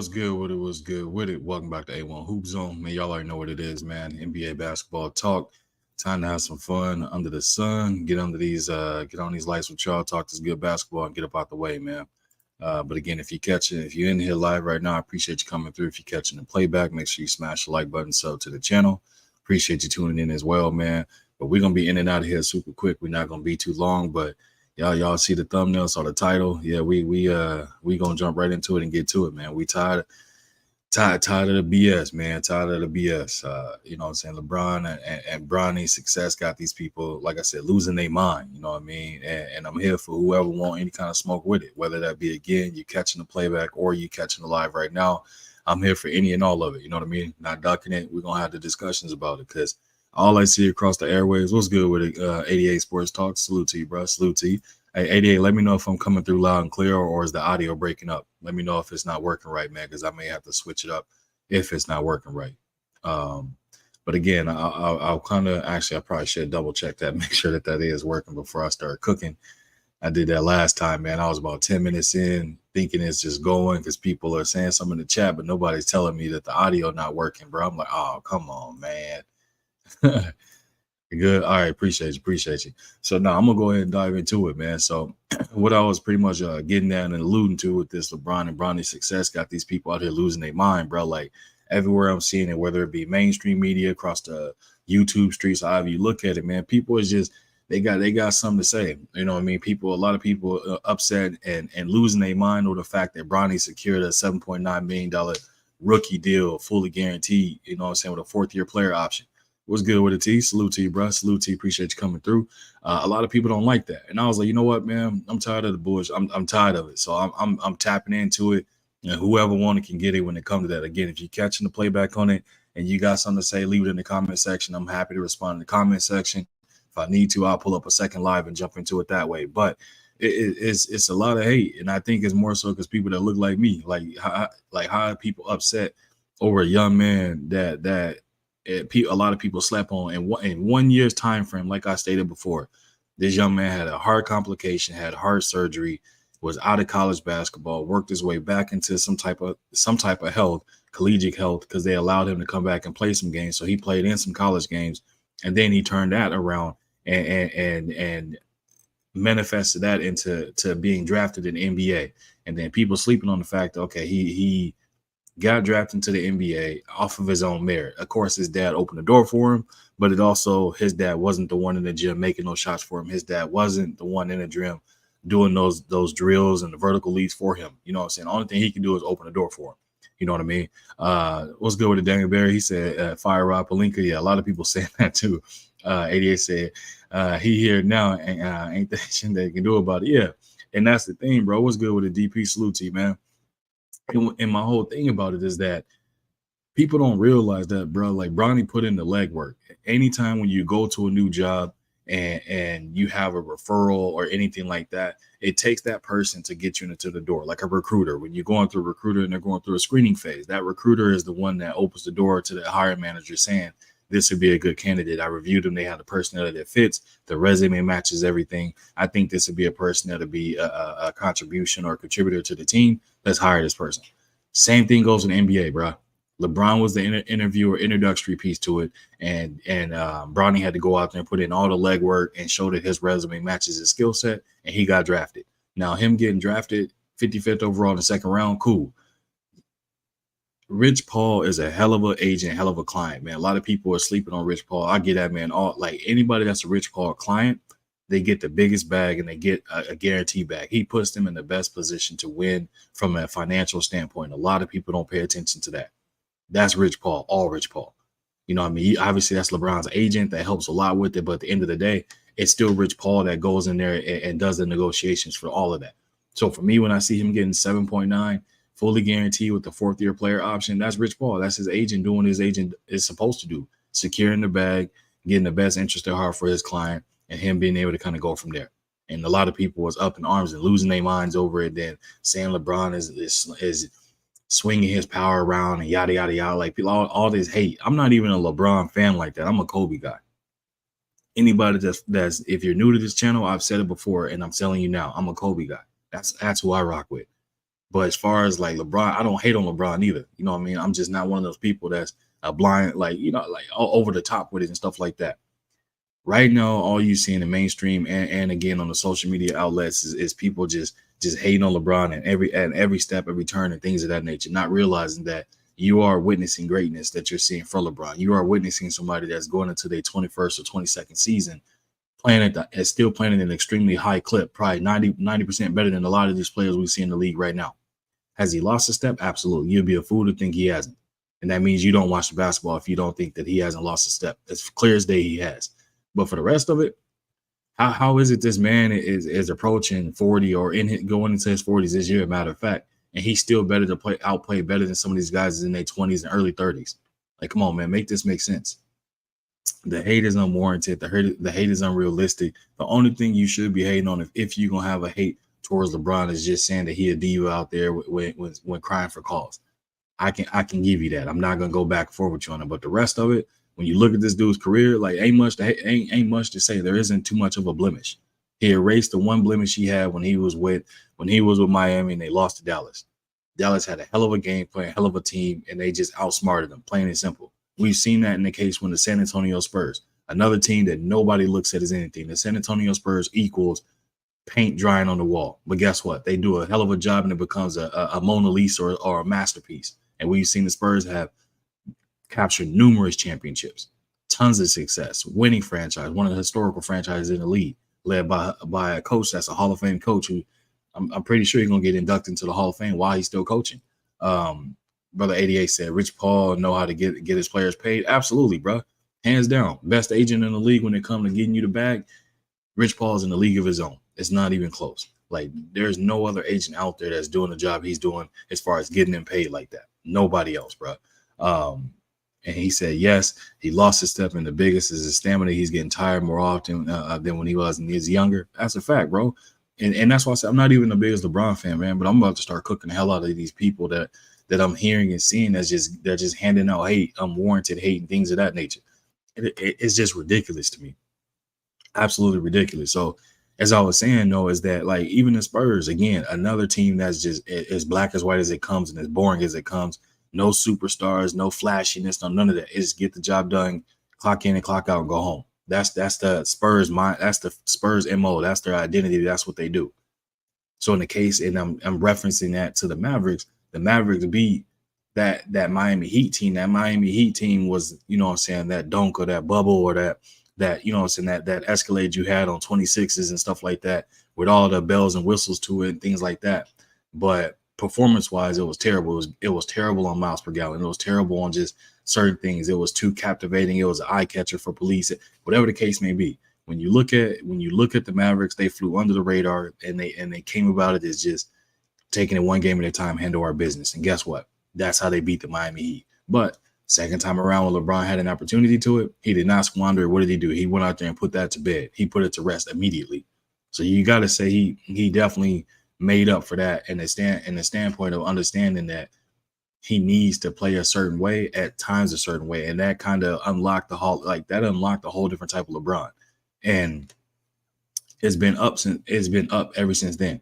What's good with it? What's good with it? Welcome back to A1 Hoop Zone. Man, y'all already know what it is, man. NBA basketball talk. Time to have some fun under the sun. Get on these lights with y'all, talk this good basketball and get up out the way, man. But again, if you're in here live right now, I appreciate you coming through. If you're catching the playback, make sure you smash the like button, sub to the channel. Appreciate you tuning in as well, man. But we're gonna be in and out of here super quick. We're not gonna be too long, but y'all see the thumbnail, saw the title. Yeah, we gonna jump right into it and get to it, man. We tired of the BS, man. Tired of the BS. You know what I'm saying? LeBron and Bronny success got these people, like I said, losing their mind. You know what I mean? And I'm here for whoever want any kind of smoke with it, whether that be again you catching the playback or you catching the live right now. I'm here for any and all of it. You know what I mean? Not ducking it. We're gonna have the discussions about it because all I see across the airwaves. What's good with it? 88 Sports Talk. Salute to you, bro. Salute to you. Hey, 88, let me know if I'm coming through loud and clear or is the audio breaking up. Let me know if it's not working right, man, because I may have to switch it up if it's not working right. But again, I'll kind of actually, I probably should double check that, make sure that is working before I start cooking. I did that last time, man. I was about 10 minutes in thinking it's just going because people are saying something in the chat, but nobody's telling me that the audio not working, bro. I'm like, oh, come on, man. Good. All right. Appreciate you. So now I'm going to go ahead and dive into it, man. So what I was pretty much getting at and alluding to with this LeBron and Bronny success got these people out here losing their mind, bro. Like everywhere I'm seeing it, whether it be mainstream media across the YouTube streets, however you look at it, man, people is just, they got something to say. You know what I mean? A lot of people upset and losing their mind over the fact that Bronny secured a $7.9 million rookie deal, fully guaranteed, you know what I'm saying, with a 4th-year player option. What's good with it, T? Salute to you, bro. Salute to you. Appreciate you coming through. A lot of people don't like that, and I was like, you know what, man? I'm tired of the bullshit. I'm tired of it. So I'm tapping into it, and whoever wanted can get it when it comes to that. Again, if you're catching the playback on it and you got something to say, leave it in the comment section. I'm happy to respond in the comment section. If I need to, I'll pull up a second live and jump into it that way. But it's a lot of hate, and I think it's more so because people that look like me, how are people upset over a young man that a lot of people slept on in 1 year's time frame. Like I stated before, this young man had a heart complication, had heart surgery, was out of college basketball, worked his way back into some type of health, collegiate health, because they allowed him to come back and play some games. So he played in some college games, and then he turned that around and manifested that into being drafted in the NBA. And then people sleeping on the fact that, okay, he got drafted into the NBA off of his own merit. Of course, his dad opened the door for him, but his dad wasn't the one in the gym making those shots for him. His dad wasn't the one in the gym doing those drills and the vertical leaps for him. You know what I'm saying? The only thing he can do is open the door for him. You know what I mean? What's good with it, Daniel Barry? He said, Fire Rod Palinka. Yeah, a lot of people saying that too. 88 said, he here now and ain't that shit they can do about it. Yeah, and that's the thing, bro. What's good with the DP? Salute to you, man. And my whole thing about it is that people don't realize that, bro. Like Bronny put in the legwork. Anytime when you go to a new job and you have a referral or anything like that, it takes that person to get you into the door, like a recruiter. When you're going through a recruiter and they're going through a screening phase, that recruiter is the one that opens the door to the hiring manager saying, this would be a good candidate. I reviewed them. They have the personality that fits. The resume matches everything. I think this would be a person that'll be a contribution or a contributor to the team. Let's hire this person. Same thing goes in the NBA, bro. LeBron was the interview or introductory piece to it, and Bronny had to go out there and put in all the legwork and show that his resume matches his skill set, and he got drafted. Now, him getting drafted 55th overall in the second round, cool. Rich Paul is a hell of an agent, hell of a client, man. A lot of people are sleeping on Rich Paul. I get that, man. Anybody that's a Rich Paul client, they get the biggest bag and they get a guarantee bag. He puts them in the best position to win from a financial standpoint. A lot of people don't pay attention to that. That's Rich Paul, all Rich Paul. You know what I mean? Obviously, that's LeBron's agent. That helps a lot with it. But at the end of the day, it's still Rich Paul that goes in there and does the negotiations for all of that. So for me, when I see him getting 7.9, fully guaranteed with the 4th-year player option, that's Rich Paul. That's his agent doing his agent is supposed to do, securing the bag, getting the best interest at heart for his client, and him being able to kind of go from there. And a lot of people was up in arms and losing their minds over it, then saying LeBron is swinging his power around and yada, yada, yada. Like all this hate. I'm not even a LeBron fan like that. I'm a Kobe guy. Anybody that's if you're new to this channel, I've said it before and I'm telling you now, I'm a Kobe guy. That's who I rock with. But as far as like LeBron, I don't hate on LeBron either. You know what I mean? I'm just not one of those people that's a blind, like, like over the top with it and stuff like that. Right now, all you see in the mainstream and again on the social media outlets is people just hating on LeBron and every step, every turn, and things of that nature, not realizing that you are witnessing greatness that you're seeing from LeBron. You are witnessing somebody that's going into their 21st or 22nd season, playing still playing at an extremely high clip, probably 90% better than a lot of these players we see in the league right now. Has he lost a step? Absolutely. You'd be a fool to think he hasn't. And that means you don't watch the basketball if you don't think that he hasn't lost a step. It's clear as day he has. But for the rest of it, how is it this man is approaching 40 or going into his 40s this year, matter of fact, and he's still better to outplay better than some of these guys in their 20s and early 30s? Like, come on, man, make this make sense. The hate is unwarranted. The hate is unrealistic. The only thing you should be hating on if you're going to have a hate towards LeBron is just saying that he a diva out there when crying for calls. I can give you that. I'm not going to go back and forth with you on it. But the rest of it, when you look at this dude's career, like ain't much to say. There isn't too much of a blemish. He erased the one blemish he had when he was with Miami and they lost to Dallas. Dallas had a hell of a game plan, hell of a team, and they just outsmarted them, plain and simple. We've seen that in the case when the San Antonio Spurs, another team that nobody looks at as anything. The San Antonio Spurs equals paint drying on the wall. But guess what? They do a hell of a job and it becomes a Mona Lisa or a masterpiece. And we've seen the Spurs have captured numerous championships, tons of success, winning franchise, one of the historical franchises in the league, led by a coach that's a Hall of Fame coach who I'm pretty sure he's going to get inducted into the Hall of Fame while he's still coaching. Brother 88 said, Rich Paul know how to get his players paid. Absolutely, bro. Hands down. Best agent in the league when it comes to getting you the bag. Rich Paul's in the league of his own. It's not even close. Like, there's no other agent out there that's doing the job he's doing as far as getting him paid like that. Nobody else, bro. And he said, yes, he lost his step, and the biggest is his stamina. He's getting tired more often than when he was younger. That's a fact, bro. And that's why I said I'm not even the biggest LeBron fan, man, but I'm about to start cooking the hell out of these people that I'm hearing and seeing they're just handing out hate, unwarranted hate and things of that nature. It's just ridiculous to me. Absolutely ridiculous. So as I was saying, though, is that like even the Spurs, again, another team that's just as black as white as it comes and as boring as it comes. No superstars, no flashiness, no none of that. It's get the job done, clock in and clock out and go home. That's the Spurs mind. That's the Spurs MO. That's their identity. That's what they do. So in the case, and I'm referencing that to the Mavericks beat that Miami Heat team. That Miami Heat team was, you know what I'm saying, that dunk or that bubble or that, you know what I'm saying, that Escalade you had on 26s and stuff like that with all the bells and whistles to it and things like that. But performance-wise, it was terrible. It was terrible on miles per gallon. It was terrible on just certain things. It was too captivating. It was an eye catcher for police, whatever the case may be. When you look at the Mavericks, they flew under the radar and they came about it as just taking it one game at a time, handle our business. And guess what? That's how they beat the Miami Heat. But second time around when LeBron had an opportunity to it, he did not squander it. What did he do? He went out there and put that to bed. He put it to rest immediately. So you got to say he definitely made up for that in the standpoint of understanding that he needs to play a certain way at times a certain way, and that kind of unlocked the whole different type of LeBron, and it's been up ever since then.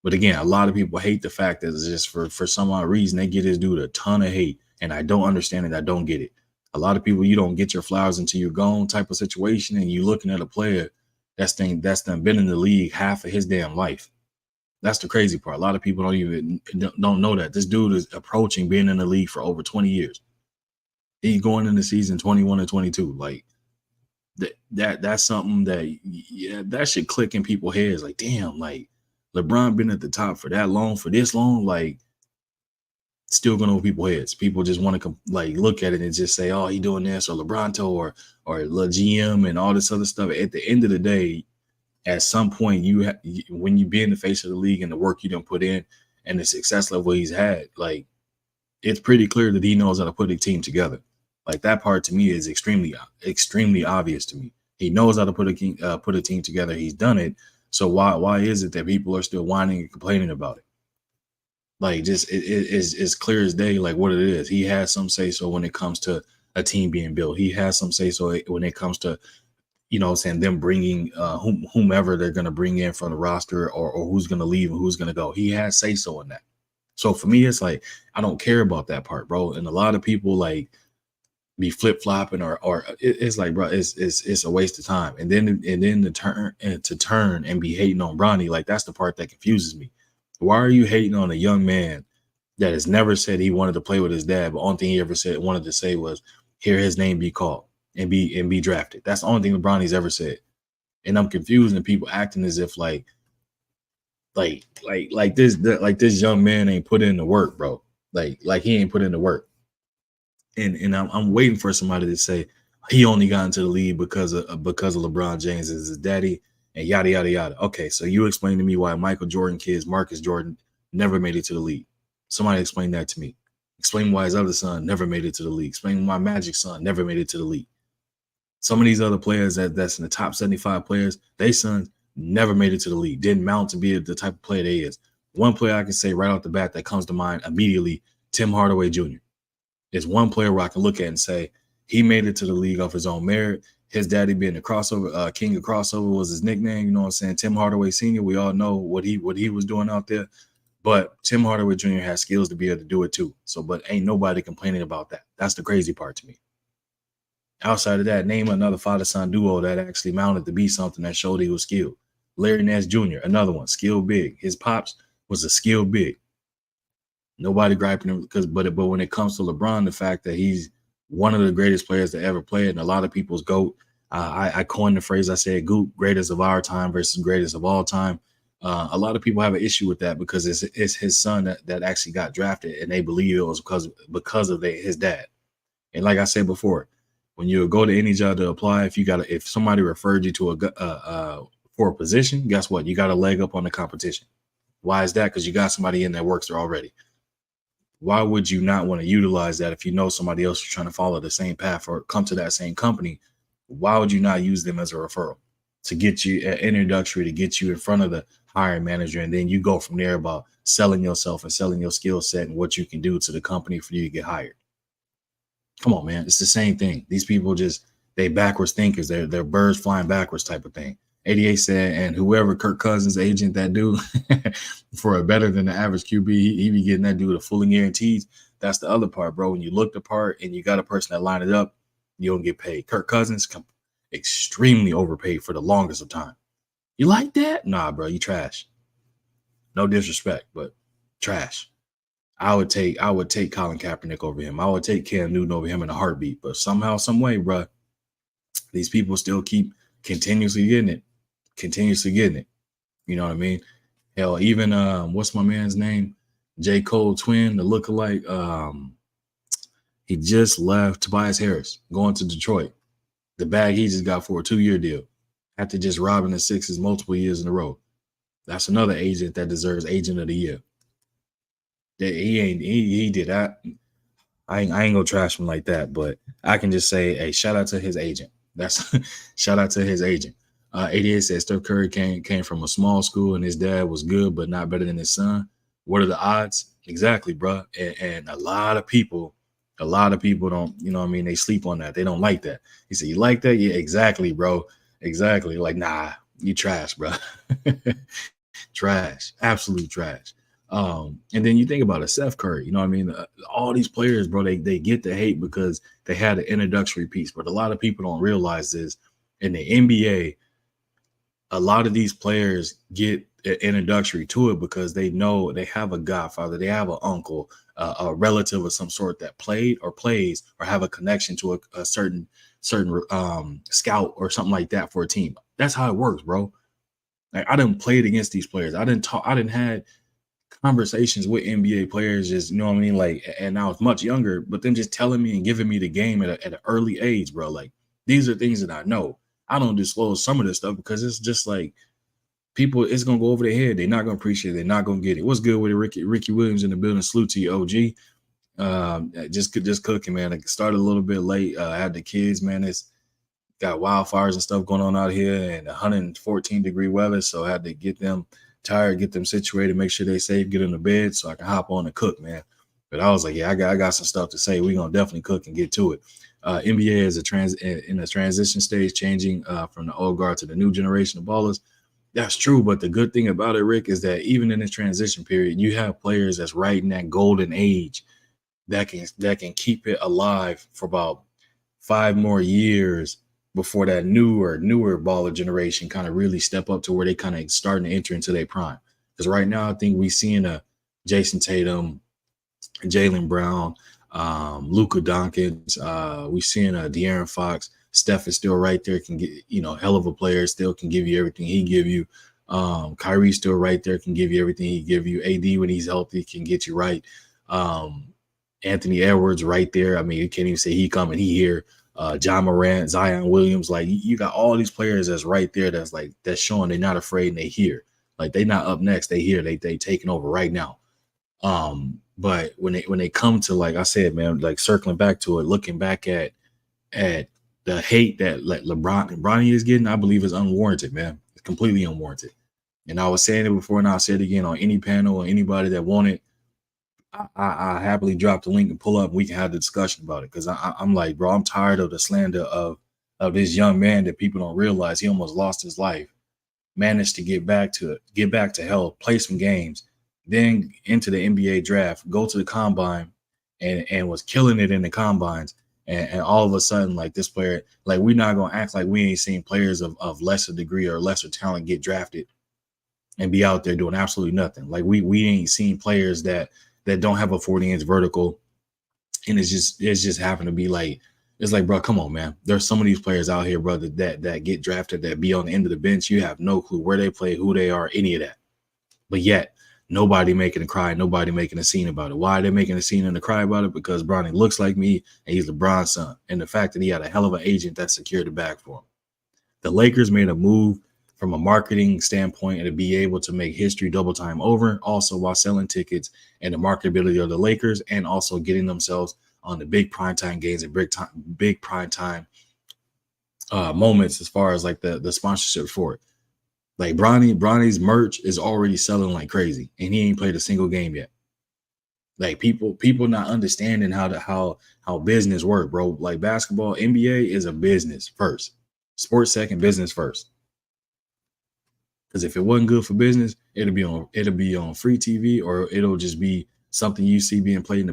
But again, a lot of people hate the fact that it's just for some odd reason they give this dude a ton of hate, and I don't understand it. I don't get it. A lot of people, you don't get your flowers until you're gone type of situation, and you looking at a player that's been in the league half of his damn life. That's the crazy part. A lot of people don't know that this dude is approaching being in the league for over 20 years. He's going into season 21 and 22. Like that's something that should click in people's heads. Like, damn, like LeBron been at the top for that long, for this long, like still going over people's heads. People just want to like look at it and just say, oh, he doing this, or LeBronto or the GM and all this other stuff. At the end of the day, at some point, when you be in the face of the league and the work you done put in and the success level he's had, like it's pretty clear that he knows how to put a team together. Like that part to me is extremely, extremely obvious to me. He knows how to put a team together. He's done it. So why is it that people are still whining and complaining about it? Like just it's clear as day, like what it is. He has some say so when it comes to a team being built. He has some say so when it comes to, you know, saying them bringing whomever they're going to bring in from the roster or who's going to leave and who's going to go. He has say so in that. So for me, it's like I don't care about that part, bro. And a lot of people like be flip flopping or it's like, bro, it's a waste of time. And then to turn and be hating on Bronny, like that's the part that confuses me. Why are you hating on a young man that has never said he wanted to play with his dad, but only thing he ever wanted to say was hear his name be called and be drafted? That's the only thing Bronny's ever said. And I'm confused and people acting as if like this young man ain't put in the work, bro. Like he ain't put in the work. And I'm waiting for somebody to say he only got into the league because of LeBron James is his daddy and yada yada yada. Okay, so you explain to me why Michael Jordan kids, Marcus Jordan, never made it to the league. Somebody explain that to me. Explain why his other son never made it to the league. Explain why Magic's son never made it to the league. Some of these other players that's in the top 75 players, they sons never made it to the league. Didn't mount to be the type of player they is. One player I can say right off the bat that comes to mind immediately, Tim Hardaway Jr. Is one player where I can look at and say he made it to the league off his own merit. His daddy being the crossover, king of crossover was his nickname. You know what I'm saying? Tim Hardaway Sr., we all know what he was doing out there. But Tim Hardaway Jr. has skills to be able to do it too. So, but ain't nobody complaining about that. That's the crazy part to me. Outside of that, name another father-son duo that actually mounted to be something that showed he was skilled. Larry Nance Jr., another one, skilled big. His pops was a skilled big. Nobody griping him but when it comes to LeBron, the fact that he's one of the greatest players to ever play and a lot of people's GOAT. I coined the phrase, I said GOAT, greatest of our time versus greatest of all time. A lot of people have an issue with that because it's his son that actually got drafted and they believe it was because of his dad. And like I said before, when you go to any job to apply, if somebody referred you to for a position, guess what? You got a leg up on the competition. Why is that? Because you got somebody in that works there already. Why would you not want to utilize that if you know somebody else is trying to follow the same path or come to that same company? Why would you not use them as a referral to get you an introductory, to get you in front of the hiring manager? And then you go from there about selling yourself and selling your skill set and what you can do to the company for you to get hired. Come on, man. It's the same thing. These people they backwards thinkers. They're birds flying backwards type of thing. 88 said, and whoever Kirk Cousins agent that dude for a better than the average QB, he be getting that dude a fully guaranteed. That's the other part, bro. When you look the part and you got a person that line it up, you don't get paid. Kirk Cousins extremely overpaid for the longest of time. You like that? Nah, bro, you trash. No disrespect, but trash. I would take Colin Kaepernick over him. I would take Cam Newton over him in a heartbeat. But somehow, some way, bro, these people still keep continuously getting it. You know what I mean? Hell, even what's my man's name? J. Cole twin, the lookalike. He just left. Tobias Harris going to Detroit. The bag he just got for a 2-year deal after just robbing the Sixers multiple years in a row. That's another agent that deserves Agent of the Year. He did that. I ain't gonna trash him like that, but I can just say, hey, shout out to his agent. That's shout out to his agent. 88 says Steph Curry came from a small school and his dad was good, but not better than his son. What are the odds? Exactly, bro. And a lot of people don't, you know what I mean? They sleep on that. They don't like that. He said, you like that? Yeah, exactly, bro. Exactly. Like, nah, you trash, bro. Trash. Absolute trash. And then you think about it, Steph Curry, you know what I mean? All these players, bro, they get the hate because they had an introductory piece. But a lot of people don't realize this. In the NBA, a lot of these players get an introductory to it because they know they have a godfather, they have an uncle, a relative of some sort that played or plays or have a connection to a certain scout or something like that for a team. That's how it works, bro. Like I didn't play against these players. I didn't had conversations with NBA players, just, you know what I mean? Like, and I was much younger, but them just telling me and giving me the game at an early age, bro. Like, these are things that I know. I don't disclose some of this stuff because it's just like people, it's going to go over their head. They're not going to appreciate it. They're not going to get it. What's good with it? Ricky Williams in the building. Salute to you, OG. Just cooking, man. I started a little bit late. I had the kids, man. It's got wildfires and stuff going on out here and 114-degree weather. So I had to get them tired, get them situated, make sure they're safe, get in the bed so I can hop on and cook, man. But I was like, yeah, I got some stuff to say. We're going to definitely cook and get to it. NBA is in a transition stage, changing from the old guard to the new generation of ballers. That's true, but the good thing about it, Rick, is that even in this transition period, you have players that's right in that golden age that can keep it alive for about 5 more years before that newer baller generation kind of really step up to where they kind of starting to enter into their prime. Because right now, I think we seeing a Jason Tatum, Jalen Brown, Luka Doncic. We seeing a De'Aaron Fox. Steph is still right there, can get hell of a player. Still can give you everything he give you. Kyrie still right there, can give you everything he give you. AD when he's healthy can get you right. Anthony Edwards right there. I mean, you can't even say he coming, he here. John Morant, Zion Williams, like you got all these players that's right there. That's showing they're not afraid and they here. Like they not up next, they here. They taking over right now. But when they come to, like I said, man, like circling back to it, looking back at the hate that like LeBron and Bronny is getting, I believe is unwarranted, man. It's completely unwarranted. And I was saying it before, and I'll say it again on any panel or anybody that want it. I happily drop the link and pull up. And we can have the discussion about it because I'm like, bro, I'm tired of the slander of this young man that people don't realize he almost lost his life, managed to get back to health, play some games, then into the NBA draft, go to the combine, and was killing it in the combines. And all of a sudden, like this player, like we're not gonna act like we ain't seen players of lesser degree or lesser talent get drafted and be out there doing absolutely nothing. Like we ain't seen players that don't have a 40-inch vertical, and it's just happened to be like, it's like, bro, come on, man. There's some of these players out here, brother, that get drafted, that be on the end of the bench. You have no clue where they play, who they are, any of that. But yet, nobody making a cry, nobody making a scene about it. Why are they making a scene and a cry about it? Because Bronny looks like me, and he's LeBron's son. And the fact that he had a hell of an agent that secured the bag for him. The Lakers made a move from a marketing standpoint and to be able to make history double time over, also while selling tickets and the marketability of the Lakers, and also getting themselves on the big primetime games and big primetime moments as far as like the sponsorship for it. Like Bronny's merch is already selling like crazy, and he ain't played a single game yet. Like people not understanding how business work, bro. Like basketball, NBA is a business first, sports second, business first. Because if it wasn't good for business, it'll be on free TV, or it'll just be something you see being played in the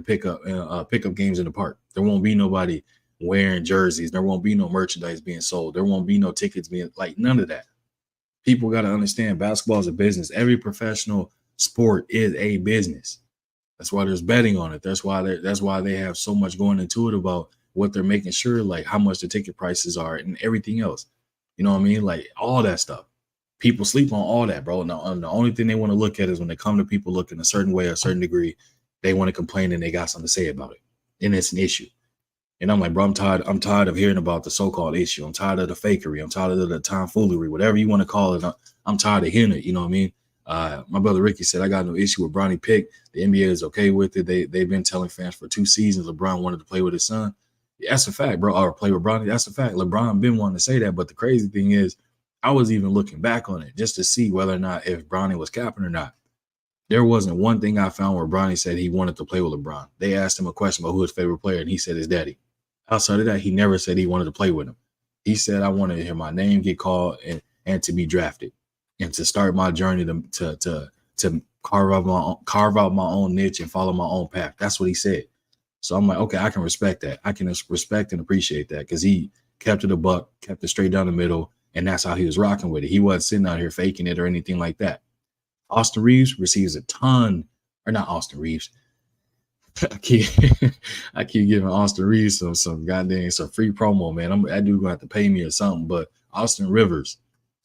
pickup games in the park. There won't be nobody wearing jerseys. There won't be no merchandise being sold. There won't be no tickets being, like, none of that. People got to understand basketball is a business. Every professional sport is a business. That's why there's betting on it. That's why they have so much going into it about what they're making sure, like how much the ticket prices are and everything else. You know what I mean? Like all that stuff. People sleep on all that, bro. Now, the only thing they want to look at is when they come to people looking a certain way, a certain degree, they want to complain and they got something to say about it. And it's an issue. And I'm like, bro, I'm tired of hearing about the so-called issue. I'm tired of the fakery. I'm tired of the tomfoolery, whatever you want to call it. I'm tired of hearing it. You know what I mean? My brother Ricky said, I got no issue with Bronny pick. The NBA is okay with it. They've been telling fans for 2 seasons LeBron wanted to play with his son. Yeah, that's a fact, bro. Or play with Bronny. That's a fact. LeBron been wanting to say that. But the crazy thing is, I was even looking back on it just to see whether or not if Bronny was capping or not. There wasn't one thing I found where Bronny said he wanted to play with LeBron. They asked him a question about who his favorite player, and he said his daddy. Outside of that, he never said he wanted to play with him. He said, I want to hear my name get called and to be drafted and to start my journey to carve out my own niche and follow my own path. That's what he said. So I'm like, okay, I can respect that. I can respect and appreciate that because he kept it a buck, kept it straight down the middle, and that's how he was rocking with it. He wasn't sitting out here faking it or anything like that. Austin Reeves receives a ton, or not Austin Reeves. I keep giving Austin Reeves some goddamn free promo, man. That dude gonna have to pay me or something. But Austin Rivers,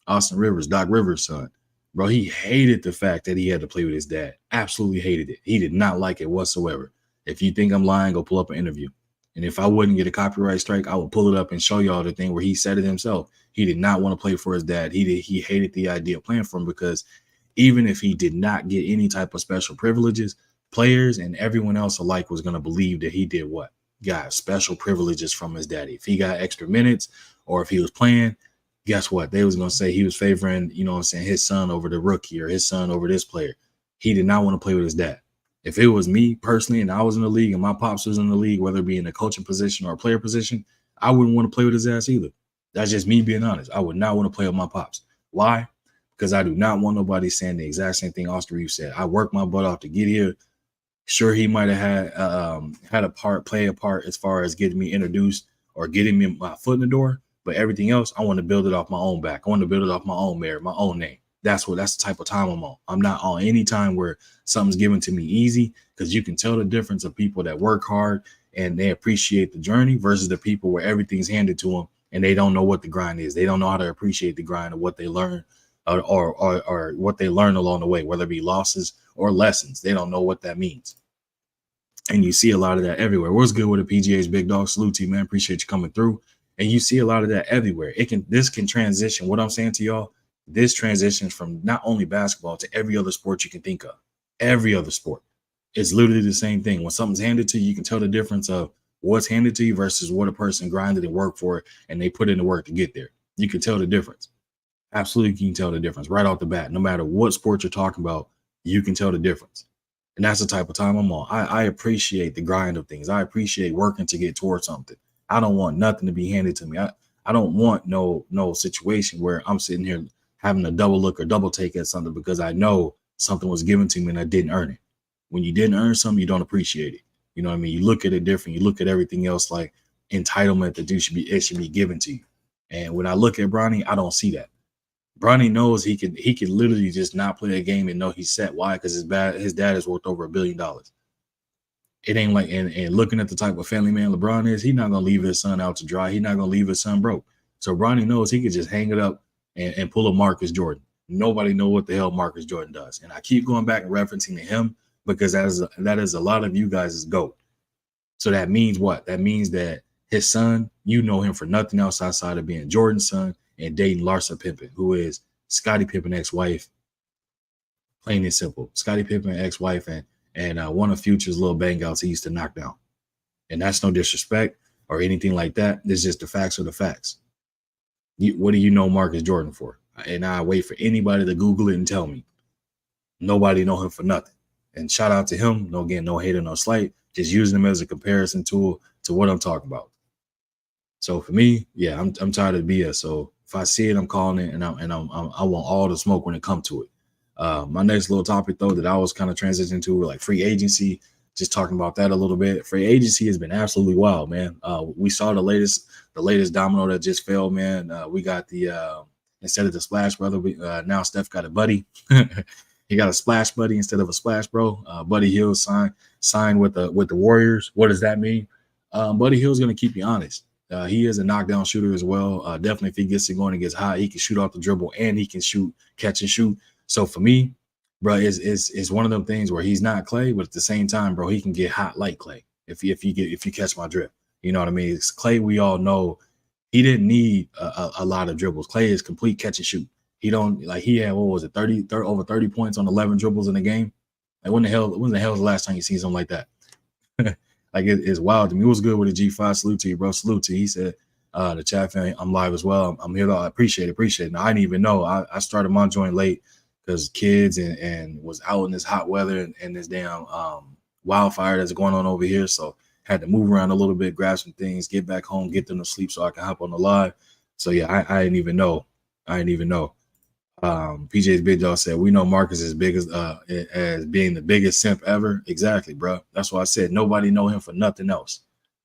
Doc Rivers' son, bro, he hated the fact that he had to play with his dad. Absolutely hated it. He did not like it whatsoever. If you think I'm lying, go pull up an interview. And if I wouldn't get a copyright strike, I would pull it up and show y'all the thing where he said it himself. He did not want to play for his dad. He hated the idea of playing for him because even if he did not get any type of special privileges, players and everyone else alike was going to believe that he did what? Got special privileges from his daddy. If he got extra minutes or if he was playing, guess what? They was going to say he was favoring, you know what I'm saying, his son over the rookie or his son over this player. He did not want to play with his dad. If it was me personally and I was in the league and my pops was in the league, whether it be in a coaching position or a player position, I wouldn't want to play with his ass either. That's just me being honest. I would not want to play with my pops. Why? because I do not want nobody saying the exact same thing Austin Reeves said. I worked my butt off to get here. Sure, he might have had play a part as far as getting me introduced or getting me my foot in the door. But everything else, I want to build it off my own back. I want to build it off my own merit, my own name. That's the type of time I'm on. I'm not on any time where something's given to me easy, because you can tell the difference of people that work hard and they appreciate the journey versus the people where everything's handed to them and they don't know what the grind is. They don't know how to appreciate the grind of what they learn or what they learn along the way, whether it be losses or lessons. They don't know what that means. And you see a lot of that everywhere. What's good with the PGA's big dog? Salute to you, man. Appreciate you coming through. And you see a lot of that everywhere. This can transition. What I'm saying to y'all, this transitions from not only basketball to every other sport you can think of. Every other sport. It's literally the same thing. When something's handed to you, you can tell the difference of what's handed to you versus what a person grinded and worked for it and they put in the work to get there. You can tell the difference. Absolutely, you can tell the difference right off the bat. No matter what sport you're talking about, you can tell the difference. And that's the type of time I'm on. I appreciate the grind of things. I appreciate working to get towards something. I don't want nothing to be handed to me. I don't want no situation where I'm sitting here having a double look or double take at something because I know something was given to me and I didn't earn it. When you didn't earn something, you don't appreciate it. You know what I mean? You look at it different. You look at everything else like entitlement that it should be given to you. And when I look at Bronny, I don't see that. Bronny knows he can literally just not play a game and know he's set. Why? Because his dad is worth over $1 billion. It ain't like, and looking at the type of family man LeBron is, he's not going to leave his son out to dry. He's not going to leave his son broke. So Bronny knows he could just hang it up and pull a Marcus Jordan. Nobody know what the hell Marcus Jordan does. And I keep going back and referencing to him because that is a lot of you guys' GOAT. So that means what? That means that his son, you know him for nothing else outside of being Jordan's son and dating Larsa Pippen, who is Scottie Pippen's ex-wife. Plain and simple. Scottie Pippen's ex-wife and one of Future's little bang outs he used to knock down. And that's no disrespect or anything like that. It's just the facts are the facts. What do you know Marcus Jordan for? And I wait for anybody to Google it and tell me. Nobody know him for nothing. And shout out to him. No, again, no hate or no slight. Just using him as a comparison tool to what I'm talking about. So for me, yeah, I'm tired of BS. So if I see it, I'm calling it, and I want all the smoke when it comes to it. My next little topic, though, that I was kind of transitioning to, like free agency, just talking about that a little bit. Free agency has been absolutely wild, man. We saw the latest domino that just fell, man. We got the instead of the Splash Brother, now Steph got a buddy. He got a Splash Buddy instead of a Splash Bro. Buddy Hield signed with the Warriors. What does that mean? Buddy Hield's going to keep you honest. He is a knockdown shooter as well. Definitely, if he gets it going and gets hot, he can shoot off the dribble and he can catch and shoot. So for me, bro, it's one of them things where he's not Klay, but at the same time, bro, he can get hot like Klay. If you catch my drift, you know what I mean. It's Klay, we all know he didn't need a lot of dribbles. Klay is complete catch and shoot. He don't like he had, what was it, 30 over 30 points on 11 dribbles in the game. Like when the hell was the last time you seen something like that? Like it's wild to me. It was good with a G5. Salute to you, bro. Salute to you. He said, the chat fan, I'm live as well. I'm here though. I appreciate it. Now, I didn't even know. I started my joint late because kids and was out in this hot weather and this damn wildfire that's going on over here. So had to move around a little bit, grab some things, get back home, get them to sleep so I can hop on the live. So yeah, I didn't even know. PJ's Big Dog said, we know Marcus is big as being the biggest simp ever. Exactly, bro. That's why I said nobody know him for nothing else.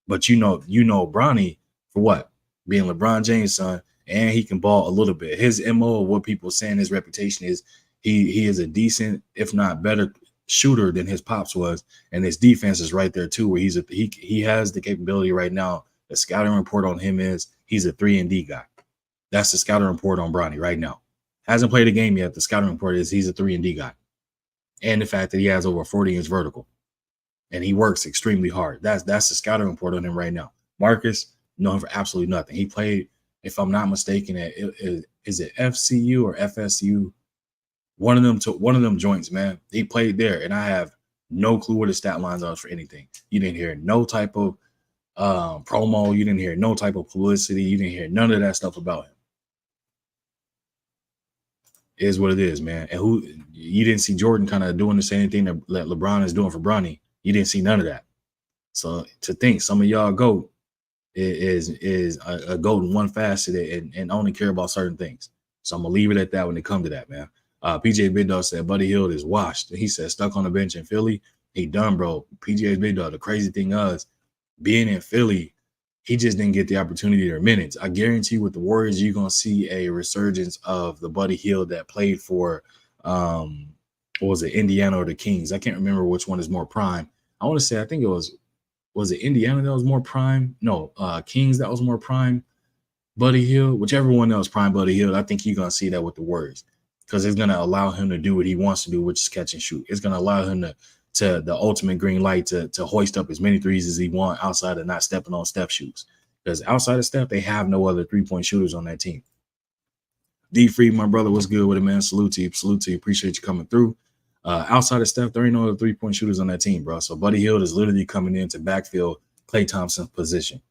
But you know Bronny for what? Being LeBron James' son, and he can ball a little bit. His MO of what people saying his reputation is he is a decent, if not better, shooter than his pops was, and his defense is right there too, where he has the capability right now. The scouting report on him is he's a 3-and-D guy. That's the scouting report on Bronny right now. Hasn't played a game yet. The scouting report is he's a 3-and-D guy. And the fact that he has over 40-inch vertical. And he works extremely hard. That's the scouting report on him right now. Marcus, know him for absolutely nothing. He played, if I'm not mistaken, is it FCU or FSU? One of them joints, man. He played there, and I have no clue what his stat lines are for anything. You didn't hear no type of promo. You didn't hear no type of publicity. You didn't hear none of that stuff about him. Is what it is, man. And you didn't see Jordan kind of doing the same thing that LeBron is doing for Bronny. You didn't see none of that. So to think some of y'all GOAT is a GOAT in one facet and only care about certain things. So I'm gonna leave it at that when it comes to that, man. PJ Big Dog said Buddy Hield is washed. He said stuck on the bench in Philly. He done, bro. PJ Big Dog. The crazy thing is, being in Philly, he just didn't get the opportunity or minutes. I guarantee with the Warriors, you're gonna see a resurgence of the Buddy Hield that played for what was it, Indiana or the Kings? I can't remember which one is more prime. I want to say I think it was it Indiana that was more prime? No, Kings that was more prime. Buddy Hield, whichever one that was prime Buddy Hield, I think you're gonna see that with the Warriors because it's gonna allow him to do what he wants to do, which is catch and shoot. It's gonna allow him to the ultimate green light to hoist up as many threes as he wants outside of not stepping on Steph shoes. Because outside of Steph, they have no other three-point shooters on that team. D Free, my brother, what's good with it, man? Salute to you. Salute to you. Appreciate you coming through. Outside of Steph, there ain't no other three-point shooters on that team, bro. So Buddy Hield is literally coming in to backfill Klay Thompson's position.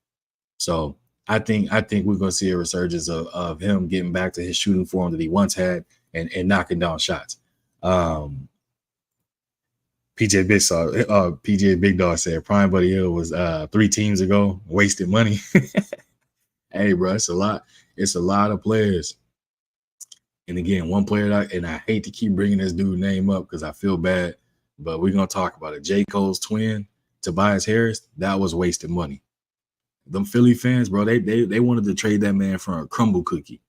So I think we're gonna see a resurgence of him getting back to his shooting form that he once had and knocking down shots. PJ Big Dog said Prime Buddy Hield was 3 teams ago, wasted money. Hey, bro, it's a lot. It's a lot of players. And again, one player and I hate to keep bringing this dude's name up because I feel bad, but we're gonna talk about it. J. Cole's twin, Tobias Harris, that was wasted money. Them Philly fans, bro, they wanted to trade that man for a crumble cookie.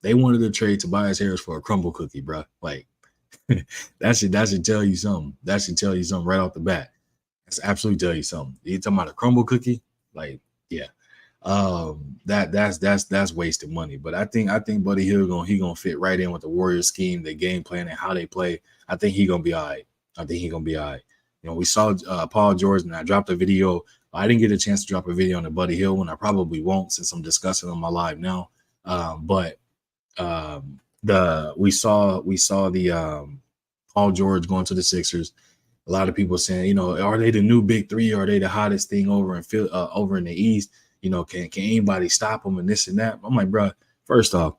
They wanted to trade Tobias Harris for a crumble cookie, bro. Like that should tell you something. That should tell you something right off the bat. That's absolutely tell you something. You talking about a crumble cookie? Like, yeah. That's wasted money. But I think Buddy Hield gonna fit right in with the Warriors scheme, their game plan, and how they play. I think he's gonna be all right. You know, we saw Paul George, and I dropped a video. I didn't get a chance to drop a video on the Buddy Hield one. I probably won't since I'm discussing on my live now. We saw the Paul George going to the Sixers. A lot of people saying, you know, are they the new big three? Are they the hottest thing over in the East? You know, can anybody stop them and this and that? I'm like, bro, first off,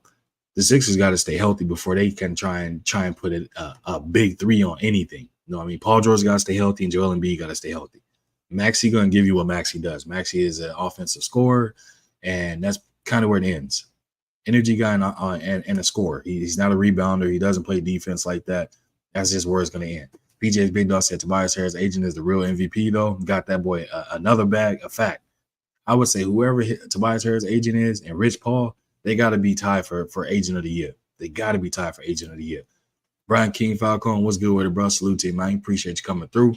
the Sixers got to stay healthy before they can try and put a big three on anything. You know what I mean? Paul George got to stay healthy and Joel Embiid got to stay healthy. Maxey going to give you what Maxey does. Maxey is an offensive scorer, and that's kind of where it ends. Energy guy and a scorer. He's not a rebounder. He doesn't play defense like that. That's just where it's going to end. PJ's Big Dog said Tobias Harris' agent is the real MVP, though. Got that boy another bag of fact. I would say whoever Tobias Harris' agent is and Rich Paul, they got to be tied for agent of the year. They got to be tied for agent of the year. Brian King Falcone, what's good with it, bro? Salute to you, man. Appreciate you coming through.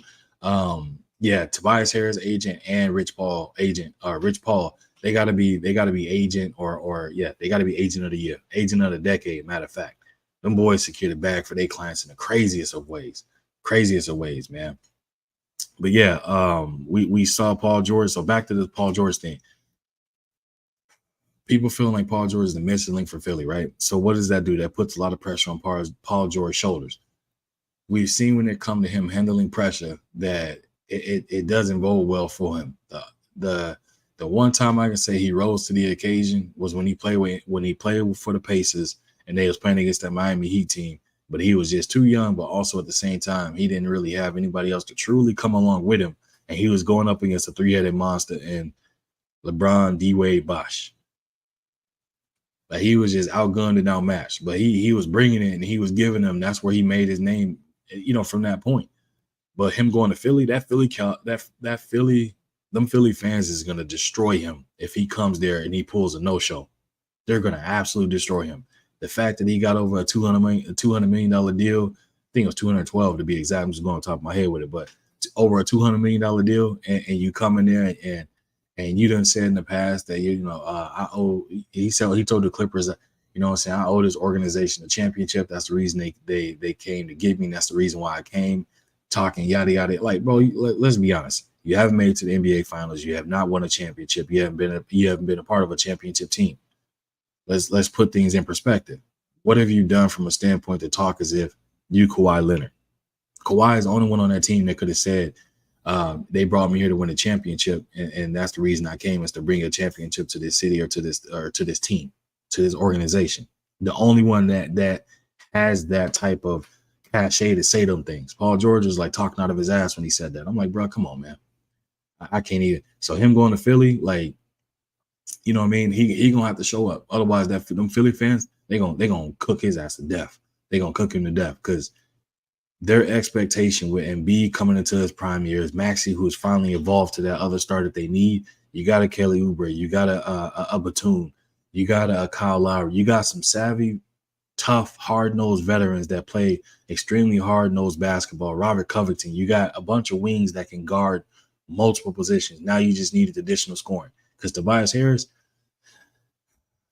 Yeah, Tobias Harris agent and Rich Paul agent, Rich Paul, they gotta be agent or they gotta be agent of the year, agent of the decade. Matter of fact, them boys secure the bag for their clients in the craziest of ways, man. But yeah, we saw Paul George. So back to the Paul George thing. People feeling like Paul George is the missing link for Philly, right? So what does that do? That puts a lot of pressure on Paul George's shoulders. We've seen when it comes to him handling pressure that it doesn't bode well for him. The one time I can say he rose to the occasion was when he played for the Pacers and they was playing against that Miami Heat team. But he was just too young, but also at the same time, he didn't really have anybody else to truly come along with him. And he was going up against a three-headed monster in LeBron, D-Wade, Bosh. Like he was just outgunned and outmatched. But he was bringing it and he was giving them. That's where he made his name, you know, from that point. But him going to Philly, them Philly fans is going to destroy him if he comes there and he pulls a no-show. They're going to absolutely destroy him. The fact that he got over a $200 million deal, I think it was 212 to be exact. I'm just going on top of my head with it, but over a $200 million deal, and you come in there and you done said in the past that I owe. He told the Clippers, you know what I'm saying, I owe this organization a championship. That's the reason they came to get me. That's the reason why I came. Talking yada yada. Like, bro, let's be honest. You haven't made it to the NBA Finals. You have not won a championship. You haven't been a part of a championship team. Let's put things in perspective. What have you done from a standpoint to talk as if you Kawhi Leonard? Kawhi is the only one on that team that could have said, they brought me here to win a championship, and that's the reason I came, is to bring a championship to this city or to this team, to this organization. The only one that has that type of cachet to say them things. Paul George was like talking out of his ass when he said that. I'm like, bro, come on, man. I can't even. So him going to Philly, like, you know what I mean? He gonna have to show up. Otherwise, them Philly fans, They're gonna cook his ass to death. They're gonna cook him to death because their expectation with Embiid coming into his prime years, Maxey, who's finally evolved to that other star that they need. You got a Kelly Oubre, you got a Batum, you got a Kyle Lowry, you got some savvy, tough, hard-nosed veterans that play extremely hard-nosed basketball. Robert Covington, you got a bunch of wings that can guard multiple positions. Now you just needed additional scoring because Tobias Harris,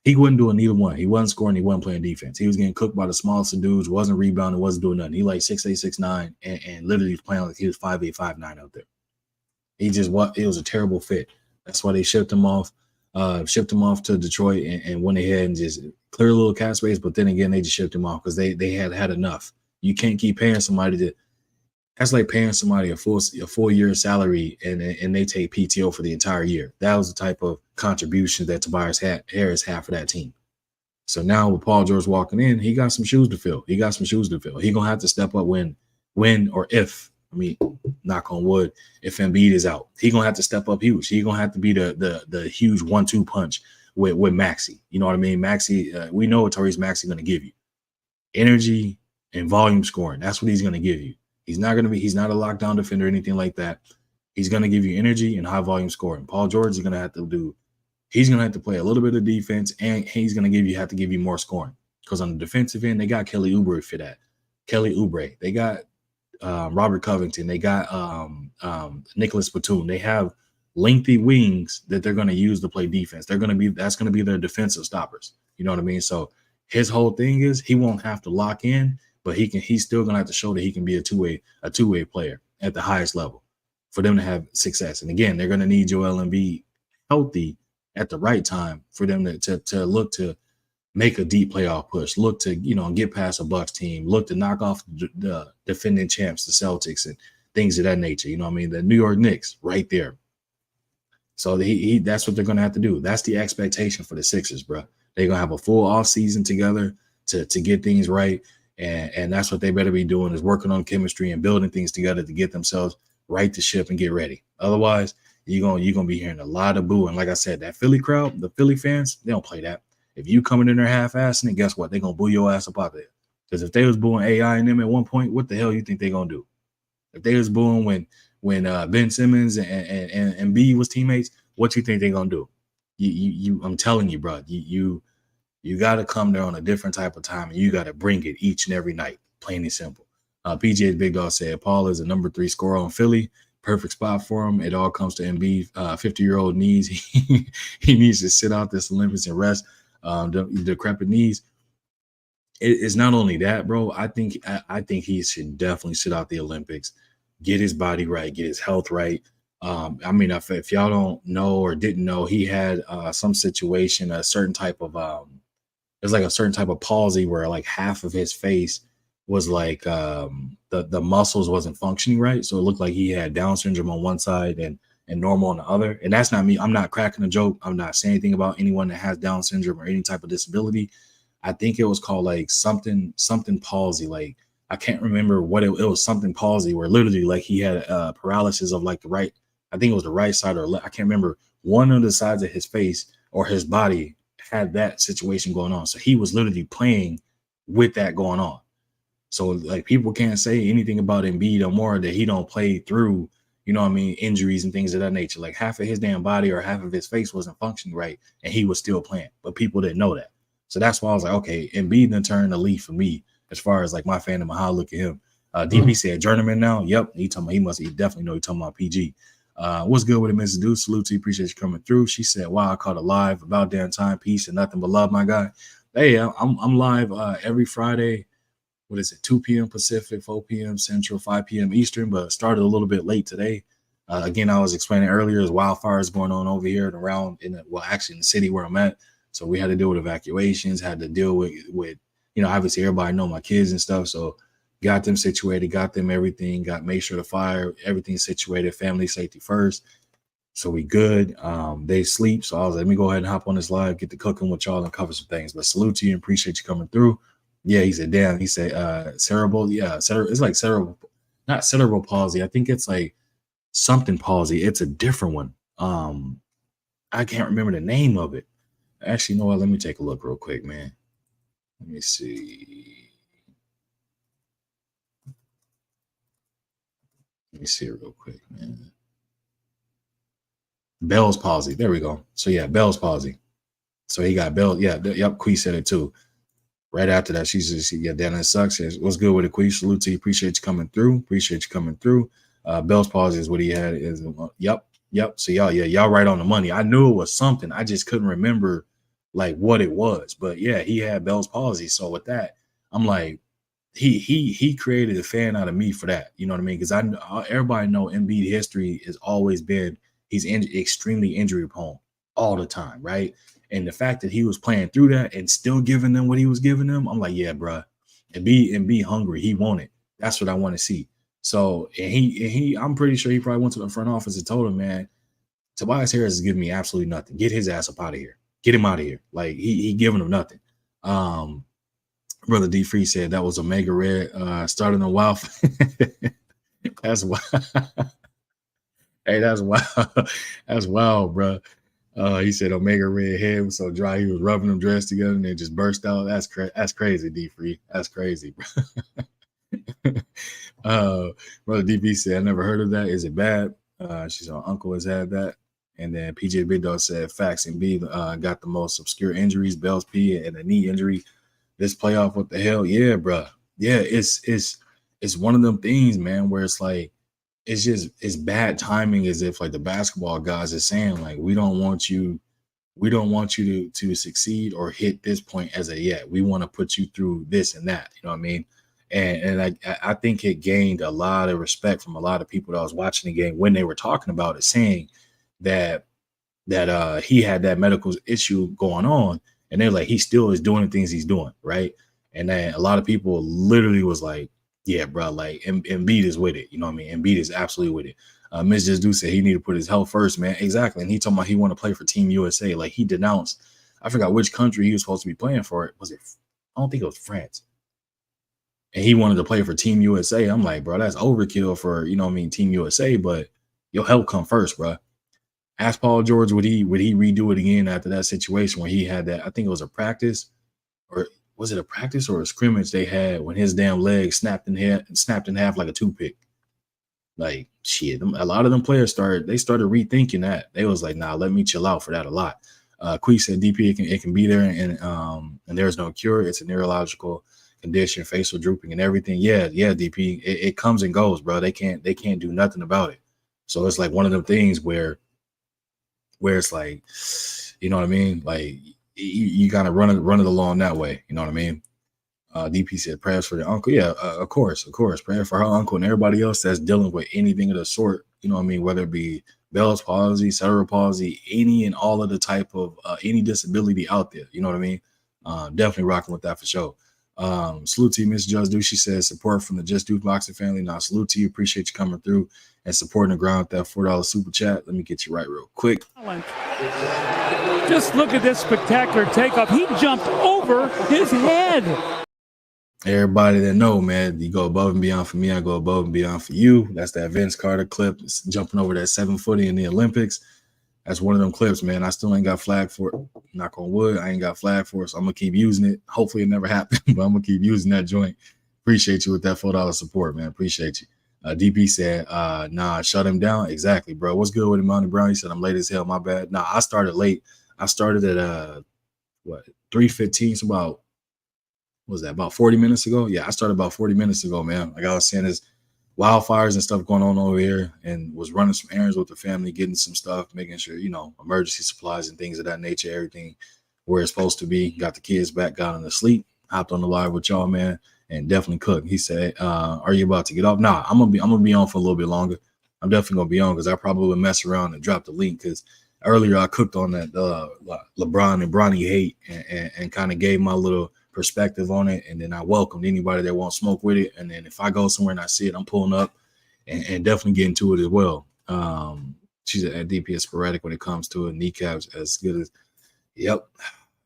he wasn't doing neither one. He wasn't scoring. He wasn't playing defense. He was getting cooked by the smallest of dudes, wasn't rebounding, wasn't doing nothing. He like 6'8", 6'9", and literally playing like he was 5'8", 5'9" out there. It was a terrible fit. That's why they shipped him off to Detroit and went ahead and just clear a little cap space. But then again, they just shipped him off because they had enough. You can't keep paying somebody that's like paying somebody a full year salary and they take PTO for the entire year. That was the type of contribution that Tobias Harris had for that team. So now with Paul George walking in, he got some shoes to fill. He gonna have to step up when or if, knock on wood, if Embiid is out. He gonna have to step up huge. He gonna have to be the huge 1-2 punch with Maxey. You know what I mean? Maxey, we know what Tyrese Maxey gonna give you. Energy and volume scoring. That's what he's gonna give you. He's not a lockdown defender or anything like that. He's going to give you energy and high volume scoring. Paul George is going to have to play a little bit of defense, and he's going to have to give you more scoring. Because on the defensive end, they got Kelly Oubre for that. They got Robert Covington. They got Nicholas Batum. They have lengthy wings that they're going to use to play defense. That's going to be their defensive stoppers. You know what I mean? So his whole thing is he won't have to lock in, but he's still gonna have to show that he can be a two-way player at the highest level for them to have success. And again, they're gonna need Joel Embiid healthy at the right time for them to look to make a deep playoff push, look to get past a Bucks team, look to knock off the defending champs, the Celtics, and things of that nature. You know what I mean? The New York Knicks right there. So that's what they're gonna have to do. That's the expectation for the Sixers, bro. They're gonna have a full off season together to get things right. And that's what they better be doing, is working on chemistry and building things together to get themselves right to ship and get ready. Otherwise, you're gonna be hearing a lot of boo. And like I said, that Philly crowd, the Philly fans, they don't play that. If you coming in there half-assing it, guess what? They're gonna boo your ass up out there. Because if they was booing AI and them at one point, what the hell you think they're gonna do? If they was booing when Ben Simmons and B was teammates, what you think they're gonna do? I'm telling you, bro, you got to come there on a different type of time, and you got to bring it each and every night, plain and simple. PGA's Big Dog said Paul is a number 3 scorer on Philly. Perfect spot for him. It all comes to Embiid. 50-year-old knees. He needs to sit out this Olympics and rest the decrepit knees. It's not only that, bro. I think he should definitely sit out the Olympics, get his body right, get his health right. If y'all don't know or didn't know, he had some situation, a certain type of there's like a certain type of palsy where like half of his face was like the muscles wasn't functioning right. So it looked like he had Down syndrome on one side and normal on the other. And that's not me. I'm not cracking a joke. I'm not saying anything about anyone that has Down syndrome or any type of disability. I think it was called like something palsy. Like I can't remember what it was, something palsy where literally like he had paralysis of like the right, I think it was the right side or left. I can't remember. One of the sides of his face or his body had that situation going on. So he was literally playing with that going on. So like people can't say anything about Embiid no more that he don't play through, injuries and things of that nature. Like half of his damn body or half of his face wasn't functioning right, and he was still playing. But people didn't know that. So that's why I was like, okay, Embiid done turned the leaf for me as far as like my fandom and how I look at him. DP said journeyman now. Yep, he definitely know he talking about PG. What's good with it, Mrs. Deuce? Salute to you. Appreciate you coming through. She said, wow, I caught it live. About damn time. Peace and nothing but love, my guy. Hey, I'm live every Friday. What is it? 2 p.m. Pacific, 4 p.m. Central, 5 p.m. Eastern, but started a little bit late today. Again, I was explaining earlier, there's wildfires going on over here and around actually in the city where I'm at. So we had to deal with evacuations, had to deal with obviously everybody know my kids and stuff. So got them situated, got them everything, made sure the fire, everything situated, family safety first. So we good. They sleep. So I was like, let me go ahead and hop on this live, get to cooking with y'all and cover some things. But salute to you and appreciate you coming through. Yeah, he said, damn. He said, cerebral. Yeah, it's like cerebral, not cerebral palsy. I think it's like something palsy. It's a different one. I can't remember the name of it. Actually, you know what? Let me take a look real quick, man. Let me see. Let me see it real quick, man. Bell's palsy. There we go. So yeah, Bell's palsy. So he got Bell. Yeah, yep. Quee said it too. Right after that, she says, "Yeah, Dan, it sucks." What's good with it, Quee? Salute to you. Appreciate you coming through. Appreciate you coming through. Bell's palsy is what he had. Yep. So y'all right on the money. I knew it was something. I just couldn't remember like what it was. But yeah, he had Bell's palsy. So with that, I'm like, he created a fan out of me for that. You know what I mean? Because everybody know Embiid history has always been he's extremely injury prone all the time, right? And the fact that he was playing through that and still giving them what he was giving them, I'm like, yeah, bro, and be hungry. He wanted. That's what I want to see. So and I'm pretty sure he probably went to the front office and told him, man, Tobias Harris is giving me absolutely nothing. Get his ass up out of here. Get him out of here. Like he giving him nothing. Brother D Free said that was Omega Red starting a while. That's wild. Hey, that's wild. That's wild, bro. He said Omega Red head was so dry he was rubbing them dressed together and they just burst out. That's crazy, D Free. That's crazy, bro. Brother DB said, I never heard of that. Is it bad? She said, uncle has had that. And then PJ Big Dog said, facts and B got the most obscure injuries, Bell's P and a knee injury. This playoff, what the hell? Yeah, bro. Yeah, it's one of them things, man, where it's like it's bad timing, as if like the basketball guys are saying, like, we don't want you to succeed or hit this point as a yet. We want to put you through this and that. You know what I mean? And I think it gained a lot of respect from a lot of people that was watching the game when they were talking about it, saying that he had that medical issue going on. And they're like, he still is doing the things he's doing, right? And then a lot of people literally was like, yeah, bro, like Embiid is with it. You know what I mean? Embiid is absolutely with it. Miss Just Do said he need to put his health first, man. Exactly. And he told me he want to play for Team USA. Like he denounced, I forgot which country he was supposed to be playing for. Was it? I don't think it was France. And he wanted to play for Team USA. I'm like, bro, that's overkill for, you know what I mean, Team USA, but your health come first, bro. Ask Paul George, would he redo it again after that situation when he had that? I think it was a practice, or was it a practice or a scrimmage they had when his damn leg snapped in half like a toothpick? Like shit, a lot of them players started rethinking that. They was like, nah, let me chill out for that a lot. Quee said DP it can be there and there's no cure. It's a neurological condition, facial drooping and everything. Yeah, DP. It comes and goes, bro. They can't do nothing about it. So it's like one of them things where it's like, you know what I mean? Like you gotta run it along that way. You know what I mean? DP said prayers for the uncle. Yeah, of course. Prayer for her uncle and everybody else that's dealing with anything of the sort. You know what I mean? Whether it be Bell's palsy, cerebral palsy, any and all of the type of any disability out there. You know what I mean? Definitely rocking with that for sure. Salute to you, Miss Just Do. She says support from the Just Do Boxing family. Now, salute to you. Appreciate you coming through and supporting the ground with that $4 super chat. Let me get you right real quick. Just look at this spectacular takeoff. He jumped over his head. Everybody that know, man, you go above and beyond for me. I go above and beyond for you. That's that Vince Carter clip. It's jumping over that 7-footer in the Olympics. That's one of them clips, man. I still ain't got flagged for it. Knock on wood, I ain't got flagged for it, so I'm going to keep using it. Hopefully it never happened, but I'm going to keep using that joint. Appreciate you with that $4 support, man. Appreciate you. DP said, nah, shut him down. Exactly, bro. What's good with him, Monty Brown? He said, I'm late as hell. My bad. Nah, I started late. I started at, 3:15, so about, what was that, about 40 minutes ago? Yeah, I started about 40 minutes ago, man. Like I was saying, there's wildfires and stuff going on over here and was running some errands with the family, getting some stuff, making sure, you know, emergency supplies and things of that nature, everything where it's supposed to be. Got the kids back, got them to sleep, hopped on the live with y'all, man, and definitely cooked. He said, are you about to get off? Nah, I'm gonna be on for a little bit longer. I'm definitely gonna be on because I probably would mess around and drop the link because earlier I cooked on that LeBron and Bronny hate and kind of gave my little perspective on it, and then I welcomed anybody that won't smoke with it. And then if I go somewhere and I see it, I'm pulling up and definitely getting to it as well. She's at DP is sporadic when it comes to it. Kneecaps as good as, yep.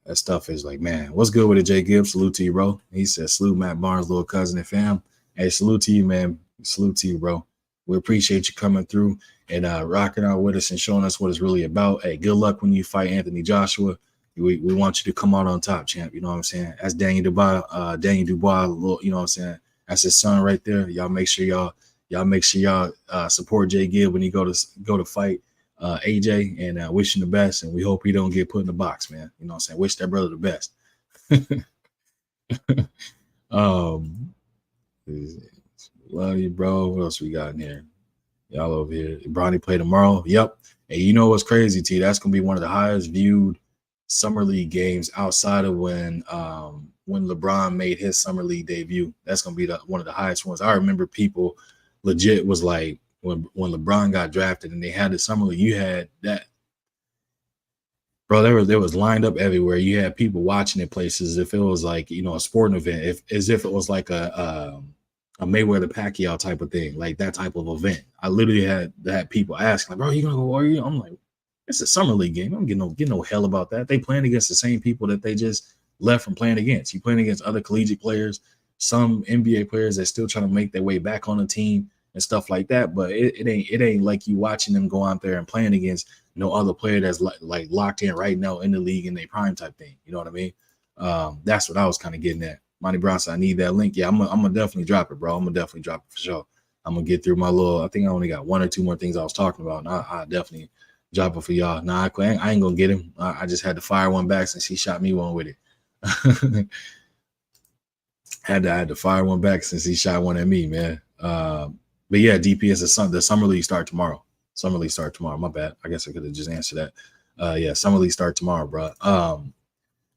That stuff is like, man, what's good with it, Jay Gibbs? Salute to you, bro. He said, salute Matt Barnes, little cousin and fam. Hey, salute to you, man. Salute to you, bro. We appreciate you coming through and rocking out with us and showing us what it's really about. Hey, good luck when you fight Anthony Joshua. We want you to come out on top, champ. You know what I'm saying? That's Daniel Dubois, you know what I'm saying? That's his son right there. Y'all make sure y'all support Jay Gibb when he go to fight AJ, and wish him the best. And we hope he don't get put in the box, man. You know what I'm saying? Wish that brother the best. Love you, bro. What else we got in here? Y'all over here. Bronny play tomorrow. Yep. And you know what's crazy, T? That's gonna be one of the highest viewed summer league games outside of when LeBron made his summer league debut. That's gonna be one of the highest ones. I remember people legit was like when LeBron got drafted and they had the summer league, you had that, bro. There was lined up everywhere. You had people watching it places if it was like, you know, a sporting event, as if it was like a Mayweather Pacquiao type of thing, like that type of event. I literally had people ask, like, bro, you gonna go Warriors? I'm like, it's a summer league game. I'm getting no hell about that. They playing against the same people that they just left from playing against. You playing against other collegiate players, some NBA players that still trying to make their way back on the team and stuff like that. But it ain't like you watching them go out there and playing against no other player that's like locked in right now in the league in their prime type thing. You know what I mean? That's what I was kind of getting at. Monty Brown said, I need that link. Yeah, I'm gonna definitely drop it, bro. I'm gonna definitely drop it for sure. I'm gonna get through my little, I think I only got one or two more things I was talking about, and I definitely drop it for y'all. Nah, I ain't gonna get him. I just had to fire one back since he shot me one with it. had to fire one back since he shot one at me, man. But yeah, DP is the summer league start tomorrow. Summer league start tomorrow. My bad. I guess I could have just answered that. Yeah, summer league start tomorrow, bro.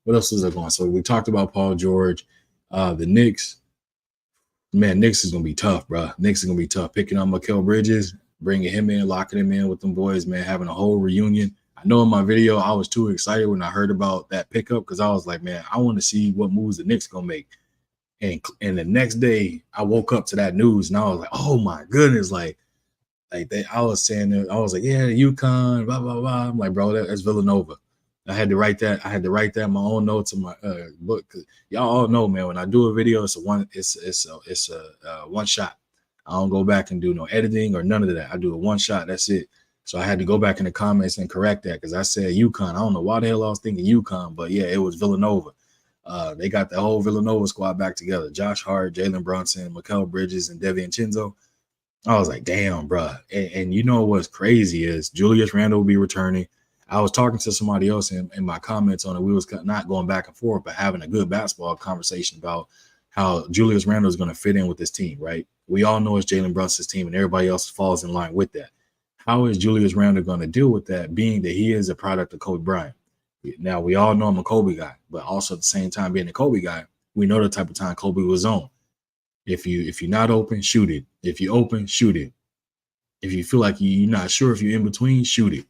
What else is there going on? So we talked about Paul George. The Knicks, man, Knicks is going to be tough, bro. Knicks is going to be tough. Picking up Mikal Bridges, bringing him in, locking him in with them boys, man, having a whole reunion. I know in my video I was too excited when I heard about that pickup because I was like, man, I want to see what moves the Knicks going to make. And the next day I woke up to that news and I was like, oh, my goodness. I was saying that, I was like, yeah, UConn, blah, blah, blah. I'm like, bro, that's Villanova. I had to write that. I had to write that in my own notes in my book. Cause y'all all know, man, when I do a video, it's a one shot. I don't go back and do no editing or none of that. I do a one shot. That's it. So I had to go back in the comments and correct that because I said UConn. I don't know why the hell I was thinking UConn, but yeah, it was Villanova. They got the whole Villanova squad back together. Josh Hart, Jalen Brunson, Mikal Bridges, and DiVincenzo. I was like, damn, bro. And you know what's crazy is Julius Randle will be returning. I was talking to somebody else in my comments on it. We was not going back and forth, but having a good basketball conversation about how Julius Randle is going to fit in with this team, right? We all know it's Jalen Brunson's team and everybody else falls in line with that. How is Julius Randle going to deal with that, being that he is a product of Kobe Bryant? Now, we all know I'm a Kobe guy, but also at the same time being a Kobe guy, we know the type of time Kobe was on. If you're not open, shoot it. If you're open, shoot it. If you feel like you're not sure if you're in between, shoot it.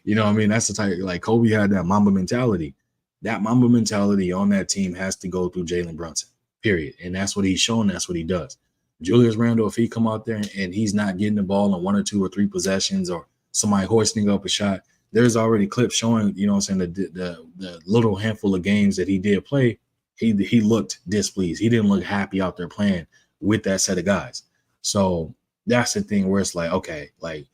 You know what I mean? That's the type, like Kobe had that Mamba mentality. That Mamba mentality on that team has to go through Jalen Brunson, period. And that's what he's shown. That's what he does. Julius Randle, if he come out there and he's not getting the ball in 1 or 2 or 3 possessions or somebody hoisting up a shot, there's already clips showing, you know what I'm saying, the little handful of games that he did play, he looked displeased. He didn't look happy out there playing with that set of guys. So that's the thing where it's like, okay, like,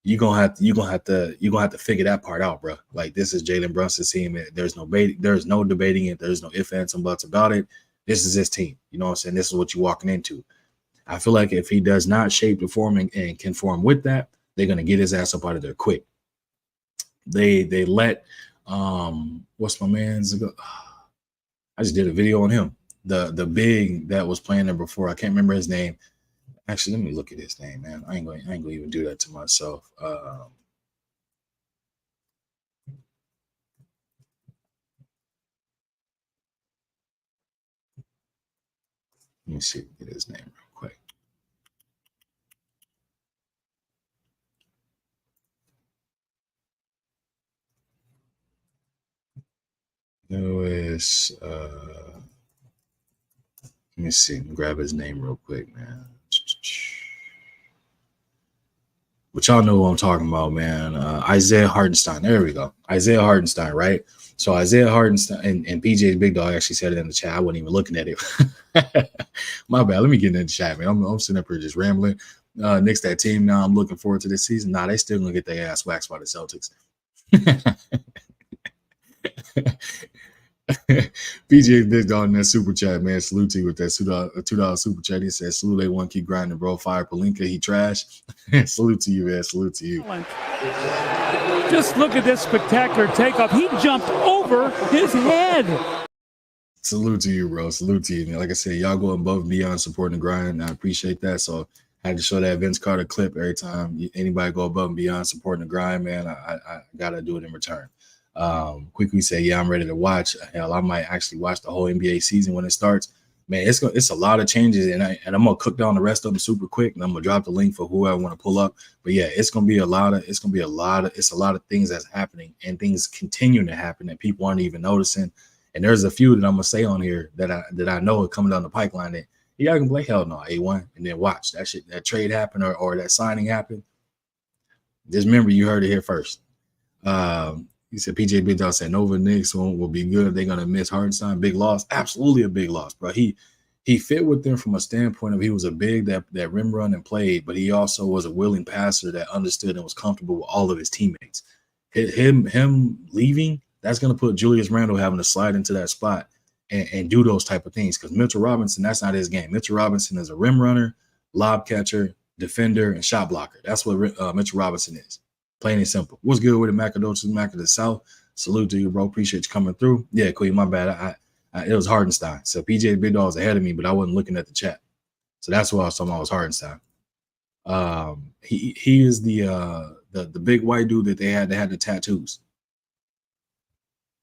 you're gonna have to figure that part out, bro. Like, this is Jalen Brunson's team. There's no debating it. There's no ifs, ands, and buts about it. This is his team. You know what I'm saying? This is what you're walking into. I feel like if he does not shape the form and conform with that, they're gonna get his ass up out of there quick. They let what's my man's? I just did a video on him. The big that was playing there before. I can't remember his name. Actually, let me look at his name, man. I ain't gonna even do that to myself. Let me see if I get his name real quick. No, it's let me see. Let me grab his name real quick, man. But y'all know what I'm talking about, man. Isaiah Hartenstein. There we go. Isaiah Hartenstein, right? So Isaiah Hartenstein and PJ's Big Dog actually said it in the chat. I wasn't even looking at it. My bad. Let me get in the chat, man. I'm sitting up here just rambling. Knicks, that team now, I'm looking forward to this season. Nah, they still going to get their ass waxed by the Celtics. PJ Big Dog in that super chat, man. Salute to you with that $2 super chat. He said, salute A1, keep grinding, bro. Fire Palinka, he trash. Salute to you, man. Salute to you. Just look at this spectacular takeoff. He jumped over his head. Salute to you, bro. Salute to you. Man. Like I said, y'all go above and beyond supporting the grind. I appreciate that. So I had to show that Vince Carter clip every time anybody go above and beyond supporting the grind, man. I got to do it in return. Quickly say, yeah, I'm ready to watch. Hell, I might actually watch the whole NBA season when it starts. Man, it's a lot of changes, and I'm gonna cook down the rest of them super quick, and I'm gonna drop the link for who I want to pull up. But yeah, it's a lot of things that's happening, and things continuing to happen that people aren't even noticing. And there's a few that I'm gonna say on here that I know are coming down the pipeline that y'all can play. Hell no, A1, and then watch that shit, that trade happen or that signing happen. Just remember, you heard it here first. He said PJ Big Dog said Nova Knicks will be good. They're gonna miss Hartenstein. Big loss, absolutely a big loss, bro. He fit with them from a standpoint of he was a big that rim run and played, but he also was a willing passer that understood and was comfortable with all of his teammates. Him leaving, that's gonna put Julius Randle having to slide into that spot and do those type of things, because Mitchell Robinson, that's not his game. Mitchell Robinson is a rim runner, lob catcher, defender, and shot blocker. That's what Mitchell Robinson is. Plain and simple. What's good with it, Macadoches, Mac of the South? Salute to you, bro. Appreciate you coming through. Yeah, Queen, my bad. It was Hardenstein. So PJ Big Dog was ahead of me, but I wasn't looking at the chat. So that's why I was talking about was Hardenstein. He is the big white dude that they had the tattoos.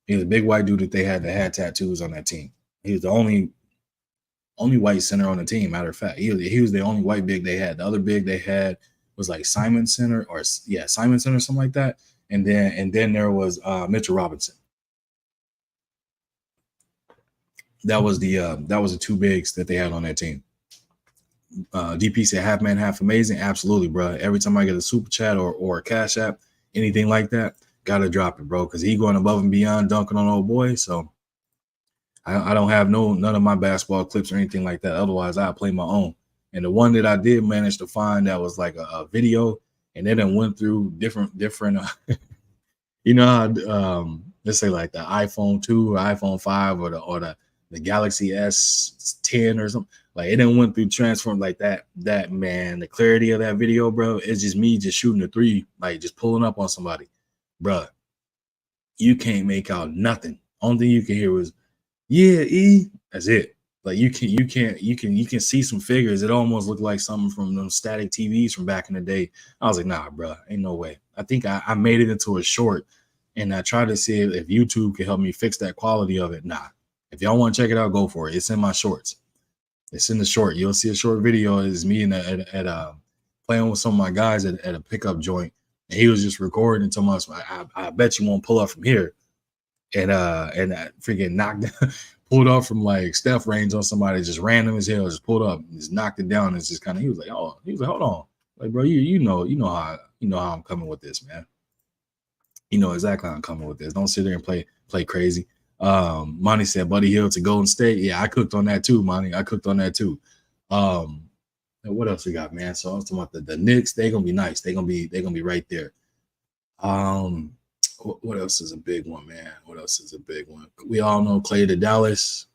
He was a big white dude that they had tattoos on that team. He was the only white center on the team. Matter of fact, he was the only white big they had. The other big they had was like Simon Center something like that. And then there was Mitchell Robinson. That was the two bigs that they had on that team. DP said half man, half amazing. Absolutely, bro. Every time I get a super chat or a cash app, anything like that, gotta drop it, bro. Because he going above and beyond dunking on old boy. So I don't have none of my basketball clips or anything like that. Otherwise, I play my own. And the one that I did manage to find that was like a video, and then it went through different you know how let's say like the iPhone 2 or iPhone 5 or the Galaxy S10 or something. Like it didn't went through transform like that. That man, the clarity of that video, bro, it's just me just shooting a three, like just pulling up on somebody. Bro, you can't make out nothing. Only thing you can hear was, yeah, E. That's it. Like you can see some figures. It almost looked like something from them static TVs from back in the day. I was like, nah, bro, ain't no way. I think I made it into a short, and I tried to see if YouTube could help me fix that quality of it. Nah, if y'all want to check it out, go for it. It's in my shorts. It's in the short. You'll see a short video. It's me at playing with some of my guys at a pickup joint, and he was just recording and telling us, I bet you won't pull up from here, and I freaking knocked down. Pulled up from like Steph range on somebody, just random as hell, just pulled up, and just knocked it down. And it's just kind of, he was like, hold on, like, bro, you know how I'm coming with this, man. You know exactly how I'm coming with this. Don't sit there and play crazy. Monty said Buddy Hield to Golden State. Yeah, I cooked on that too, Monty. I cooked on that too. What else we got, man? So I was talking about the Knicks. They're gonna be nice. They're gonna be right there. What else is a big one, man? What else is a big one? We all know Klay to Dallas.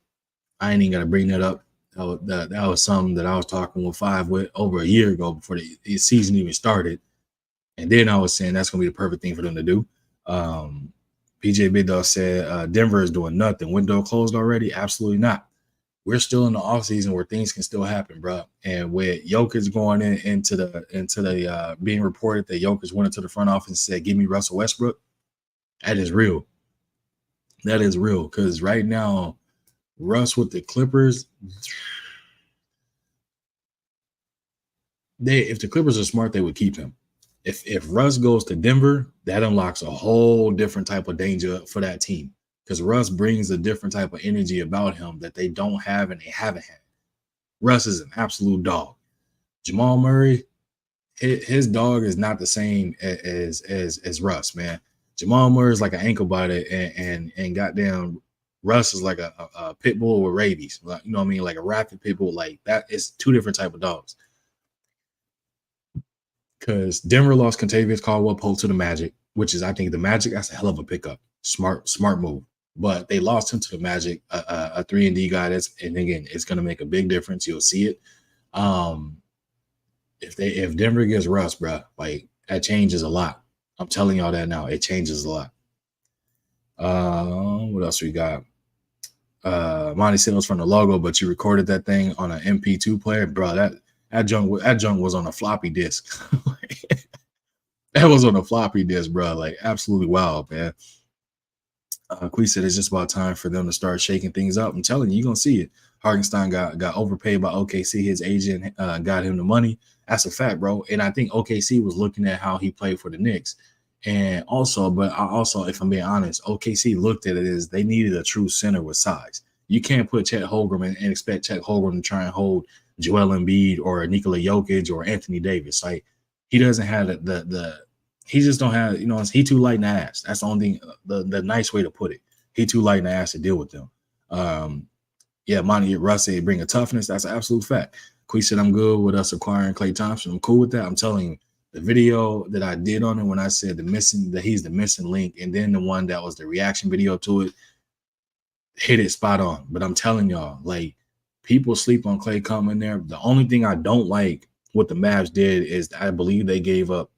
I ain't even got to bring that up. That was something that I was talking with Five with over a year ago before the season even started. And then I was saying that's going to be the perfect thing for them to do. PJ Big Dog said Denver is doing nothing. Window closed already? Absolutely not. We're still in the offseason where things can still happen, bro. And with Jokic going into the being reported that Jokic went into the front office and said, give me Russell Westbrook. That is real. That is real. Because right now, Russ with the Clippers, if the Clippers are smart, they would keep him. If Russ goes to Denver, that unlocks a whole different type of danger for that team. Because Russ brings a different type of energy about him that they don't have and they haven't had. Russ is an absolute dog. Jamal Murray, his dog is not the same as Russ, man. Jamal Murray is like an ankle biter, and goddamn Russ is like a pit bull with rabies. Like, you know what I mean? Like a rapid pit bull. Like that is two different type of dogs. Because Denver lost Kentavious Caldwell-Pope to the Magic, which is, I think, the Magic, that's a hell of a pickup. Smart move. but they lost him to the Magic, a 3-and-D guy. And again, it's going to make a big difference. You'll see it. If Denver gets Russ, bro, like that changes a lot. I'm telling y'all that now. It changes a lot. What else we got? Monty said it was from the logo, but you recorded that thing on an MP2 player, bro. That junk was on a floppy disk. That was on a floppy disk, bro. Like absolutely wild, man. Quee said it's just about time for them to start shaking things up. I'm telling you, you're gonna see it. Hartenstein got overpaid by OKC. His agent got him the money. That's a fact, bro. And I think OKC was looking at how he played for the Knicks. And also, if I'm being honest, OKC looked at it as they needed a true center with size. You can't put Chet Holmgren and expect Chet Holmgren to try and hold Joel Embiid or Nikola Jokic or Anthony Davis. Like he doesn't have he just don't have, he too light in the ass. That's the only thing, the nice way to put it. He too light in the ass to deal with them. Monty Russ said bring a toughness. That's an absolute fact. Quee said I'm good with us acquiring Klay Thompson. I'm cool with that. I'm telling you, the video that I did on it when I said he's the missing link, and then the one that was the reaction video to it, hit it spot on. But I'm telling y'all, like, people sleep on Klay coming there. The only thing I don't like what the Mavs did is I believe they gave up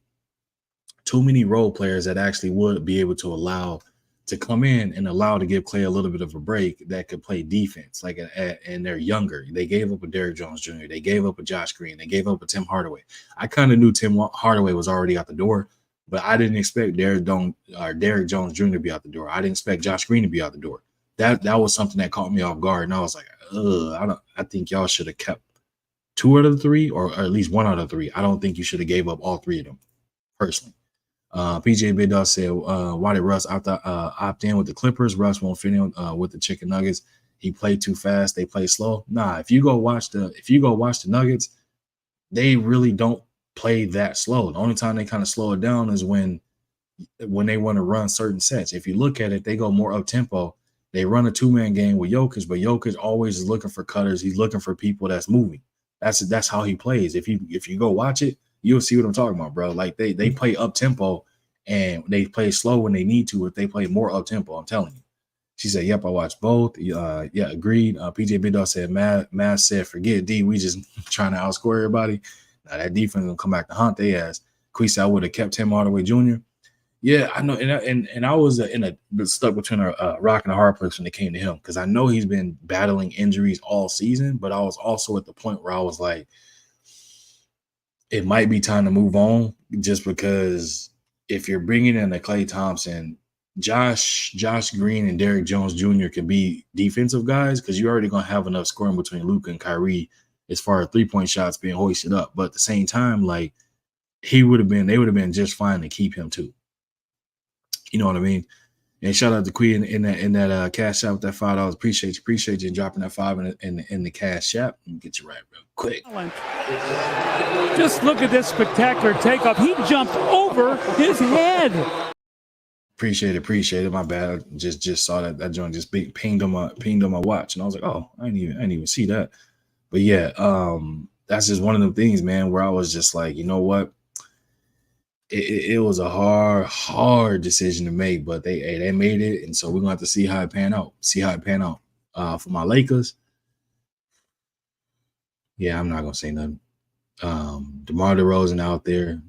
too many role players that actually would be able to allow to come in and allow to give Klay a little bit of a break that could play defense. And they're younger. They gave up a Derrick Jones Jr. They gave up a Josh Green. They gave up a Tim Hardaway. I kind of knew Tim Hardaway was already out the door, but I didn't expect Derrick Jones Jr. to be out the door. I didn't expect Josh Green to be out the door. That was something that caught me off guard, and I was like, I think y'all should have kept 2 out of the 3, or at least 1 out of 3. I don't think you should have gave up all 3 of them, personally. PJ Big Dog said, why did Russ opt in with the Clippers? Russ won't fit in with the Chicken Nuggets. He played too fast. They play slow. Nah, if you go watch the Nuggets, they really don't play that slow. The only time they kind of slow it down is when they want to run certain sets. If you look at it, they go more up tempo. They run a 2-man game with Jokic, but Jokic always is looking for cutters. He's looking for people that's moving. That's how he plays. If you go watch it, you'll see what I'm talking about, bro. Like they play up tempo and they play slow when they need to. If they play more up tempo, I'm telling you. She said, "Yep, I watched both." Yeah, agreed. PJ Big Dog said, "Matt said, forget D. We just trying to outscore everybody. Now that defense gonna come back to haunt their ass." Quee said, "I would have kept Tim Hardaway Jr." Yeah, I know, and I was stuck between a rock and a hard place when it came to him, because I know he's been battling injuries all season, but I was also at the point where I was like, it might be time to move on, just because if you're bringing in a Klay Thompson, Josh Green and Derrick Jones Jr. can be defensive guys, because you're already going to have enough scoring between Luka and Kyrie as far as 3-point shots being hoisted up. But at the same time, like, they would have been just fine to keep him too. You know what I mean? And shout out to Queen in that Cash App with that $5. Appreciate you dropping that 5 in the Cash App. Let me get you right real quick. Just look at this spectacular takeoff. He jumped over his head. Appreciate it. My bad. Just saw that joint just pinged on my watch, and I was like, oh, I didn't even see that. But yeah, that's just one of the things, man, where I was just like, you know what? It was a hard decision to make, but they made it, and so we're gonna have to see how it pan out. For my Lakers, yeah, I'm not gonna say nothing. DeMar DeRozan out there,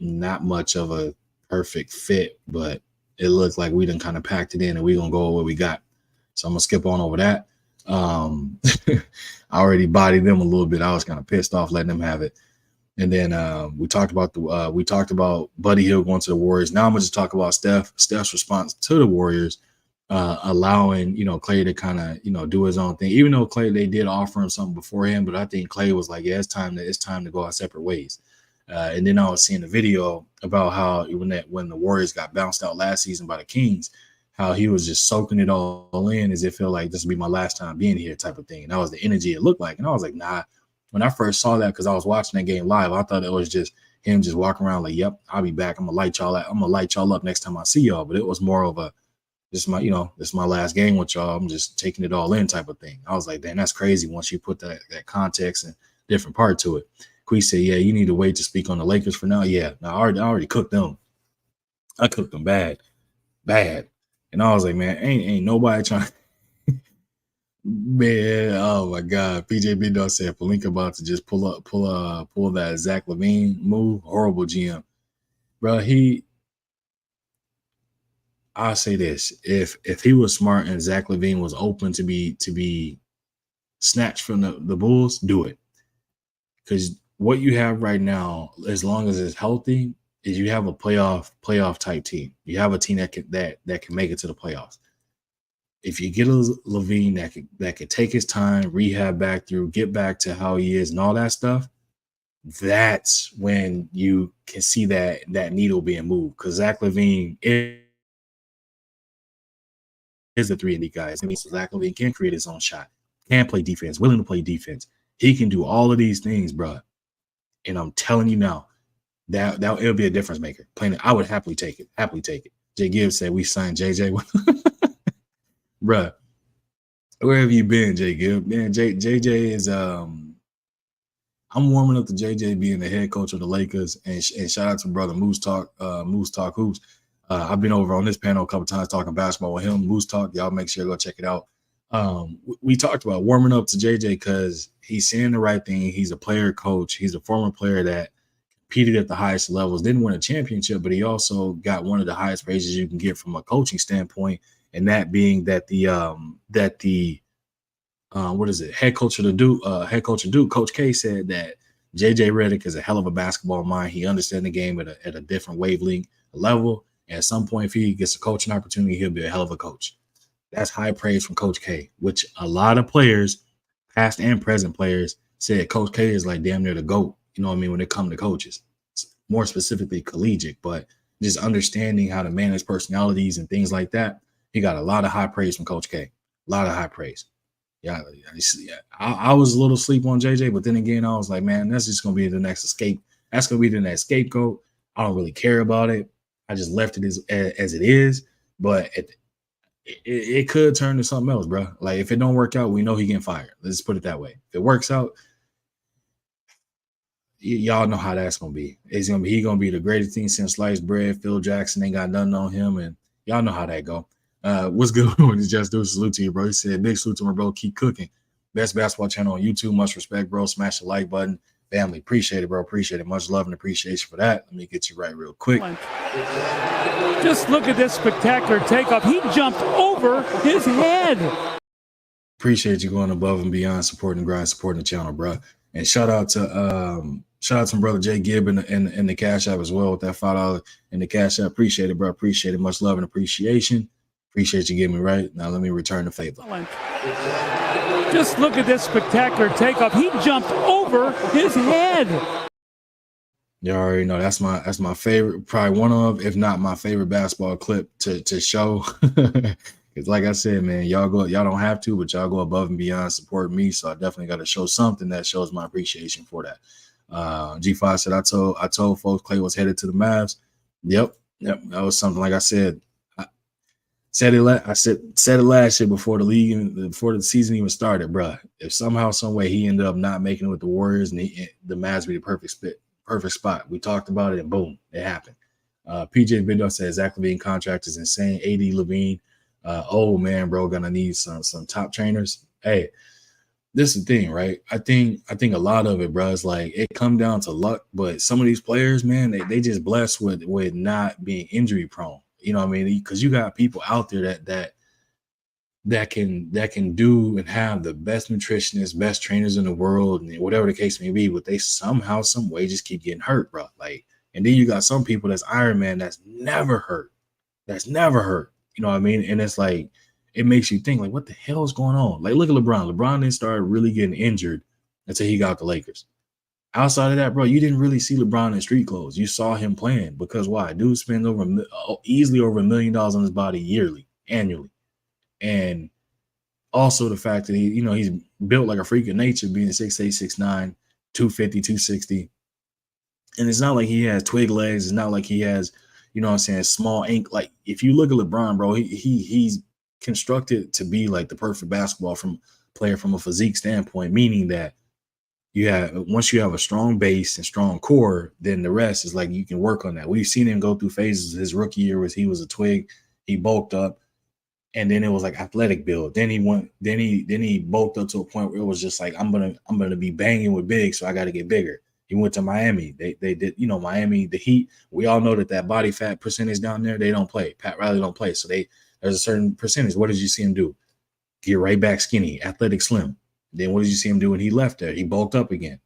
not much of a perfect fit, but it looked like we done kind of packed it in, and we're gonna go with what we got. So I'm gonna skip on over that. I already bodied them a little bit. I was kind of pissed off letting them have it. And then we talked about Buddy Hield going to the Warriors. Now I'm gonna just talk about Steph's response to the Warriors, allowing Klay to kind of do his own thing. Even though Klay, they did offer him something beforehand, but I think Klay was like, yeah, it's time to go our separate ways. And then I was seeing a video about how when the Warriors got bounced out last season by the Kings, how he was just soaking it all in as it felt like this would be my last time being here type of thing. And that was the energy it looked like. And I was like, nah. When I first saw that, because I was watching that game live, I thought it was just him just walking around like, yep, I'll be back. I'm gonna light y'all up next time I see y'all. But it was more of this is my last game with y'all. I'm just taking it all in type of thing. I was like, damn, that's crazy once you put that context and different part to it. Quee said, yeah, you need to wait to speak on the Lakers for now. Yeah, I already cooked them. I cooked them bad. And I was like, man, ain't nobody trying. Man, oh my God. PJ Big Dog said Pelinka about to just pull that Zach LaVine move. Horrible GM. Bro, I'll say this. If he was smart and Zach LaVine was open to be snatched from the Bulls, do it. Because what you have right now, as long as it's healthy, is you have a playoff type team. You have a team that can make it to the playoffs. If you get a LaVine that can take his time, rehab back through, get back to how he is and all that stuff, that's when you can see that needle being moved. Because Zach LaVine is a 3-and-D guy. It means Zach LaVine can create his own shot, can play defense, willing to play defense. He can do all of these things, bro. And I'm telling you now, that it'll be a difference maker. I would happily take it. Happily take it. Jay Gibbs said we signed JJ. Bruh, where have you been, Jay Gibbs? Man, JJ is I'm warming up to JJ being the head coach of the Lakers, and shout out to brother Moose Talk Hoops. I've been over on this panel a couple times talking basketball with him. Moose Talk, y'all make sure to go check it out. We talked about warming up to JJ because he's saying the right thing. He's a player coach. He's a former player that competed at the highest levels, didn't win a championship, but he also got one of the highest praises you can get from a coaching standpoint, and that being that the head coach of Duke, Coach K, said that JJ Redick is a hell of a basketball mind. He understands the game at a different wavelength level. And at some point, if he gets a coaching opportunity, he'll be a hell of a coach. That's high praise from Coach K, which a lot of players, past and present players, said Coach K is like damn near the GOAT. You know what I mean? When it comes to coaches, more specifically collegiate, but just understanding how to manage personalities and things like that. He got a lot of high praise from Coach K. A lot of high praise. Yeah, I was a little sleep on JJ, but then again, I was like, man, that's just going to be the next escape. That's going to be the next scapegoat. I don't really care about it. I just left it as it is, but it could turn to something else, bro. Like if it don't work out, we know he getting fired. Let's put it that way. If it works out, y'all know how that's gonna be. He gonna be the greatest thing since sliced bread. Phil Jackson ain't got nothing on him, and y'all know how that go. What's good? Just do a salute to you, bro. He said, big salute to my bro. Keep cooking. Best basketball channel on YouTube. Much respect, bro. Smash the like button. Family, appreciate it, bro. Appreciate it. Much love and appreciation for that. Let me get you right real quick. Just look at this spectacular takeoff. He jumped over his head. Appreciate you going above and beyond, supporting the grind, supporting the channel, bro. And shout out to my brother Jay Gibb in the Cash App as well with that $5 in the Cash App. Appreciate it, bro. Appreciate it. Much love and appreciation. Appreciate you getting me right. Now let me return the favor. Just look at this spectacular takeoff. He jumped over his head. You already know that's my favorite, probably one of, if not my favorite basketball clip to show. Because like I said, man, y'all don't have to, but y'all go above and beyond supporting me. So I definitely got to show something that shows my appreciation for that. G5 said, I told folks Klay was headed to the Mavs. Yep. That was something, like I said. I said it last year before the season even started, bro. If somehow, some way he ended up not making it with the Warriors and the Mavs be the perfect spot. We talked about it and boom, it happened. PJ Bindo says Zach LaVine contract is insane. AD LaVine, oh man, bro, gonna need some top trainers. Hey, this is the thing, right? I think a lot of it, bro, is like it come down to luck. But some of these players, man, they just blessed with not being injury prone. You know what I mean? Because you got people out there that can do and have the best nutritionists, best trainers in the world, and whatever the case may be, but they somehow, some way just keep getting hurt, bro. Like, and then you got some people that's Iron Man that's never hurt. You know what I mean? And it's like, it makes you think, like, what the hell is going on? Like, look at LeBron. LeBron didn't start really getting injured until he got the Lakers. Outside of that, bro, you didn't really see LeBron in street clothes. You saw him playing because why? Dude spends easily over $1 million on his body annually. And also the fact that he's built like a freak of nature, being 6'8", 6'9", 250, 260. And it's not like he has twig legs. It's not like he has, small ink. Like if you look at LeBron, bro, he's constructed to be like the perfect basketball player from a physique standpoint, meaning that once you have a strong base and strong core, then the rest is like you can work on that. We've seen him go through phases. His rookie year he was a twig. He bulked up. and then it was like athletic build. Then he bulked up to a point where it was just like I'm gonna be banging with big, so I got to get bigger. He went to Miami. They did, Miami, the Heat. We all know that body fat percentage down there, they don't play. Pat Riley don't play, so there's a certain percentage. What did you see him do? Get right back skinny, athletic, slim. Then what did you see him do when he left there? He bulked up again.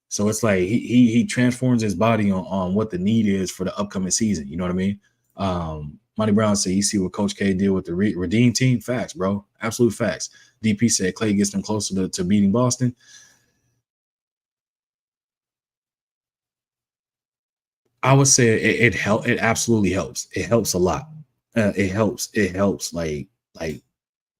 So it's like he transforms his body on what the need is for the upcoming season. You know what I mean? Monty Brown said, you see what Coach K did with the Redeem team? Facts, bro. Absolute facts. DP said Klay gets them closer to beating Boston. I would say it absolutely helps. It helps a lot. It helps like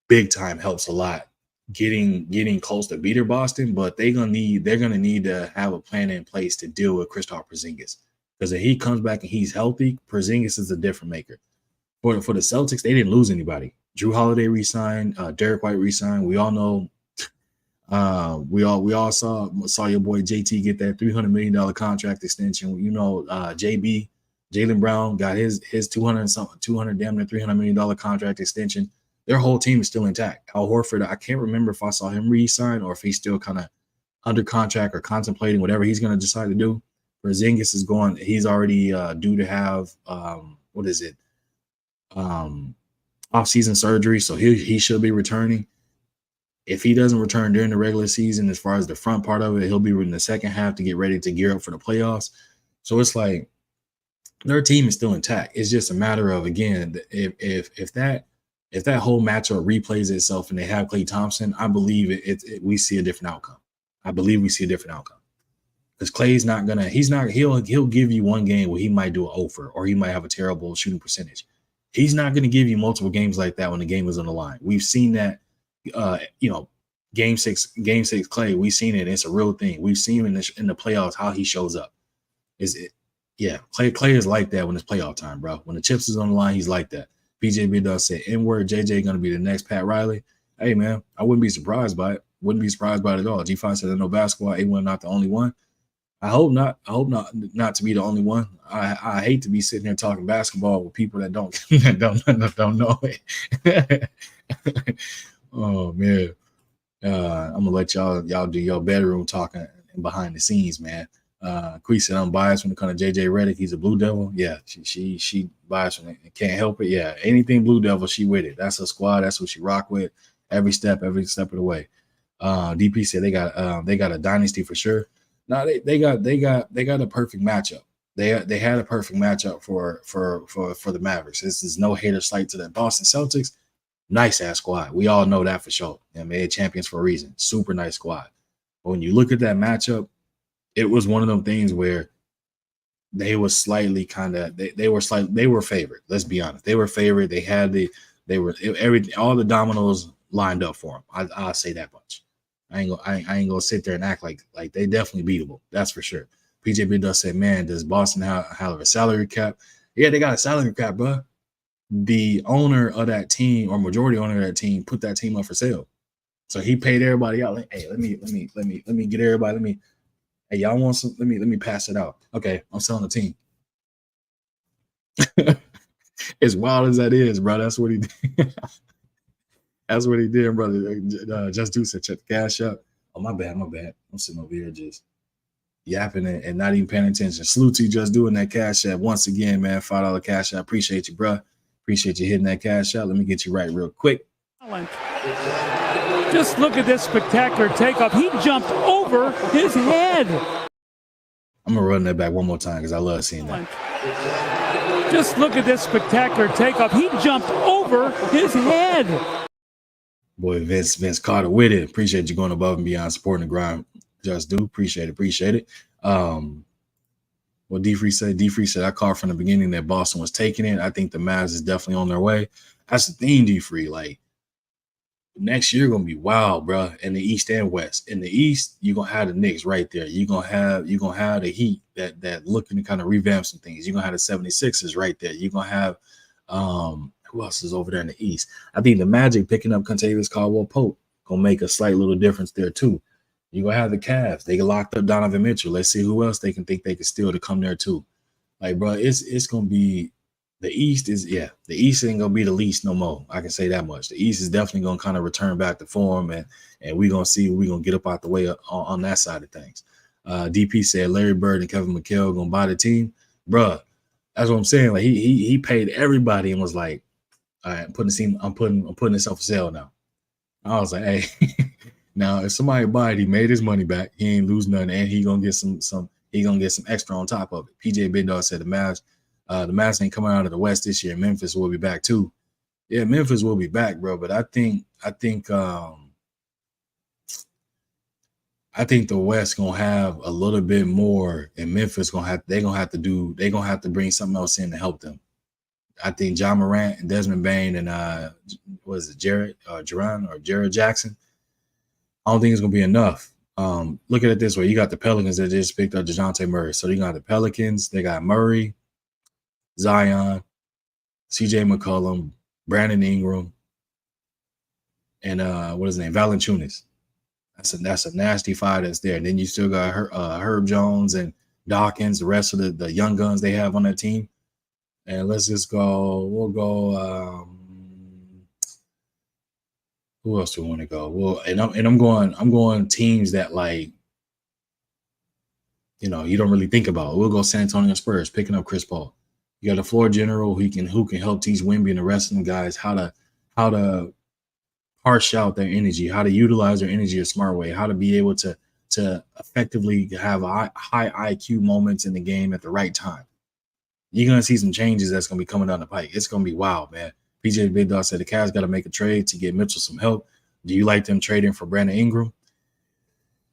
big time helps a lot getting close to beater Boston, but they're gonna need to have a plan in place to deal with Kristaps Porzingis. Because if he comes back and he's healthy, Porzingis is a different maker. For the Celtics, they didn't lose anybody. Drew Holiday re-signed, Derek White re-signed. We all know, we all saw your boy JT get that $300 million contract extension. You know, Jaylen Brown got his 200 damn near $300 million contract extension. Their whole team is still intact. Al Horford, I can't remember if I saw him re-sign or if he's still kind of under contract or contemplating whatever he's going to decide to do. Porzingis is going. He's already due to have off-season surgery, so he should be returning. If he doesn't return during the regular season, as far as the front part of it, he'll be in the second half to get ready to gear up for the playoffs. So it's like their team is still intact. It's just a matter of, again, if that whole matchup replays itself and they have Klay Thompson, I believe we see a different outcome. I believe we see a different outcome. Because Klay's he'll give you one game where he might do an over or he might have a terrible shooting percentage. He's not going to give you multiple games like that when the game is on the line. We've seen that, game six Klay, we've seen it. It's a real thing. We've seen in the playoffs how he shows up. Klay is like that when it's playoff time, bro. When the chips is on the line, he's like that. PJ Bidell said, N-word, JJ going to be the next Pat Riley. Hey, man, I wouldn't be surprised by it. Wouldn't be surprised by it at all. G5 said, I know basketball. A1 not the only one. I hope not. I hope not to be the only one. I hate to be sitting here talking basketball with people that don't know it. Oh man, I'm gonna let y'all do your bedroom talking behind the scenes, man. Quee said I'm biased when it comes to JJ Redick. He's a Blue Devil. Yeah, she biased when it can't help it. Yeah, anything Blue Devil, she with it. That's her squad. That's what she rock with. Every step of the way. DP said they got a dynasty for sure. No, they got a perfect matchup. They had a perfect matchup for the Mavericks. This is no hater slight to the Boston Celtics. Nice ass squad. We all know that for sure. And they're champions for a reason. Super nice squad. But when you look at that matchup, it was one of them things where they were slightly they were favored. Let's be honest. They were favored. All the dominoes lined up for them. I'll say that much. I ain't gonna sit there and act like they definitely beatable. That's for sure. PJ Bidell said, man, does Boston have a salary cap? Yeah, they got a salary cap, bro. The owner of that team or majority owner of that team put that team up for sale. So he paid everybody out. Like, hey, let me get everybody. Hey, y'all want some? Let me pass it out. Okay, I'm selling the team. As wild as that is, bro, that's what he did. That's what he did, brother. Just do said, check the cash up. Oh, my bad. I'm sitting over here just yapping and not even paying attention. Salute to you, just doing that cash app. Once again, man, $5 cash app. Appreciate you, bro. Appreciate you hitting that cash out. Let me get you right real quick. Just look at this spectacular takeoff. He jumped over his head. I'm going to run that back one more time because I love seeing that. Just look at this spectacular takeoff. He jumped over his head. Boy, Vince Carter with it. Appreciate you going above and beyond, supporting the grind. Just do. Appreciate it. What D-Free said, I called from the beginning that Boston was taking it. I think the Mavs is definitely on their way. That's the thing, D-Free. Like, next year going to be wild, bro, in the East and West. In the East, you're going to have the Knicks right there. You're going to have the Heat that looking to kind of revamp some things. You're going to have the 76ers right there. You're going to have who else is over there in the East? I think the Magic picking up Kentavious Caldwell-Pope going to make a slight little difference there too. You're going to have the Cavs. They locked up Donovan Mitchell. Let's see who else they can steal to come there too. Like, bro, it's going to be The East ain't gonna be the least no more. I can say that much. The East is definitely gonna kind of return back to form, and we're gonna see we're gonna get up out the way on that side of things. DP said Larry Bird and Kevin McHale gonna buy the team, bruh. That's what I'm saying. Like he paid everybody and was like, all right, I'm putting this up for sale now. I was like, hey, now if somebody buy it, he made his money back. He ain't lose nothing, and he gonna get some extra on top of it. PJ Big Dog said the Mavs ain't coming out of the West this year. Memphis will be back too. Yeah, Memphis will be back, bro. But I think the West gonna have a little bit more, and Memphis gonna have to bring something else in to help them. I think John Morant and Desmond Bain and Jared Jackson. I don't think it's gonna be enough. Look at it this way: you got the Pelicans that just picked up DeJounte Murray, so you got the Pelicans. They got Murray, Zion, CJ McCollum, Brandon Ingram, and what is his name? Valanciunas. That's a nasty five that's there. And then you still got Herb Jones and Dawkins, the rest of the young guns they have on that team. And let's just go. We'll go. Who else do we want to go? Well, I'm going teams that, like, you don't really think about. We'll go San Antonio Spurs, picking up Chris Paul. You got a floor general who can help teach Wemby and the rest of them guys how to harsh out their energy, how to utilize their energy a smart way, how to be able to effectively have high IQ moments in the game at the right time. You're gonna see some changes that's gonna be coming down the pike. It's gonna be wild, man. PJ Big Dog said the Cavs got to make a trade to get Mitchell some help. Do you like them trading for Brandon Ingram?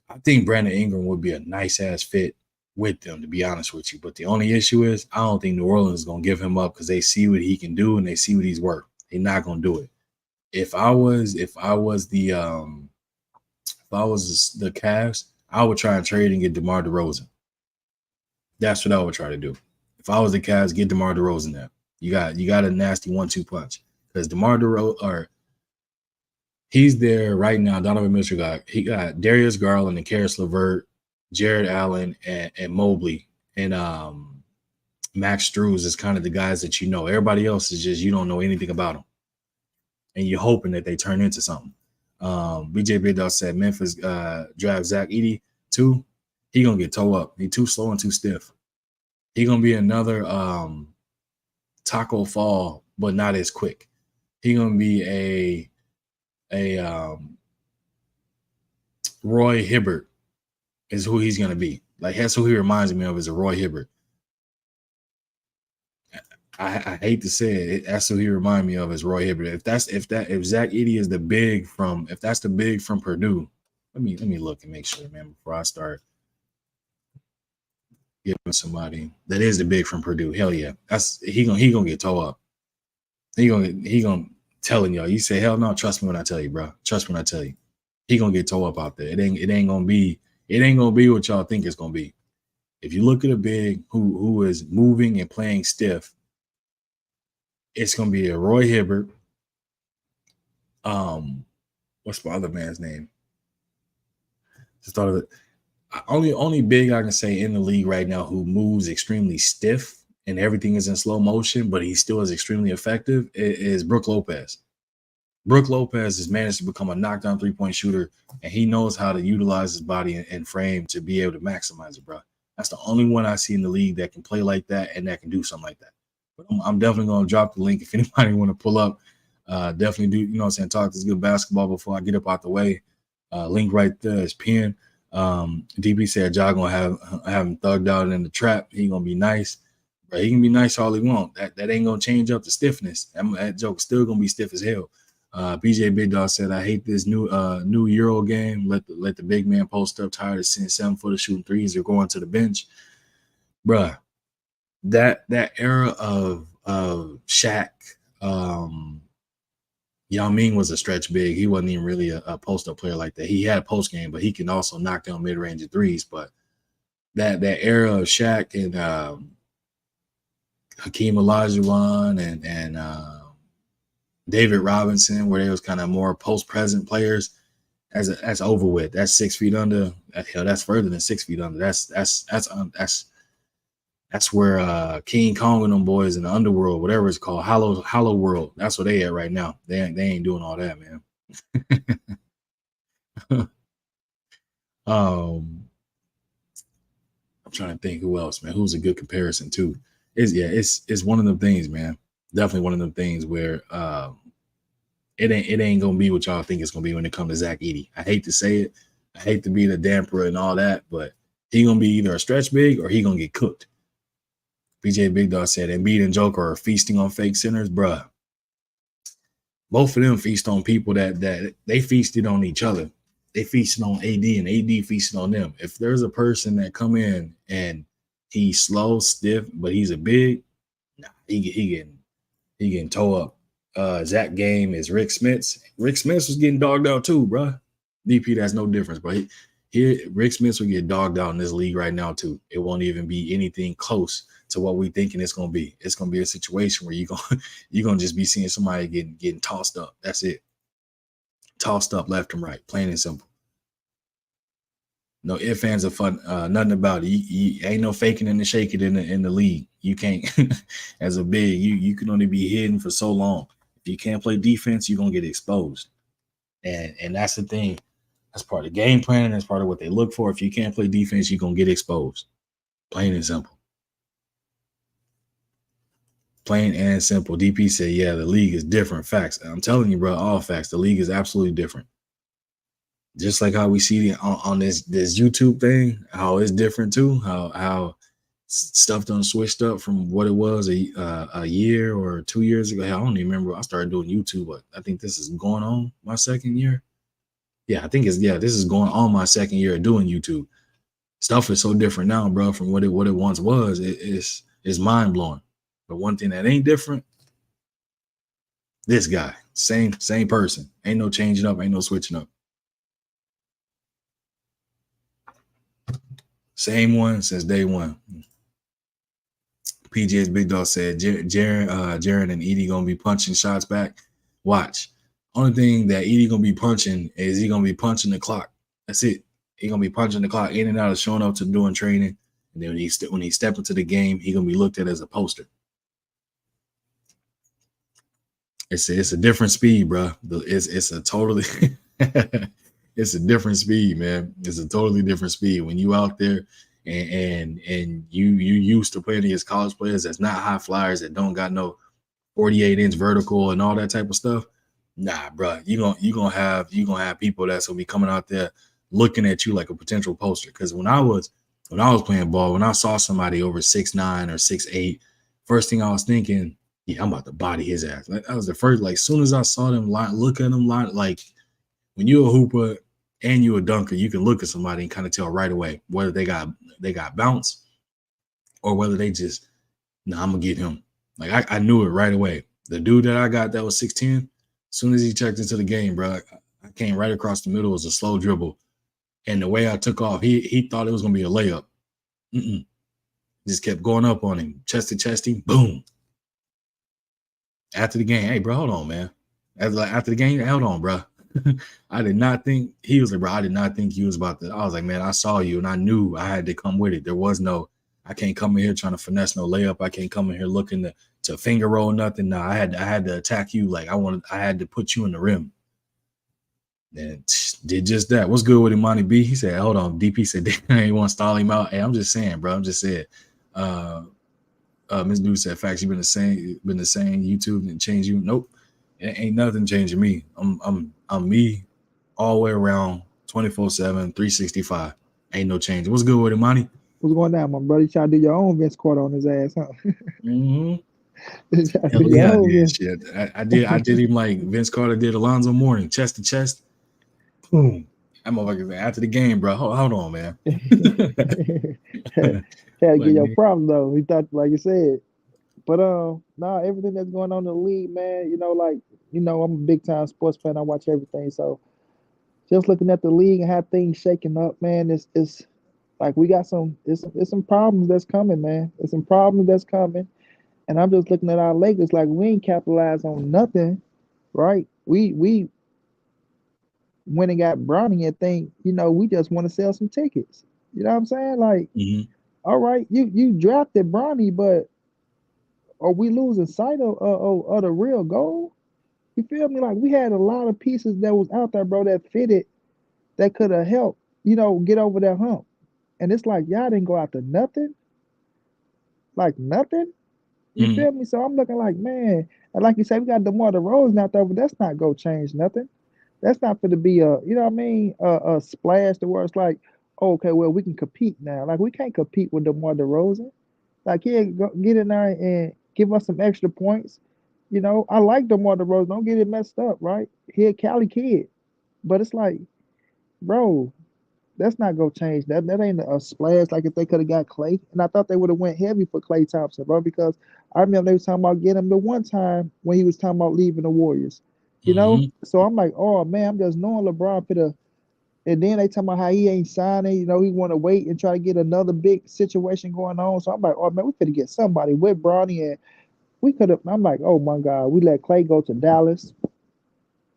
I think Brandon Ingram would be a nice ass fit with them, to be honest with you. But the only issue is I don't think New Orleans is gonna give him up because they see what he can do and they see what he's worth. They're not gonna do it. If I was the Cavs, I would try and trade and get DeMar DeRozan. That's what I would try to do. If I was the Cavs, get DeMar DeRozan there. You got a nasty 1-2 punch because DeMar DeRozan, he's there right now. Donovan Mitchell he got Darius Garland and Karis LeVert, Jared Allen and Mobley, and Max Strus is kind of the guys that you know. Everybody else is just you don't know anything about them, and you're hoping that they turn into something. BJ Big Dog said Memphis draft Zach Edey too. He gonna get toe up. He too slow and too stiff. He gonna be another Taco Fall, but not as quick. He gonna be a Roy Hibbert is who he's gonna be. Like that's who he reminds me of is a Roy Hibbert. I hate to say it, that's who he reminds me of is Roy Hibbert. If Zach Edey is the big from Purdue, let me look and make sure, man, before I start giving somebody that is the big from Purdue. Hell yeah. He gonna get toe up. He gonna telling y'all. You say hell no, trust me when I tell you, bro. Trust me when I tell you. He gonna get toe up out there. It ain't gonna be what y'all think it's gonna be. If you look at a big who is moving and playing stiff, it's gonna be a Roy Hibbert. What's my other man's name? Just thought of it. Only big I can say in the league right now who moves extremely stiff and everything is in slow motion, but he still is extremely effective is Brook Lopez. Brook Lopez has managed to become a knockdown three-point shooter, and he knows how to utilize his body and frame to be able to maximize it, bro. That's the only one I see in the league that can play like that and that can do something like that. But I'm definitely going to drop the link if anybody want to pull up. Definitely do, you know what I'm saying, talk this good basketball before I get up out the way. Link right there is pinned. DB said y'all gonna have him thugged out in the trap. He gonna be nice, but he can be nice all he want. That ain't gonna change up the stiffness. That joke's still gonna be stiff as hell. BJ Big Dog said I hate this new Euro game. Let the big man post up. Tired of seeing 7-footer shooting threes or going to the bench, bruh. That era of Shaq. Yao Ming was a stretch big. He wasn't even really a post-up player like that. He had a post game, but he can also knock down mid-range threes. But that era of Shaq and Hakeem Olajuwon and David Robinson, where they was kind of more post-present players, that's over with. That's 6 feet under. Hell, that's further than 6 feet under. That's That's where King Kong and them boys in the underworld, whatever it's called, Hollow World. That's where they at right now. They ain't doing all that, man. I'm trying to think who else, man. Who's a good comparison too? It's one of them things, man. Definitely one of them things where it ain't gonna be what y'all think it's gonna be when it comes to Zach Edey. I hate to say it. I hate to be the damper and all that, but he gonna be either a stretch big or he gonna get cooked. BJ Big Dog said Embiid and Joker are feasting on fake centers, bruh. Both of them feast on people that they feasted on each other. They feasted on AD and AD feasted on them. If there's a person that come in and he's slow, stiff, but he's a big, nah, he getting toe up. Zach game is Rick Smits. Rick Smits was getting dogged out too, bruh. DP, that's no difference, but here Rick Smits will get dogged out in this league right now too. It won't even be anything close to what we thinking it's gonna be. It's gonna be a situation where you're gonna just be seeing somebody getting tossed up. That's it. Tossed up left and right, plain and simple. No ifs, ands, or fun, nothing about it. You ain't no faking and shaking in the league. You can't, as a big, you can only be hidden for so long. If you can't play defense, you're gonna get exposed. And that's the thing. That's part of the game plan. That's part of what they look for. If you can't play defense, you're gonna get exposed. Plain and simple. Plain and simple. DP said, yeah, the league is different. Facts. I'm telling you, bro, all facts. The league is absolutely different. Just like how we see on this YouTube thing, how it's different too, how stuff done switched up from what it was a year or 2 years ago. Hell, I don't even remember. I started doing YouTube, but I think this is going on my second year. Yeah, this is going on my second year of doing YouTube. Stuff is so different now, bro, from what it once was. It's mind blowing. But one thing that ain't different, this guy, same person. Ain't no changing up, ain't no switching up. Same one since day one. PJ's Big Dog said Jaren and Edie gonna be punching shots back. Watch. Only thing that Edie gonna be punching is he gonna be punching the clock. That's it. He gonna be punching the clock in and out of showing up to doing training. And then when he step into the game, he gonna be looked at as a poster. It's a different speed, bro. It's a totally it's a different speed, man. It's a totally different speed when you out there and you used to playing against college players that's not high flyers that don't got no 48-inch vertical and all that type of stuff. Nah, bro. You gonna have people that's gonna be coming out there looking at you like a potential poster. Because when I was playing ball, when I saw somebody over 6'9" or 6'8", first thing I was thinking, yeah, I'm about to body his ass. Like, that was the first. Like, soon as I saw them look at them, like when you're a hooper and you're a dunker, you can look at somebody and kind of tell right away whether they got bounce or whether they just, I'm gonna get him. Like I knew it right away. The dude that I got that was 6'10", as soon as he checked into the game, bro, I came right across the middle. It was a slow dribble, and the way I took off, he thought it was gonna be a layup. Just kept going up on him, chest to chest, boom. After the game, hey, bro, hold on, man. After the game, hold on, bro. I did not think he was like, bro, I did not think he was about to. I was like, man, I saw you and I knew I had to come with it. There was no, I can't come in here trying to finesse no layup. I can't come in here looking to finger roll nothing. No, I had to attack you. Like I had to put you in the rim. And did just that. What's good with Imani B? He said, hold on. DP said they ain't want to stall him out. Hey, I'm just saying, bro. I'm just saying. Ms. Dude said, facts, you've been the same YouTube and change you. Nope. It ain't nothing changing me. I'm me all the way around 24/7, 365. Ain't no change. What's good with it, Monty? What's going on, my brother? You try to do your own Vince Carter on his ass, huh? Hell yeah, I did. Shit. I did him like Vince Carter did Alonzo Mourning, chest to chest. Boom. That motherfucker after the game, bro. Hold on, man. Had to get your problem though. He thought, like you said. But everything that's going on in the league, man, I'm a big time sports fan. I watch everything. So just looking at the league and how things shaking up, man, it's like we got some problems that's coming, man. There's some problems that's coming. And I'm just looking at our Lakers like we ain't capitalized on nothing, right? We went and got Bronny and think, we just want to sell some tickets. You know what I'm saying? Like all right, you drafted Bronny, but are we losing sight of the real goal? You feel me? Like we had a lot of pieces that was out there, bro, that fitted, that could have helped, get over that hump. And it's like y'all didn't go after nothing, like nothing. You Mm, feel me? So I'm looking like, man, and like you say, we got DeMar DeRozan out there, but that's not gonna change nothing. That's not going to be what I mean, a splash to where it's like, oh, okay, well, we can compete now. Like we can't compete with DeMar DeRozan. Like, yeah, get in there and give us some extra points. I like DeMar DeRozan. Don't get it messed up, right? He a Cali kid, but it's like, bro, that's not gonna change. That ain't a splash. Like if they could have got Klay, and I thought they would have went heavy for Klay Thompson, bro, because I remember they was talking about getting him the one time when he was talking about leaving the Warriors. mm, So I'm like, oh man, I'm just knowing LeBron for the. And then they talking about how he ain't signing. He want to wait and try to get another big situation going on. So I'm like, oh man, we could get somebody with Bronny, and we could have. I'm like, oh my God, we let Klay go to Dallas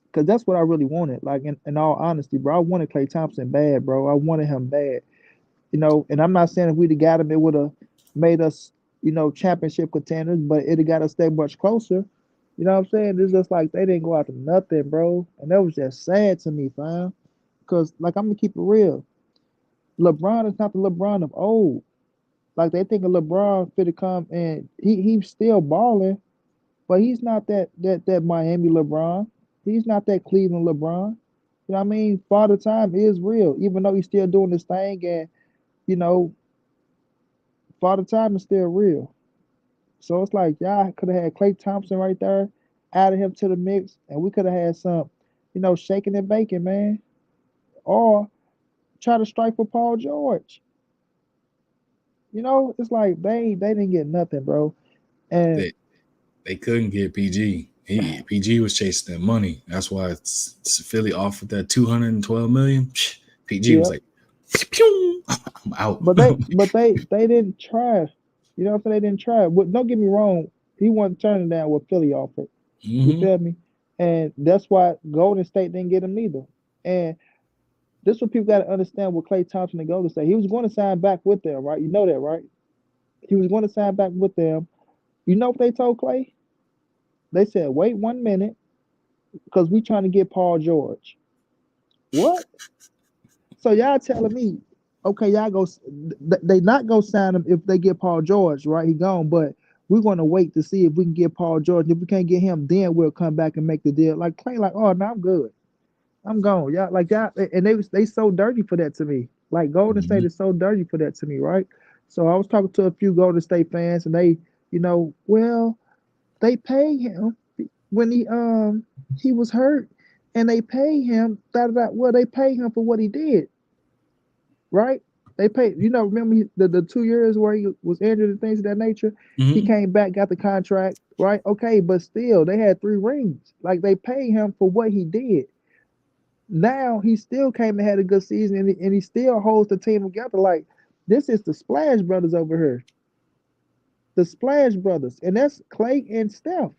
because that's what I really wanted. Like in all honesty, bro, I wanted Klay Thompson bad, bro. I wanted him bad. And I'm not saying if we'd have got him, it would have made us, championship contenders, but it'd have got us that much closer. You know what I'm saying? It's just like they didn't go after nothing, bro. And that was just sad to me, fam. Because, like, I'm going to keep it real. LeBron is not the LeBron of old. Like, they think of LeBron fit to come and he's still balling, but he's not that Miami LeBron. He's not that Cleveland LeBron. You know what I mean? Father Time is real, even though he's still doing this thing. And, you know, Father Time is still real. So it's like y'all could have had Klay Thompson right there, added him to the mix, and we could have had some, shaking and baking, man. Or try to strike for Paul George. It's like they didn't get nothing, bro. And they couldn't get PG. PG was chasing that money. That's why Philly offered that 212 million. PG was yeah, like, pew, I'm out. but they didn't try. You know what I'm saying? They didn't try. But don't get me wrong, he wasn't turning down what Philly offered. You Hmm. feel me? And that's why Golden State didn't get him neither. And this is what people got to understand with Klay Thompson and Golden State. He was going to sign back with them, right? You know that, right? He was going to sign back with them. You know what they told Klay? They said, wait 1 minute, because we trying to get Paul George. What? So y'all telling me, okay, y'all go, they not go sign him if they get Paul George, right? He gone, but we're going to wait to see if we can get Paul George. If we can't get him, then we'll come back and make the deal. Like Klay, like, oh no, I'm good. I'm gone. Y'all like y'all, and they so dirty for that to me. Like Golden State Hmm. is so dirty for that to me, right? So I was talking to a few Golden State fans, and they, well, they pay him when he was hurt, and they pay him well, they pay him for what he did, right? They paid, remember the 2 years where he was injured and things of that nature. He Hmm. came back, got the contract, right? Okay, but still, they had 3 rings. Like they paid him for what he did. Now he still came and had a good season, and he still holds the team together. Like this is the Splash Brothers over here, the Splash Brothers, and that's Klay and Steph.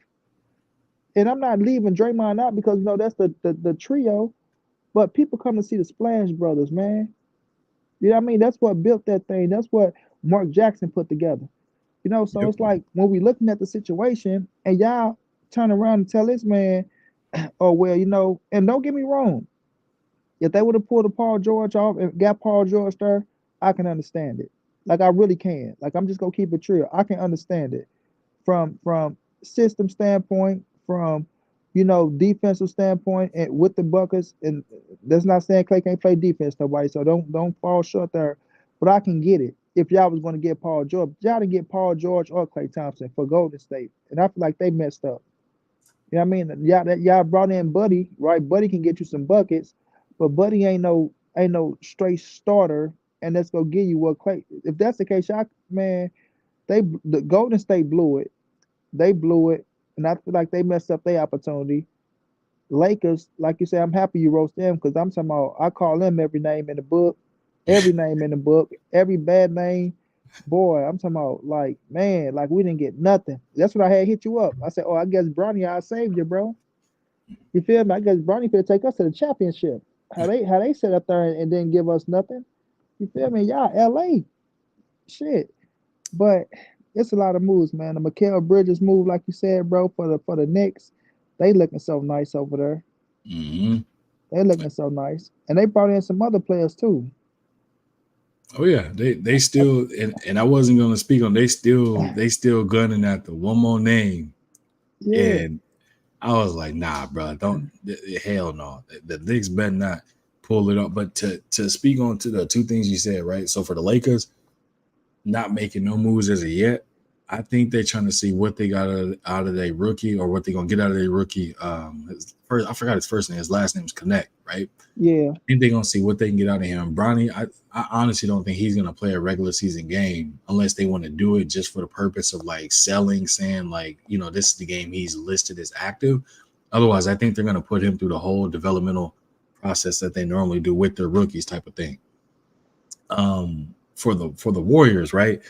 And I'm not leaving Draymond out because that's the trio. But people come to see the Splash Brothers, man. You know what I mean? That's what built that thing. That's what Mark Jackson put together. So Yep. it's like when we looking at the situation and y'all turn around and tell this man, oh well, and don't get me wrong, if they would have pulled a Paul George off and got Paul George there, I can understand it. Like I really can. Like I'm just gonna keep it real. I can understand it from system standpoint, from defensive standpoint, and with the buckets. And that's not saying Klay can't play defense, nobody. So don't fall short there. But I can get it. If y'all was going to get Paul George, y'all didn't get Paul George or Klay Thompson for Golden State, and I feel like they messed up. You know what I mean? Y'all brought in Buddy, right? Buddy can get you some buckets, but Buddy ain't no straight starter, and that's gonna give you what Klay. If that's the case, y'all man, the Golden State blew it. They blew it, and I feel like they messed up their opportunity. Lakers, like you said, I'm happy you roast them because I'm talking about I call them every name in the book, every name in the book, every bad name. Boy, I'm talking about like man, like we didn't get nothing. That's what I had hit you up. I said, oh, I guess Bronny, I saved you, bro. You feel me? I guess Bronny could take us to the championship. How they set up there and didn't give us nothing. You feel me? Y'all, LA. shit. But it's a lot of moves, man. The Mikal Bridges move, like you said, bro, for the Knicks, they looking so nice over there. Mm-hmm. They looking so nice, and they brought in some other players too. Oh yeah, they still and I wasn't gonna speak on they still gunning at the one more name, Yeah, and I was like, nah, bro, don't hell no. The Knicks better not pull it up. But to speak on to the two things you said, right? So for the Lakers, not making no moves as of yet. I think they're trying to see what they got out of their rookie or what they're gonna get out of their rookie. I forgot his first name. His last name is Connect, right? yeah, I think they're gonna see what they can get out of him. Bronny, I honestly don't think he's gonna play a regular season game unless they want to do it just for the purpose of like selling, saying like, you know, this is the game he's listed as active. Otherwise, I think they're gonna put him through the whole developmental process that they normally do with their rookies type of thing. For the Warriors, right?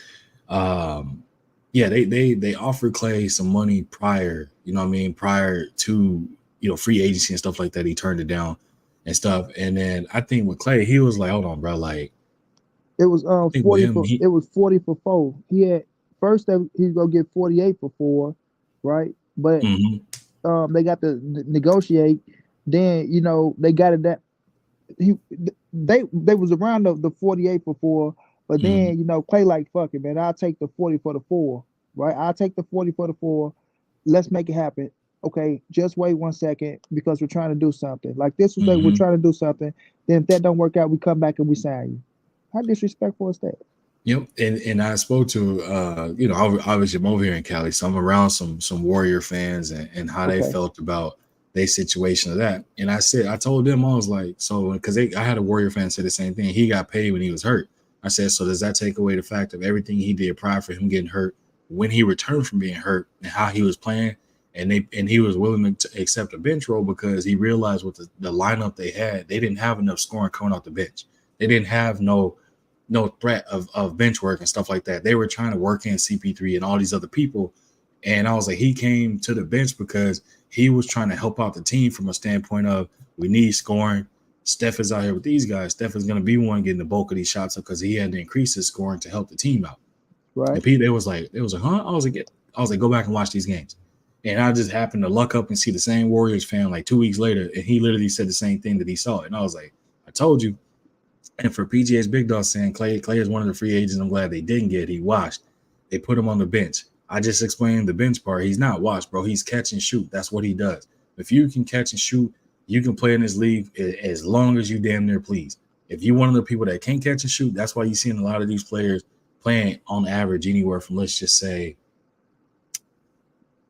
Yeah, they offered Klay some money prior, you know what I mean, prior to, you know, free agency and stuff like that. He turned it down and stuff. And then I think with Klay, he was like, hold on, bro, like it was I think with 40 him, for it was 40 for 4. He had first that he's gonna get 48 for 4, right? But they got to negotiate. Then you know they got it that he they was around the 48 for 4, but then you know Klay like fuck it, man. I'll take the 40 for the 4, right? I'll take the 40 for the 4. Let's make it happen. Okay, just wait 1 second because we're trying to do something. Like this was that we're trying to do something. Then if that don't work out, we come back and we sign you. How disrespectful is that? Yep, and I spoke to you know, obviously I'm over here in Cali, so I'm around some Warrior fans and how they felt about their situation of that. And I told them, I was like, so because I had a Warrior fan say the same thing. He got paid when he was hurt. I said, so does that take away the fact of everything he did prior for him getting hurt, when he returned from being hurt, and how he was playing, and he was willing to accept a bench role because he realized with the lineup they had, they didn't have enough scoring coming off the bench. They didn't have no threat of bench work and stuff like that. They were trying to work in CP3 and all these other people. And I was like, he came to the bench because he was trying to help out the team from a standpoint of we need scoring. Steph is out here with these guys. Steph is going to be one getting the bulk of these shots up because he had to increase his scoring to help the team out. Right. And Pete, they was like, huh? I was like, go back and watch these games. And I just happened to luck up and see the same Warriors fan like 2 weeks later, and he literally said the same thing that he saw. And I was like, I told you. And for PGA's Big Dog saying Klay is one of the free agents I'm glad they didn't get. He washed. They put him on the bench. I just explained the bench part. He's not washed, bro. He's catch and shoot. That's what he does. If you can catch and shoot, you can play in this league as long as you damn near please. If you're one of the people that can't catch and shoot, that's why you're seeing a lot of these players playing on average anywhere from, let's just say,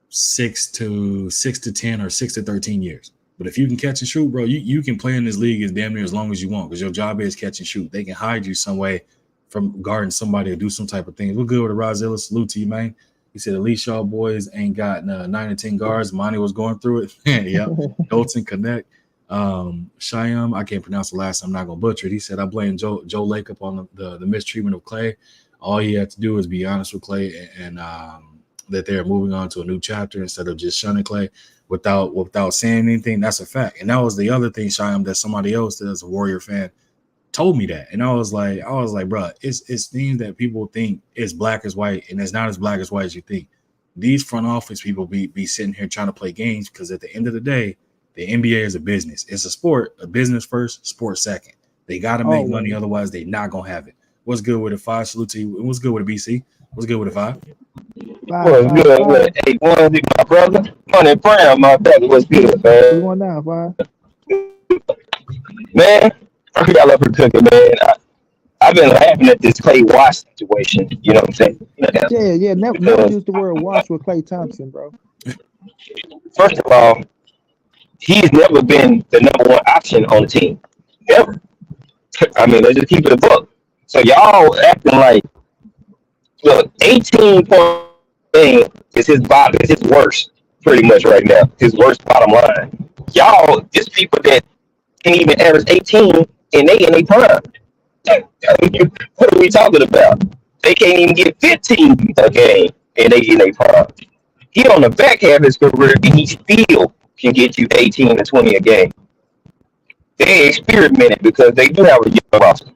6 to 10 or 6 to 13 years. But if you can catch and shoot, bro, you can play in this league as damn near as long as you want because your job is catch and shoot. They can hide you some way from guarding somebody or do some type of thing. We're good with a Rozilla. Salute to you, man. He said, at least y'all boys ain't got 9 or 10 guards. Monty was going through it. Yep. Dalton Connect. Shyam, I can't pronounce the last. I'm not going to butcher it. He said, I blame Joe Lake up on the mistreatment of Klay. All he had to do is be honest with Klay and that they're moving on to a new chapter instead of just shunning Klay without saying anything. That's a fact. And that was the other thing, Shyam, that somebody else that's a Warrior fan told me that. And I was like, bro, it's things that people think is black as white, and it's not as black as white as you think. These front office people be sitting here trying to play games because at the end of the day, the NBA is a business. It's a sport, a business first, sport second. They got to make money, otherwise they not going to have it. What's good with a 5? Salute to you. What's good with a BC? What's good with a 5? What's good with a 8-1 with my brother? 100 Brown, my brother. What's good, man? You want down, 5? Man, I got up for cooking, man. I've been laughing at this Klay Wash situation. You know what I'm saying? Yeah. Never use the word wash with Klay Thompson, bro. First of all, he's never been the number one option on the team. Never. I mean, let's just keep it a book. So y'all acting like, look, 18 point game is his bottom, is his worst, pretty much right now. His worst bottom line. Y'all, just people that can't even average 18 and they in their prime. What are we talking about? They can't even get 15 a game and they in their prime. He on the back half of his career and he still can get you 18 to 20 a game. They experimented because they do have a young roster.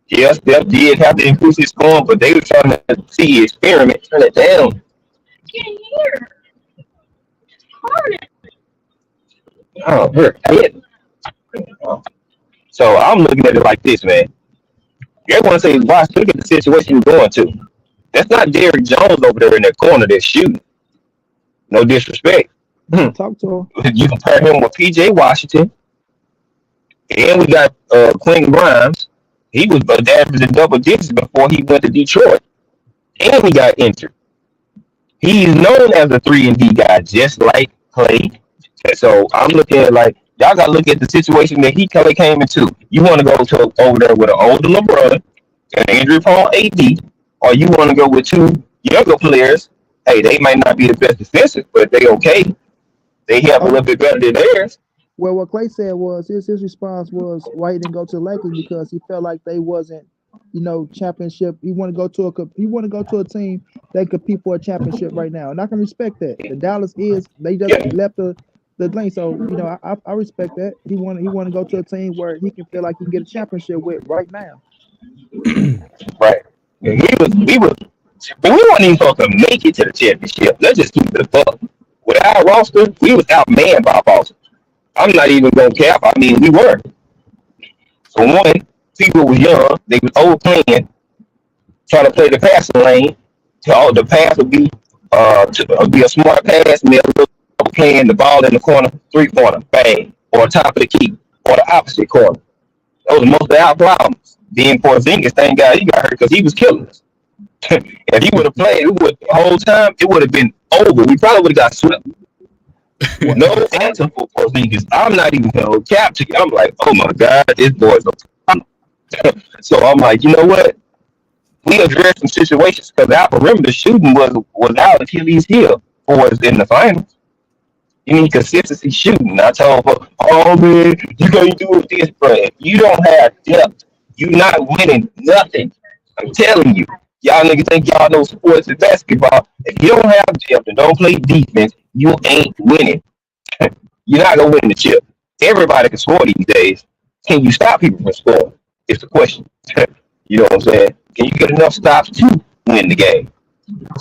Yes, Steph did have to increase his scoring, but they were trying to see experiment, turn it down. Oh, hurt. So I'm looking at it like this, man. Everyone say, watch, look at the situation you're going to. That's not Derrick Jones over there in that corner that's shooting. No disrespect. Talk to him. You compare him with PJ Washington, and we got Quentin Grimes. He was averaging double digits before he went to Detroit, and he got injured. He's known as a 3-and-D guy, just like Klay. So I'm looking at like y'all got to look at the situation that Klay came into. You want to go to over there with an older LeBron and injury-prone AD, or you want to go with two younger players? Hey, they might not be the best defensive, but they okay. They have a little bit better than theirs. Well, what Klay said was his response was why he didn't go to the Lakers because he felt like they wasn't, championship. He want to go to a team that compete for a championship right now, and I can respect that. The Dallas they just left the lane, so I respect that. He want to go to a team where he can feel like he can get a championship with right now. Right. And we were, but we weren't even supposed to make it to the championship. Let's just keep it a buck. With our roster, we was outmanned by Boston. I'm not even gonna cap. I mean, we were. So one, people was young. They was overplaying, trying to play the passing lane. So the pass would be a smart pass, and they'll playing the ball in the corner, 3-pointer, bang, or top of the key, or the opposite corner. Those are most of our problems. Then Porzingis, thank God he got hurt because he was killing us. If he would have played the whole time, it would have been over. We probably would have got swept. No answer for Porzingis. I'm not even going to capture you. I'm like, oh my God, this boy's a problem. So I'm like, you know what? We addressed some situations because our perimeter shooting was out Achilles heel for us in the finals. You need consistency shooting. I told her, oh man, you can't do it this, bro. If you don't have depth, you're not winning nothing. I'm telling you. Y'all niggas think y'all know sports and basketball. If you don't have depth and don't play defense, you ain't winning. You're not gonna win the chip. Everybody can score these days. Can you stop people from scoring? It's the question. You know what I'm saying? Can you get enough stops to win the game?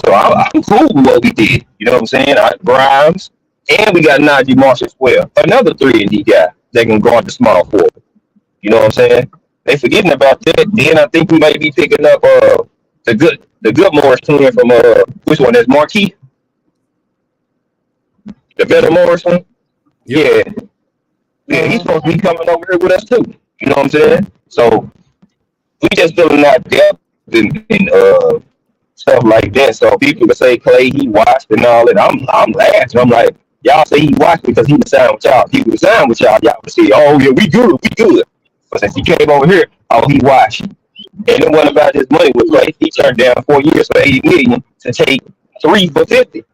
So I'm cool with what we did. You know what I'm saying? Grimes, and we got Najee Marshall as well. Another 3-and-D guy that can guard the small forward. You know what I'm saying? They forgetting about that. Then I think we might be picking up the good Morris twin from which one? That's Marquis? The better Morris one? Yeah. Yeah, he's supposed to be coming over here with us too. You know what I'm saying? So we just filling out depth and stuff like that. So people can say Klay, he watched and all that. I'm laughing. I'm like, y'all say he watched because he was signed with y'all. If he was signed with y'all would say, oh yeah, we good. But since he came over here, he watched. And then what about his money with Klay? He turned down 4 years for $80 million to take 3 for $50.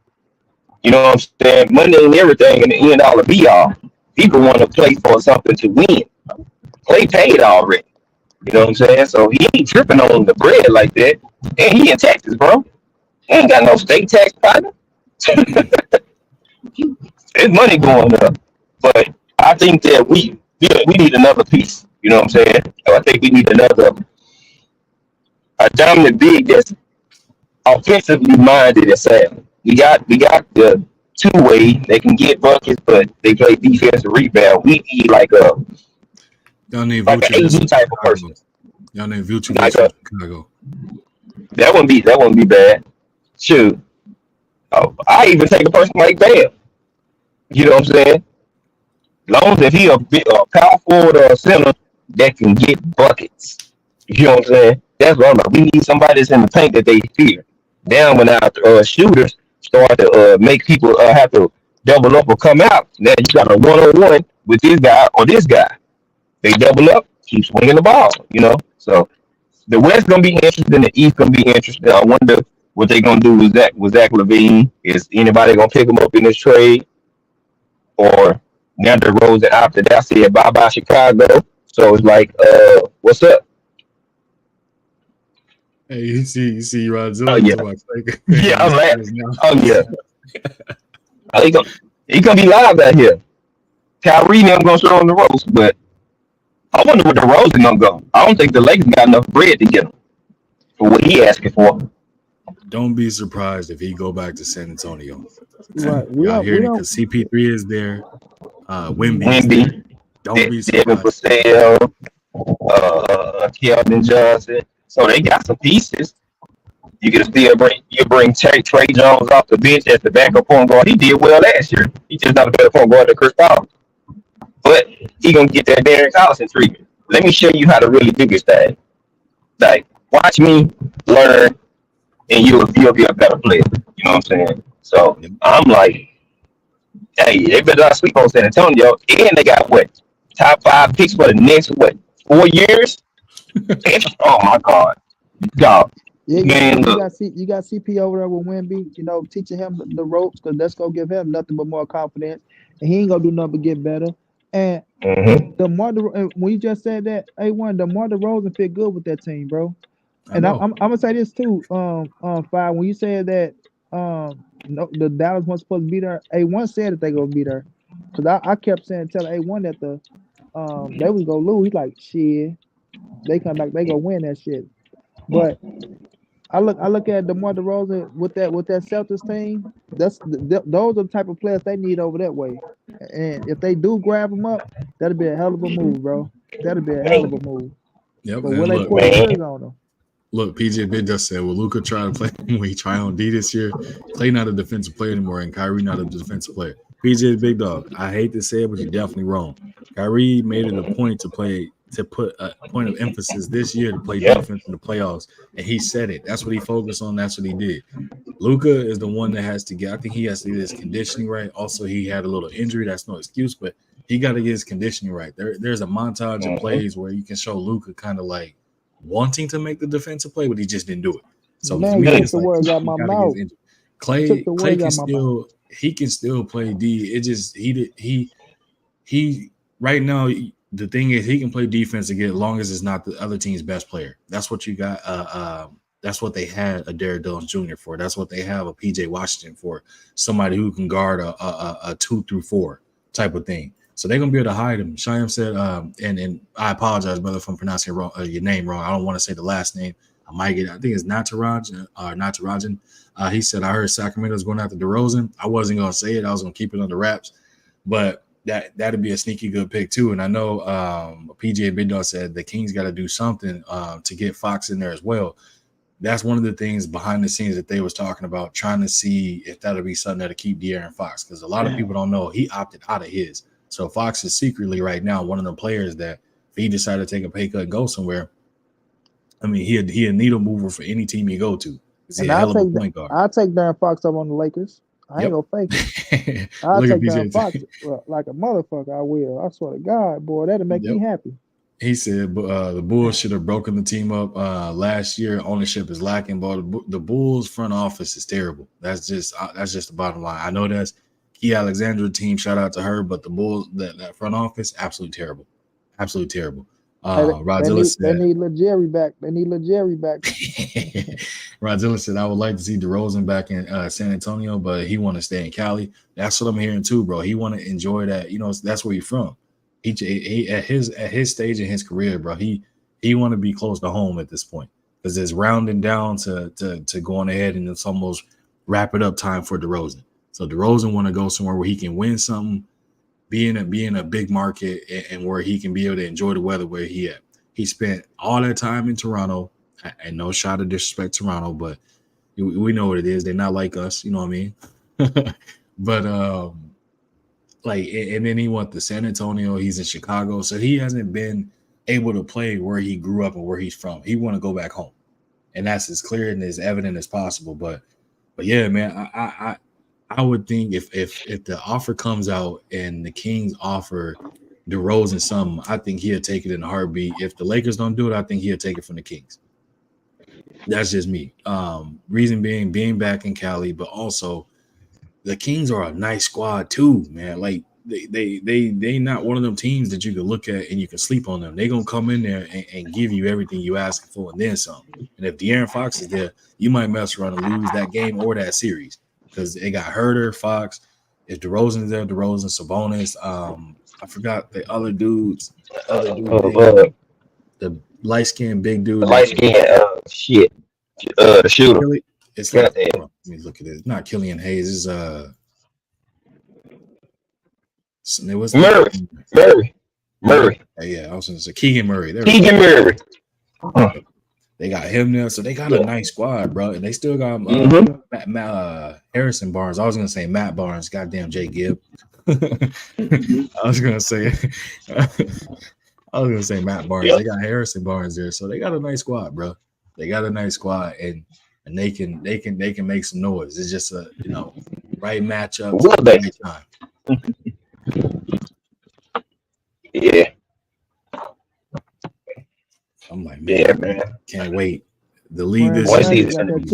You know what I'm saying? Money ain't everything, and the end all to be all. People want to play for something to win. Klay paid already. You know what I'm saying? So he ain't tripping on the bread like that. And he in Texas, bro. He ain't got no state tax partner. His money going up. But I think that we need another piece. You know what I'm saying? So I think we need a dominant big that's offensively minded and sound. We got the two-way. They can get buckets, but they play defense and rebound. We need like an AD type of person. Y'all name Vucevic like Chicago. That wouldn't be bad. Shoot. I even take a person like Bam. You know what I'm saying? As long as if he a power forward or a center that can get buckets. You know what I'm saying? That's what I'm like. We need somebody that's in the paint that they fear. Now when our shooters start to make people have to double up or come out, now you got a one-on-one with this guy or this guy. They double up, keep swinging the ball, you know? So the West going to be interesting, the East going to be interesting. I wonder what they're going to do with Zach LaVine. Is anybody going to pick him up in this trade? Or now the Rose opted out, said bye-bye Chicago. So it's like, what's up? Hey, you see, Rodzilla. Oh, yeah. Yeah, I'm laughing. Oh, yeah. He gonna be live out here. Kyrie and them gonna show on the ropes, but I wonder where DeRozan gonna go. I don't think the Lakers got enough bread to get him for what he asking for. Don't be surprised if he go back to San Antonio. Right. Y'all hearing it? Because CP3 is there. Wemby is Wemby, there. Don't be Devin surprised. Vassell, Keldon Johnson. So they got some pieces. You can still bring Trey Jones off the bench as the backup point guard. He did well last year. He just not a better point guard than Chris Paul. But he gonna get that Derrick Collison treatment. Let me show you how to really do this thing. Like, watch me learn, and you'll be a better player. You know what I'm saying? So I'm like, hey, they better not sleep on San Antonio. And they got what? Top 5 picks for the next 4 years? Oh my God. Yeah, Man, you got CP over there with Wemby, teaching him the ropes, because that's gonna give him nothing but more confidence, and he ain't gonna do nothing but get better. And when you just said that, DeMar DeRozan fit good with that team, bro. And I'm gonna say this too, Five. When you said that, the Dallas wasn't supposed to be there, A1 said that they gonna be there, because I kept telling A1 that they was gonna lose. He's like, shit, they come back, they gonna win that shit. But I look at DeMar DeRozan with that Celtics team. Those are the type of players they need over that way. And if they do grab them up, that'll be a hell of a move, bro. That'll be a hell of a move. Yep. But when they put the on them. Look, PJ Bid just said, will Luka try to play when he try on D this year? Klay not a defensive player anymore, and Kyrie not a defensive player. PJ Big Dog, I hate to say it, but you're definitely wrong. Kyrie made it a point to put a point of emphasis this year to play defense in the playoffs, and he said it. That's what he focused on. That's what he did. Luka is the one that has to get. I think he has to get his conditioning right. Also, he had a little injury. That's no excuse, but he got to get his conditioning right. There's a montage of plays where you can show Luka kind of like wanting to make the defensive play, but he just didn't do it. So man, me, it's like, words out my mouth. Klay can still play D. It just he right now. The thing is, he can play defense again as long as it's not the other team's best player. That's what you got. That's what they had a Derrick Jones Jr. for. That's what they have a PJ Washington for. Somebody who can guard a 2 through 4 type of thing. So they're gonna be able to hide him. Shyam said, and I apologize, brother, if I'm pronouncing your name wrong. I don't want to say the last name. I think it's Natarajan. He said, I heard Sacramento's going after DeRozan. I wasn't gonna say it. I was gonna keep it under wraps, but that'd be a sneaky good pick too. And I know PJ Big Dog said the Kings got to do something to get Fox in there as well. That's one of the things behind the scenes that they was talking about, trying to see if that'll be something that'll keep De'Aaron Fox, because a lot of people don't know he opted out of his. So Fox is secretly right now one of the players that if he decided to take a pay cut and go somewhere, I mean, he a needle mover for any team you go to. He's a hell of a point guard. I'll take De'Aaron Fox up on the Lakers. I ain't gonna fake it. I'll take De'Aaron Fox like a motherfucker. I will. I swear to God, boy, that'll make me happy. He said the Bulls should have broken the team up last year. Ownership is lacking, but the Bulls front office is terrible. That's just the bottom line. I know that's Key Alexandra team. Shout out to her, but the Bulls that front office absolutely terrible, absolutely terrible. Rodzilla said they need Jerry back. Rodzilla said I would like to see DeRozan back in San Antonio, but he want to stay in Cali. That's what I'm hearing too, bro. He want to enjoy that. That's where he's from. He at his stage in his career, bro. He want to be close to home at this point, because it's rounding down to going ahead, and it's almost wrap it up time for DeRozan. So DeRozan want to go somewhere where he can win something, be in a big market, and where he can be able to enjoy the weather where he at. He spent all that time in Toronto, and no shot of disrespect Toronto, but we know what it is. They're not like us, you know what I mean? But and then he went to San Antonio. He's in Chicago, so he hasn't been able to play where he grew up and where he's from. He want to go back home, and that's as clear and as evident as possible. But yeah, man, I would think if the offer comes out and the Kings offer DeRozan something, I think he'll take it in a heartbeat. If the Lakers don't do it, I think he'll take it from the Kings. That's just me. Reason being back in Cali, but also the Kings are a nice squad too, man. Like they not one of them teams that you can look at and you can sleep on them. They gonna come in there and give you everything you ask for and then some. And if De'Aaron Fox is there, you might mess around and lose that game or that series, because they got Herter, Fox. If DeRozan's there, DeRozan, Sabonis. I forgot the other dudes. The other dude, the light skinned big dude. The light skin, shit. The shooter. It's like, let me look at it. Not Killian Hayes. It was Murray. Yeah, I was going to say Keegan Murray. Keegan Murray. They got him there, so they got a nice squad, bro. And they still got Harrison Barnes. I was going to say Matt Barnes. Goddamn, Jay Gibb. I was going to say Matt Barnes. They got Harrison Barnes there, so they got a nice squad, bro. They got a nice squad, and they can make some noise. It's just a right matchup, right time. Yeah. I'm like, man, can't wait. The league this season.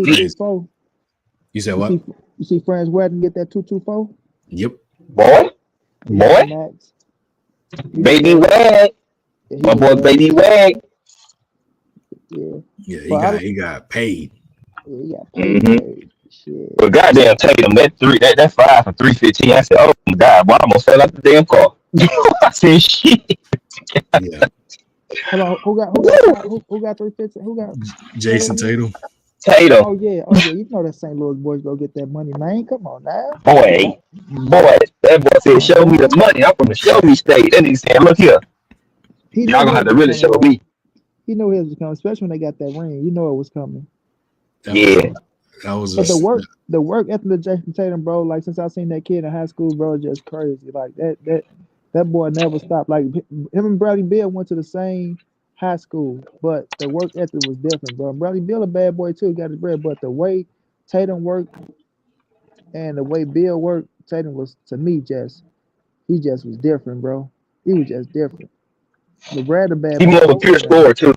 You said what? You see Franz Wagner get that 2-2-4? Yep. Boy. Baby Wag. My boy Baby Wag. Yeah, he got paid. Yeah, he got paid. Shit. But goddamn Tatum, that 5 for 315. I said, oh my God, boy, I almost fell out the damn car. I said shit. Yeah. Hold on, who got 315? Who got Jason Tatum? Oh yeah, you know that St. Louis boys go get that money, man. Come on now. Boy, that boy said, show me the money. I'm from the show me state. That nigga said, look here. Y'all gonna have to really show me. He knew it was coming, especially when they got that ring. You know it was coming. That was but the work ethic of Jason Tatum, bro, like since I seen that kid in high school, bro, just crazy. Like that boy never stopped. Like him and Bradley Beal went to the same high school, but the work ethic was different, bro. Bradley Beal a bad boy too, got his bread, but the way Tatum worked and the way Beal worked, Tatum was, to me, he just was different, bro. He was just different. But Brad the bad. He more of a pure scorer too.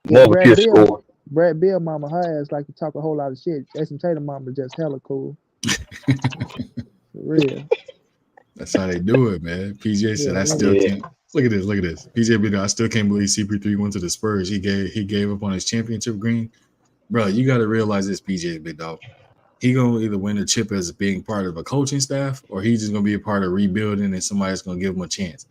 More of a pure scorer. Brad Beal mama, her ass like to talk a whole lot of shit. Jason Tatum mama just hella cool. For real. That's how they do it, man. PJ said, I still can't. Look at this. PJ B, I still can't believe CP3 went to the Spurs. He gave up on his championship green. Bro, you got to realize this, PJ, big dog. He going to either win a chip as being part of a coaching staff, or he's just going to be a part of rebuilding and somebody's going to give him a chance.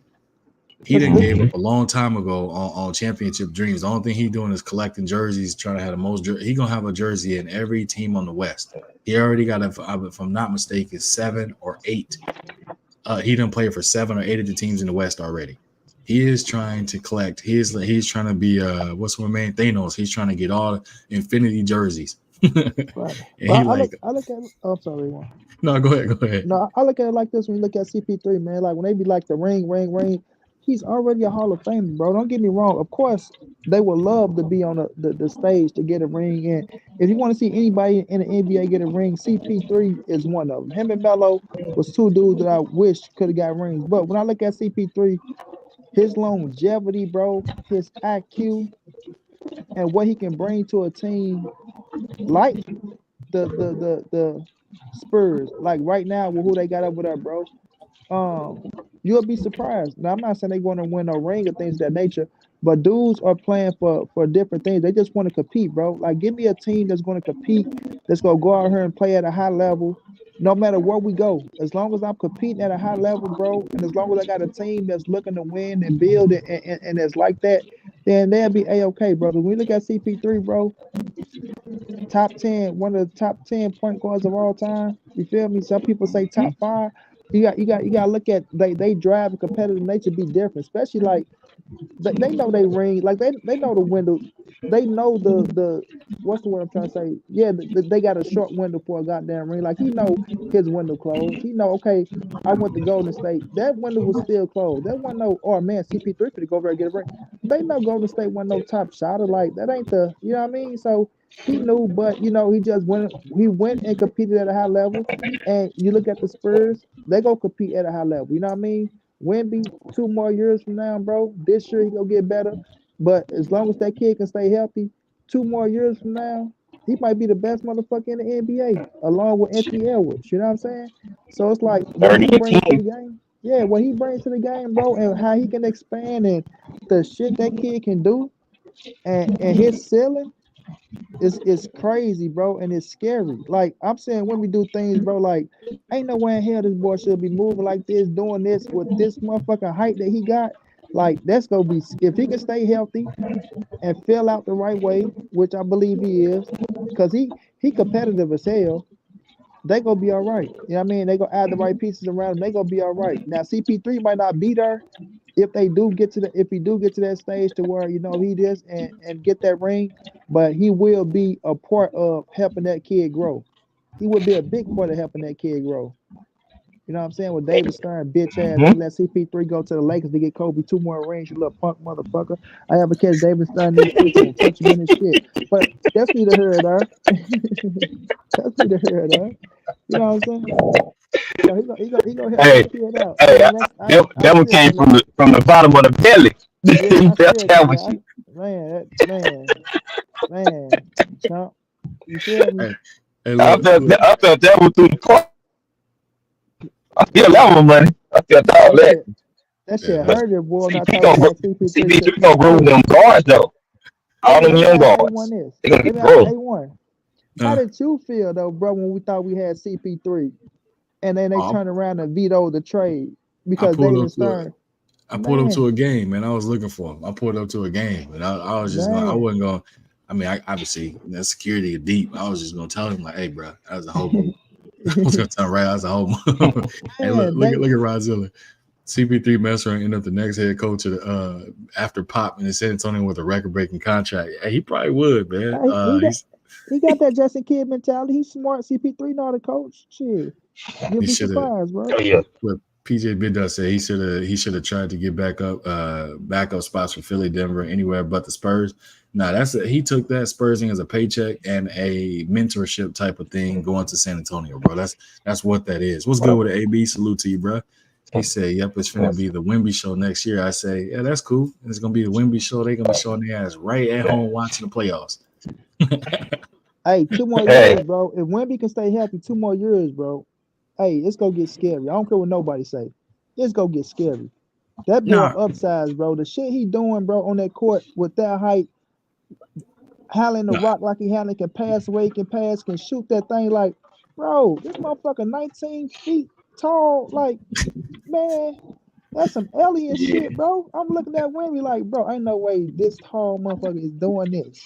He done gave up a long time ago on championship dreams. The only thing he doing is collecting jerseys, trying to have the most. He gonna have a jersey in every team on the West. He already got, if I'm not mistaken, 7 or 8. He done played for 7 or 8 of the teams in the West already. He is trying to collect. He's trying to be what's my man Thanos. He's trying to get all Infinity jerseys. Right. I look at. Oh, I'm sorry. No, go ahead. No, I look at it like this when you look at CP3, man. Like when they be like the ring. He's already a Hall of Famer, bro. Don't get me wrong. Of course, they would love to be on the stage to get a ring. And if you want to see anybody in the NBA get a ring, CP3 is one of them. Him and Melo was 2 dudes that I wish could have got rings. But when I look at CP3, his longevity, bro, his IQ, and what he can bring to a team like the Spurs, like right now with who they got over there, bro. You'll be surprised. Now, I'm not saying they're going to win a ring or things of that nature, but dudes are playing for different things. They just want to compete, bro. Like, give me a team that's going to compete, that's going to go out here and play at a high level, no matter where we go. As long as I'm competing at a high level, bro, and as long as I got a team that's looking to win and build and it's like that, then they'll be A-okay, brother. When we look at CP3, bro, top 10, one of the top 10 point guards of all time. You feel me? Some people say top 5. You got to look at they drive a competitive nature be different, especially like they know they ring, like they know the window, they know the what's the word I'm trying to say? Yeah, they got a short window for a goddamn ring. Like he know his window closed. He know, okay, I went to Golden State. That window was still closed. That wasn't no, oh man, CP3 could go over and get a ring. They know Golden State wasn't no top shotter. Like that ain't the, you know what I mean? So he knew, but he just went and competed at a high level. And you look at the Spurs, they go compete at a high level. You know what I mean? Wemby, 2 more years from now, bro. This year he gonna get better. But as long as that kid can stay healthy, 2 more years from now, he might be the best motherfucker in the NBA, along with Anthony Edwards. You know what I'm saying? So it's like what he brings to the game. Yeah, what he brings to the game, bro, and how he can expand and the shit that kid can do, and his ceiling. It's crazy, bro, and it's scary. Like I'm saying, when we do things, bro, like ain't no way in hell this boy should be moving like this, doing this with this motherfucking height that he got. Like that's gonna be if he can stay healthy and fill out the right way, which I believe he is, because he competitive as hell. They gonna be all right. You know what I mean? They gonna add the right pieces around him. They gonna be all right. Now CP3 might not be there if they do get to the if he do get to that stage to where he is and get that ring, but he will be a part of helping that kid grow. He would be a big part of helping that kid grow. You know what I'm saying? With David Stern, bitch ass, they Mhm. let CP3 go to the Lakers to get Kobe 2 more rings, you little punk motherfucker. I ever catch David Stern in these streets and punch him in his shit. But that's neither here nor there. That's neither here nor there. You know what I'm saying? He gonna help Hey, that kid out. hey, And that's I that one still came feel like from the bottom of the belly. yeah, I That's still how feel much like shit. man, chump. You feel me? Hey, hey, look. I felt that one through the car. I feel that one, money. I felt all That that. shit that Yeah, shit man. hurt it, boy. When I CP told gonna him grow. that CP3 CP3 could gonna come grow through. them guards though. All them Let me young ask A1 guards. this. They gonna Let get me ask grow. A1. How Uh, did you feel though, bro, when we thought we had CP3 and then they I, turned around and vetoed the trade I because pulled up David to a Stern, I pulled up man, to a game, man. I was looking for him. I pulled up to a game, and I was just going. I man, wasn't going. I mean, I obviously that security is deep. I was just gonna tell him like, "Hey, bro, that was a homo." I was gonna tell him right, I was a homo. Hey, man, look at Rodzilla. CP3 mess around, end up the next head coach of the after Pop in San Antonio with a record breaking they, contract. Hey, he probably would, man. he got He's he got that Justin Kidd mentality. He's smart. CP3 not a coach. Shit, you'll he be should have. surprised, bro. Oh yeah. What PJ Bidda said, he should have tried to get backup spots for Philly, Denver, anywhere but the Spurs. Nah, he took that Spurs thing as a paycheck and a mentorship type of thing going to San Antonio, bro. That's what that is. What's good with the AB? Salute to you, bro. He said, "Yep, it's finna be the Wimby show next year." I say, "Yeah, that's cool. It's gonna be the Wimby show. They're gonna be showing their ass right at home watching the playoffs." Hey, 2 more years, Hey, bro. If Wemby can stay healthy 2 more years, bro, hey, it's gonna get scary. I don't care what nobody say. It's gonna get scary. That boy Nah, upsized, bro. The shit he doing, bro, on that court with that height, handling the nah. rock like he handling, can pass away, can pass, can shoot that thing like, bro, this motherfucker 19 feet tall. Like, man, that's some alien yeah. shit, bro. I'm looking at Wemby like, bro, ain't no way this tall motherfucker is doing this.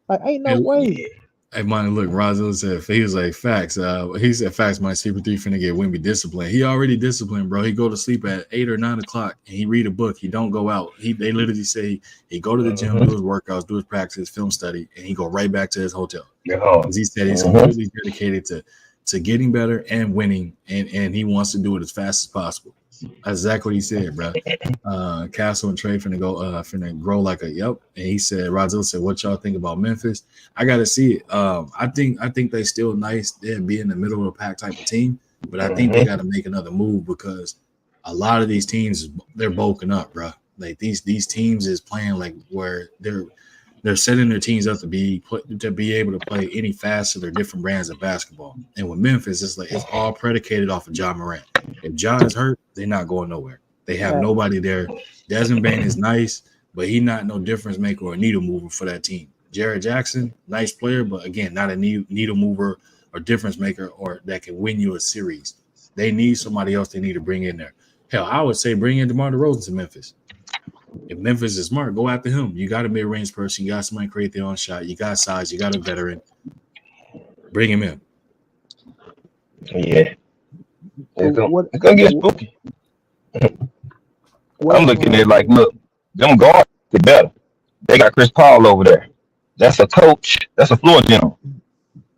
Like, ain't no Hey, way. Hey, man, look, Rozzo said he was like facts. He said facts. My CP3 finna get Wimby disciplined. He already disciplined, bro. He go to sleep at 8 or 9 o'clock and he read a book. He don't go out. They literally say he go to the gym, do Mm-hmm. his workouts, do his practice, film study, and he go right back to his hotel Get home. because he said he's Mm-hmm. completely dedicated to getting better and winning, and he wants to do it as fast as possible. That's exactly what he said, bro. Castle and Trey finna grow like a yep. And he said, Rozzo said, "What y'all think about Memphis?" I gotta see it. I think they still nice. They'd be in the middle of the pack type of team, but I think they Mm-hmm. got to make another move because a lot of these teams they're bulking up, bro. Like these teams is playing like where they're setting their teams up to be able to play any facet or different brands of basketball. And with Memphis, it's like it's all predicated off of Ja Morant. If Ja is hurt, they're not going nowhere. They have Facts. nobody there. Desmond Bain is nice, but he not no difference maker or needle mover for that team. Jared Jackson, nice player, but again, not a needle mover or difference maker or that can win you a series. They need somebody else they need to bring in there. Hell, I would say bring in DeMar DeRozan to Memphis. If Memphis is smart, go after him. You got a mid-range person. You got somebody create their own shot. You got size. You got a veteran. Bring him in. Yeah. What It's gonna get spooky. what I'm looking at it like, look, them guards get better. They got Chris Paul over there. That's a coach. That's a floor general.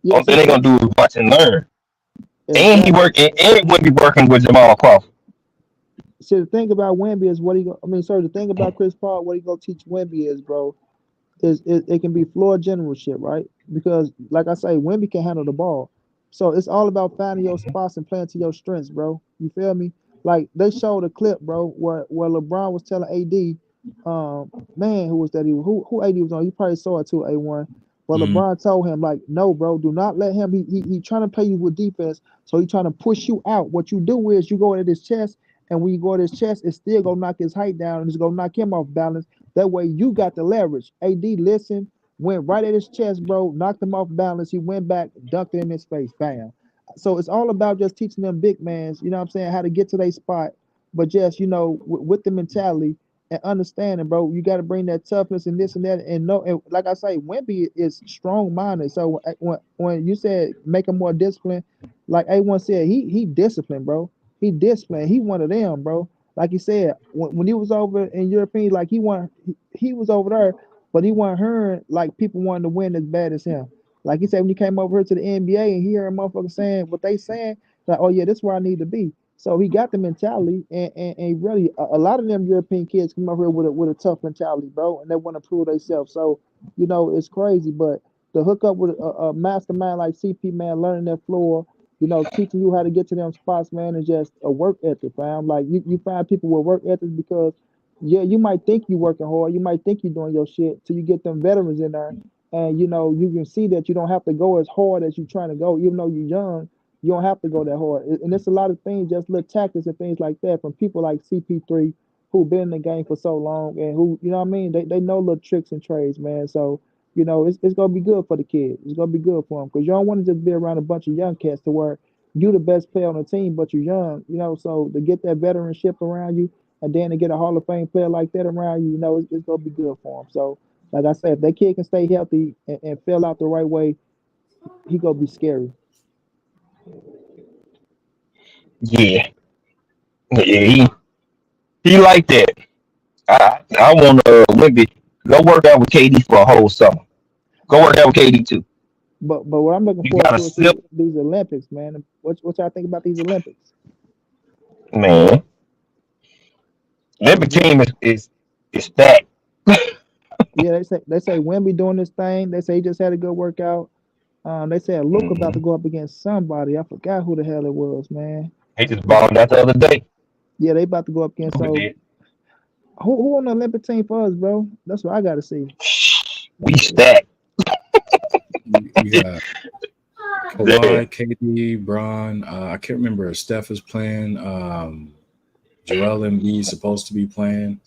yeah, Only thing see, they gonna do is watch and learn. And he exactly. work and he gonna be working with Jamal Crawford. See, the thing about Wemby is what he go. I mean, sorry, the thing about Chris Paul, what he gonna teach Wemby is, bro, is it can be floor generalship, right? Because, like I say, Wemby can handle the ball, so it's all about finding your spots and playing to your strengths, bro. You feel me? Like they showed a clip, bro, where LeBron was telling AD, man, who was that? Who AD was on? You probably saw it too, A1. Well, Mm-hmm. LeBron told him, like, no, bro, do not let him. He trying to play you with defense, so he trying to push you out. What you do is you go into his chest, and when you go to his chest, it's still gonna knock his height down, and it's gonna knock him off balance. That way, you got the leverage. AD, listen. went right at his chest, bro, knocked him off balance. He went back, dunked it in his face, bam. So it's all about just teaching them big mans, you know what I'm saying, how to get to their spot, but just, with the mentality and understanding, bro, you got to bring that toughness and this and that. And no, and like I say, Wemby is strong minded. So when you said make him more disciplined, like A1 said, he disciplined, bro. He disciplined. He one of them, bro. Like he said, when he was over in European, like he was over there, but he wasn't hearing like people wanting to win as bad as him. Like he said, when he came over here to the NBA and he heard motherfuckers saying what they saying, like, oh yeah, this is where I need to be. So he got the mentality, and really a lot of them European kids come over here with a tough mentality, bro, and they want to prove themselves. So it's crazy, but to hook up with a mastermind like CP, man, learning that floor, teaching you how to get to them spots, man, is just a work ethic, fam. Like you find people with work ethics because, yeah, you might think you're working hard, you might think you're doing your shit till you get them veterans in there, and you can see that you don't have to go as hard as you're trying to go, even though you're young. You don't have to go that hard, and it's a lot of things, just little tactics and things like that from people like CP3 who've been in the game for so long and who, you know what I mean, they know little tricks and trades, man. So it's gonna be good for the kids. It's gonna be good for them because you don't want to just be around a bunch of young cats to where you the best player on the team, but you're young, So to get that veteranship around you, and then to get a Hall of Fame player like that around you, it's gonna be good for them. So, like I said, if that kid can stay healthy and fill out the right way, he gonna be scary. Yeah, yeah, he like that. I want Wemby go work out with KD for a whole summer. Go work out with KD too. But what I'm looking You forward gotta to is slip, these Olympics, man. What y'all think about these Olympics? man. Olympic team is stacked. Yeah, they say Wemby doing this thing. They say he just had a good workout. They said Luke about to Mhm. go up against somebody. I forgot who the hell it was, man. He just They said, balled out the other day. yeah, they about to go up against. Luka So did. who on the Olympic team for us, bro? That's what I gotta see. We stacked. We got Yeah. Kawhi, KD, Bron. I can't remember if Steph is playing. Joel Embiid supposed to be playing.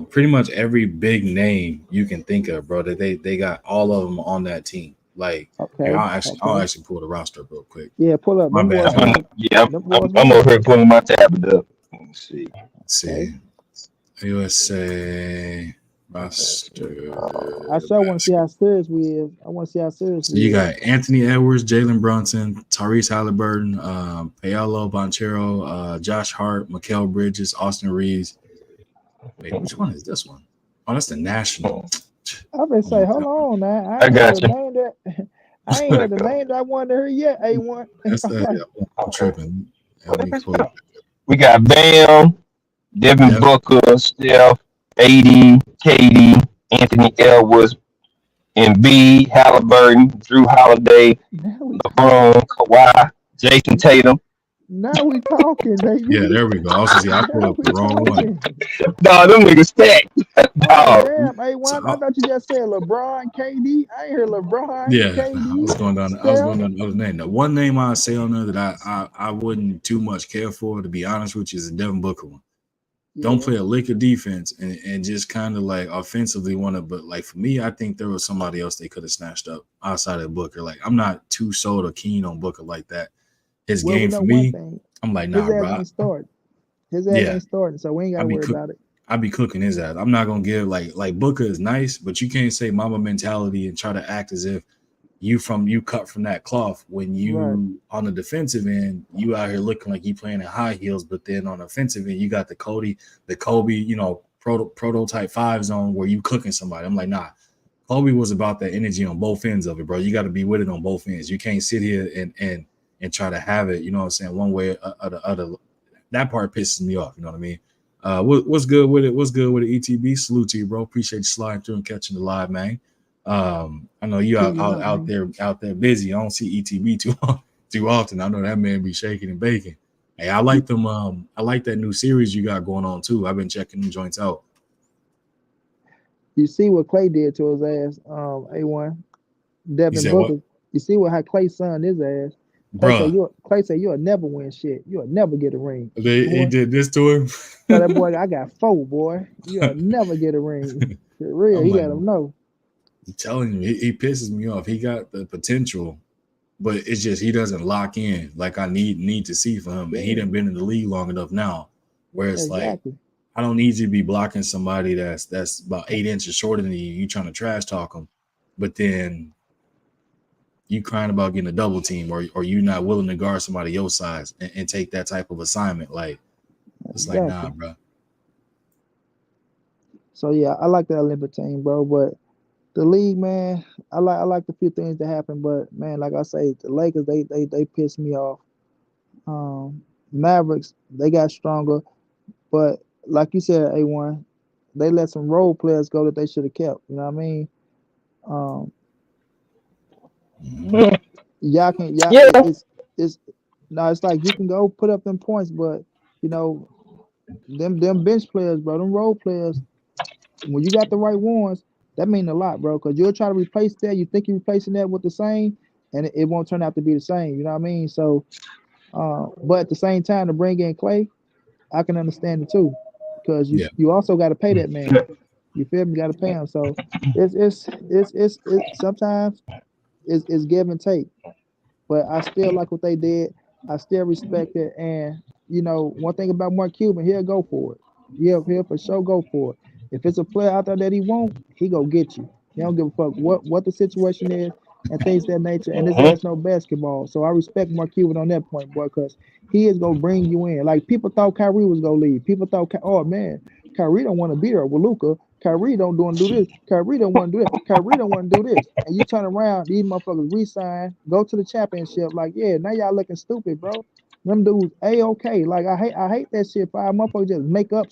Pretty much every big name you can think of, bro. That they got all of them on that team. Like, here, Okay, I'll okay. actually pull the roster up real quick. Yeah, pull up. My Them bad. boys Hold on. winning. Yeah, Them I'm, boys I'm winning. over here pulling my tablet up. Let's see. Let's Okay. see. USA roster. I sure want to see Basketball. how serious we is. I want to see how serious So you we is. got Anthony Edwards, Jalen Brunson, Tyrese Halliburton, Paolo Banchero, Josh Hart, Mikael Bridges, Austin Reeves. Wait, which one is this one? Oh, that's the national. I've been Oh say, my hold god. on now. I I ain't heard got a you. name that I ain't heard the name that I wanted to hear yet. A1. That's I'm like, I'm tripping. Let me pull it. We got Bam, Devin Yep. Booker, Steph, AD, KD, Anthony Edwards, Embiid, Halliburton, Drew Holiday, now we talking. LeBron, Kawhi, Jason Tatum. Now we talking, Yeah, baby. there we go. I was just I pulled Now up we the wrong one. talking. Dog, them niggas stacked. Oh Dog. damn, So A1. I thought you just said LeBron, KD. I ain't heard LeBron, yeah, I KD, was going down. I was going Steph. down the other name. The one name I say on there that I wouldn't too much care for, to be honest with you, is the Devin Booker one. Don't Yeah. play a lick of defense and just kind of like offensively want to. But like for me, I think there was somebody else they could have snatched up outside of Booker. Like I'm not too sold or keen on Booker like that. His Well, we game know for one me, thing. I'm like, His nah, ass bro. ain't starting. His ass Yeah, ain't starting, so we ain't I gotta be worry cook. about it. I be cooking his ass. I'm not gonna give like Booker is nice, but you can't say mama mentality and try to act as if you cut from that cloth when Right. you on the defensive end, you out here looking like you playing in high heels, but then on the offensive end, you got the Kobe, prototype 5 zone where you cooking somebody. I'm like, nah. Kobe was about that energy on both ends of it, bro. You got to be with it on both ends. You can't sit here and try to have it, you know what I'm saying, one way or the other. That part pisses me off, you know what I mean? What's good with it? What's good with it? ETB, salute to you, bro. Appreciate you sliding through and catching the live, man. I know you Heating up, man. out there busy. I don't see ETB too often. I know that man be shaking and baking. Hey, I like them. I like that new series you got going on too. I've been checking them joints out. You see what Klay did to his ass, A1. You Devin said what, Booker. You see how Clay son his ass. bruh? Clay say you'll never win shit. You'll never get a ring. He Boy, did this to him. tell that boy I got 4, boy. You'll never get a ring. For real, I'm he like, let him know. I'm telling you, he pisses me off. He got the potential, but it's just he doesn't lock in like I need to see for him. And he done been in the league long enough now where it's like I don't need you to be blocking somebody that's about 8 inches shorter than you. You trying to trash talk them, but then you crying about getting a double team, or you not willing to guard somebody your size and take that type of assignment. Like it's like nah, bro. So yeah, I like that Olympic team, bro. But the league, man, I like the few things that happen, but man, like I say, the Lakers they piss me off. Mavericks, they got stronger, but like you said, A1, they let some role players go that they should have kept. You know what I mean? Y'all can it's like you can go put up them points, but you know them bench players, bro, them role players. When you got the right ones, that mean a lot, bro. Because you'll try to replace that. You think you're replacing that with the same, and it won't turn out to be the same. You know what I mean? So, but at the same time, to bring in Klay, I can understand it too, because you also got to pay that man. You feel me? You got to pay him. So it's sometimes it's give and take. But I still like what they did. I still respect it. And you know, one thing about Mark Cuban, he'll go for it. He'll for sure go for it. If it's a player out there that he won't, he go get you. He don't give a fuck what the situation is and things of that nature. And this ain't no basketball. So I respect Mark Cuban on that point, boy, because he is gonna bring you in. Like people thought Kyrie was gonna leave. People thought, oh man, Kyrie don't want to be there with Luka. Kyrie don't want to do this. Kyrie don't want to do that. Kyrie don't want to do this. And you turn around, these motherfuckers resign, go to the championship. Like, yeah, now y'all looking stupid, bro. Them dudes A-okay. Like I hate that shit. Five motherfuckers just make up.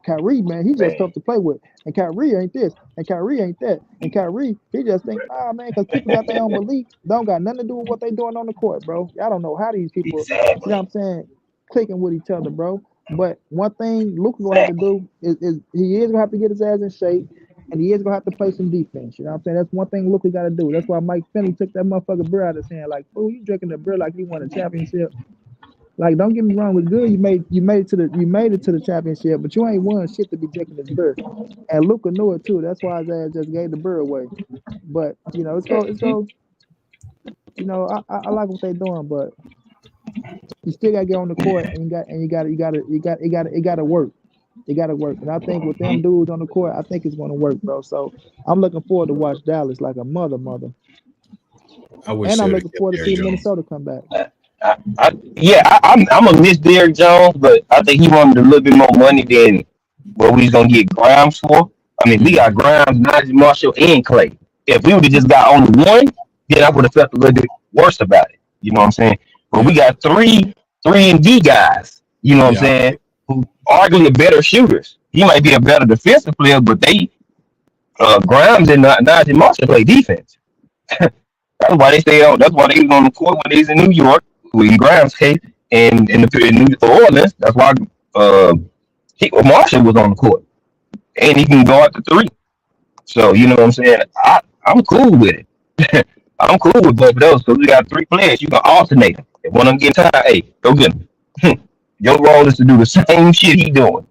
Kyrie, man, he just tough to play with. And Kyrie ain't this. And Kyrie ain't that. And Kyrie, he just think, man, because people got their own belief. Don't got nothing to do with what they doing on the court, bro. Y'all don't know how these people, you know what I'm saying, clicking with each other, bro. But one thing Luka gonna have to do is he is gonna have to get his ass in shape, and he is gonna have to play some defense. You know what I'm saying? That's one thing Luka got to do. That's why Mike Finney took that motherfucker beer out of his hand. Like, fool, you drinking the beer like you won a championship. Like, don't get me wrong, with good, you made it to the championship, but you ain't won shit to be drinking this beer. And Luka knew it too. That's why his ass just gave the beer away. But you know, it's go. You know, I like what they doing, but you still gotta get on the court, and you gotta work. It gotta work. And I think with them dudes on the court, I think it's gonna work, bro. So I'm looking forward to watch Dallas like a mother. And I'm looking forward to see Minnesota come back. I'm gonna miss Derrick Jones, but I think he wanted a little bit more money than what we was gonna get Grimes for. I mean, we got Grimes, Najee Marshall, and Klay. If we would have just got only one, then I would have felt a little bit worse about it. You know what I'm saying? But we got three and D guys. You know what I'm saying? Who arguably better shooters. He might be a better defensive player, but they Grimes and Najee Marshall play defense. That's why they stay on. That's why they was on the court when they was in New York. In Grimes' case, and in New Orleans, that's why Marshall was on the court, and he can go out to three. So you know what I'm saying. I'm cool with it. I'm cool with both of those because we got three players. You can alternate them. If one of them get tired, hey, go get him. Your role is to do the same shit he doing.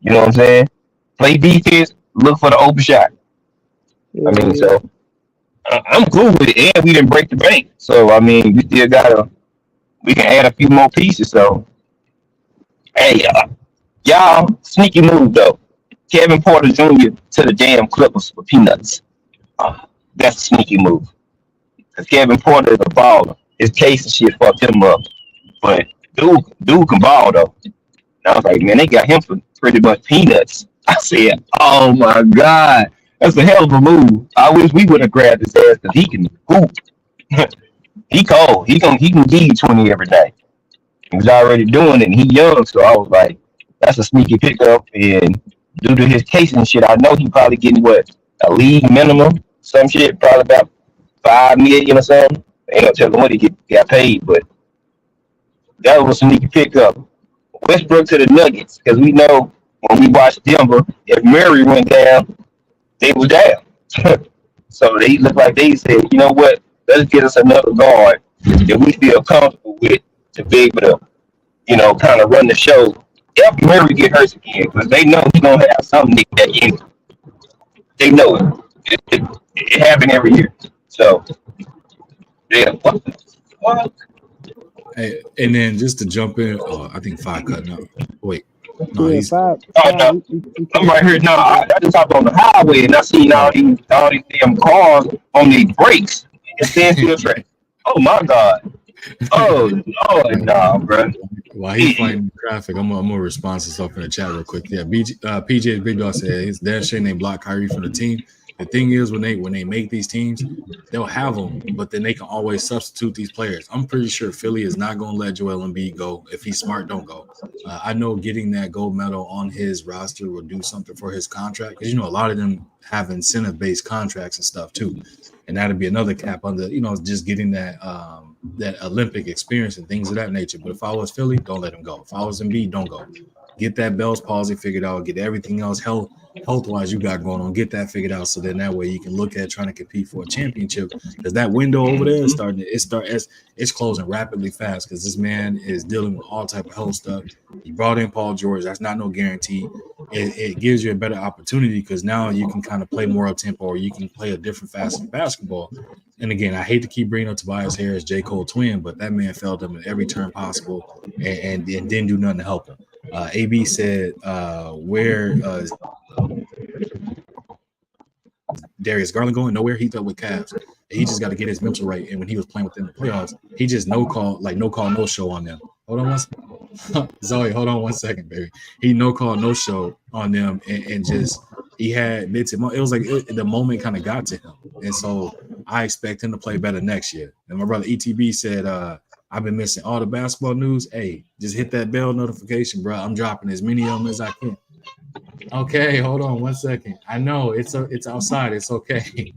You know what I'm saying? Play defense, look for the open shot. I mean, so I'm cool with it, and we didn't break the bank. So I mean, we still gotta. We can add a few more pieces. So, hey, y'all, sneaky move, though. Kevin Porter Jr. to the damn Clippers for peanuts. That's a sneaky move. Because Kevin Porter is a baller. His case and shit fucked him up. But dude can ball, though. And I was like, man, they got him for pretty much peanuts. I said, oh, my God. That's a hell of a move. I wish we would have grabbed his ass because he can hoop. He cold. He can give you 20 every day. He was already doing it, and he young, so I was like, that's a sneaky pickup. And due to his case and shit, I know he probably getting a league minimum, some shit, probably about $5 million or something. Ain't gonna tell him what he got paid, but that was a sneaky pickup. Westbrook to the Nuggets, because we know when we watched Denver, if Murray went down, they was down. So they looked like they said, you know what? Let's get us another guard that we feel comfortable with to be able to, you know, kind of run the show. If Murray get hurt again, because they know he's gonna have something that in him. They know it. It happened every year. So yeah. What? Hey, and then just to jump in, I think 5 cutting out. Wait, no, Yeah, he's five. Oh Five. no, He I'm cutting right out. here now. I just hopped on the highway and I seen oh. all these damn cars on these brakes and standstill track. Oh my god. Oh Lord, nah, bro. While he's fighting traffic, I'm gonna respond to stuff in the chat real quick. Yeah, PJ Big Dog said it's damn shame they block Kyrie from the team. The thing is, when they make these teams, they'll have them, but then they can always substitute these players. I'm pretty sure Philly is not going to let Joel Embiid go. If he's smart, don't go. I know getting that gold medal on his roster will do something for his contract because a lot of them have incentive-based contracts and stuff too, and that'd be another cap on the just getting that that Olympic experience and things of that nature. But if I was Philly, don't let him go. If I was Embiid, don't go. Get that Bell's palsy figured out. Get everything else health-wise you got going on. Get that figured out, so then that way you can look at trying to compete for a championship. Because that window over there is it's closing rapidly fast. Because this man is dealing with all type of health stuff. He brought in Paul George. That's not no guarantee. It gives you a better opportunity because now you can kind of play more up tempo, or you can play a different fast basketball. And again, I hate to keep bringing up Tobias Harris, J. Cole twin, but that man failed him at every turn possible and didn't do nothing to help him. AB said, where Darius Garland going? Nowhere. He dealt with Cavs. He just got to get his mental right. And when he was playing within the playoffs, he just no call, no show on them. Hold on one second. Zoe, hold on 1 second, baby. He no call, no show on them and just he had bits. It was like the moment kind of got to him. And so I expect him to play better next year. And my brother ETB said, I've been missing all the basketball news. Hey, just hit that bell notification, bro. I'm dropping as many of them as I can. Okay, hold on 1 second. I know it's outside. It's okay.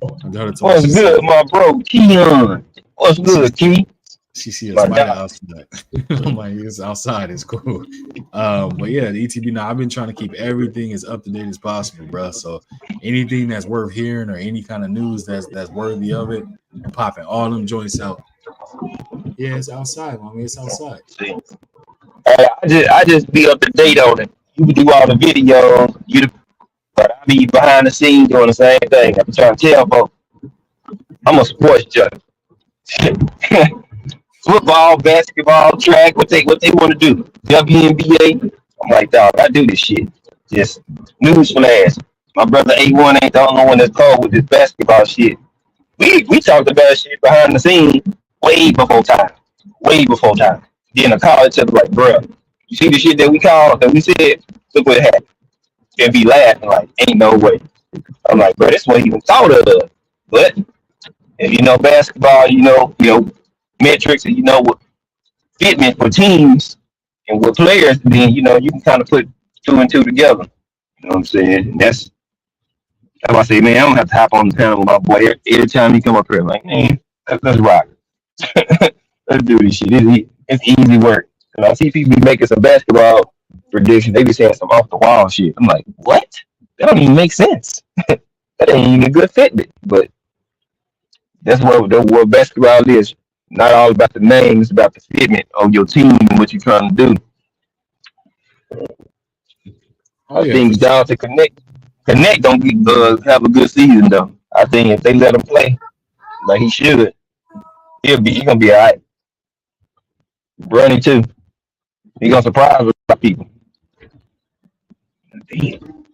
What's good, my bro? Keon. What's good, Key? She see a spider outside. I'm like, it's outside. It's cool. But yeah, the ETB. Now I've been trying to keep everything as up to date as possible, bro. So anything that's worth hearing or any kind of news that's worthy of it, I'm popping all them joints out. Yeah, it's outside, mommy. It's outside. I just be up to date on it. You can do all the videos, but I be behind the scenes doing the same thing. I'm trying to tell folks, I'm a sports junkie. Football, basketball, track, what they want to do. WNBA. I'm like, dog, I do this shit. Just news flash. My brother A1 ain't the only one that's cold with this basketball shit. We talked about shit behind the scenes way before time. Then I call each other like, bro, you see the shit that we said? Look what happened. And be laughing like, ain't no way. I'm like, bro, this wasn't even thought of. But if you know basketball, you know metrics, and you know what fitment for teams and with players, then you can kind of put 2 and 2 together. You know what I'm saying? That's why I say, man, I don't have to hop on the panel with my boy every time he come up here. Like, man, let's rock. Let's do this shit. It's easy work. And I see people be making some basketball predictions. They be saying some off the wall shit. I'm like, what? That don't even make sense. That ain't even a good fitment. But that's what basketball is. Not all about the name. It's about the fitment of your team and what you're trying to do. I think down to Connect don't have a good season though. I think if they let him play like he should, he's gonna be all right. Bronny too. He gonna surprise a lot of people. Damn.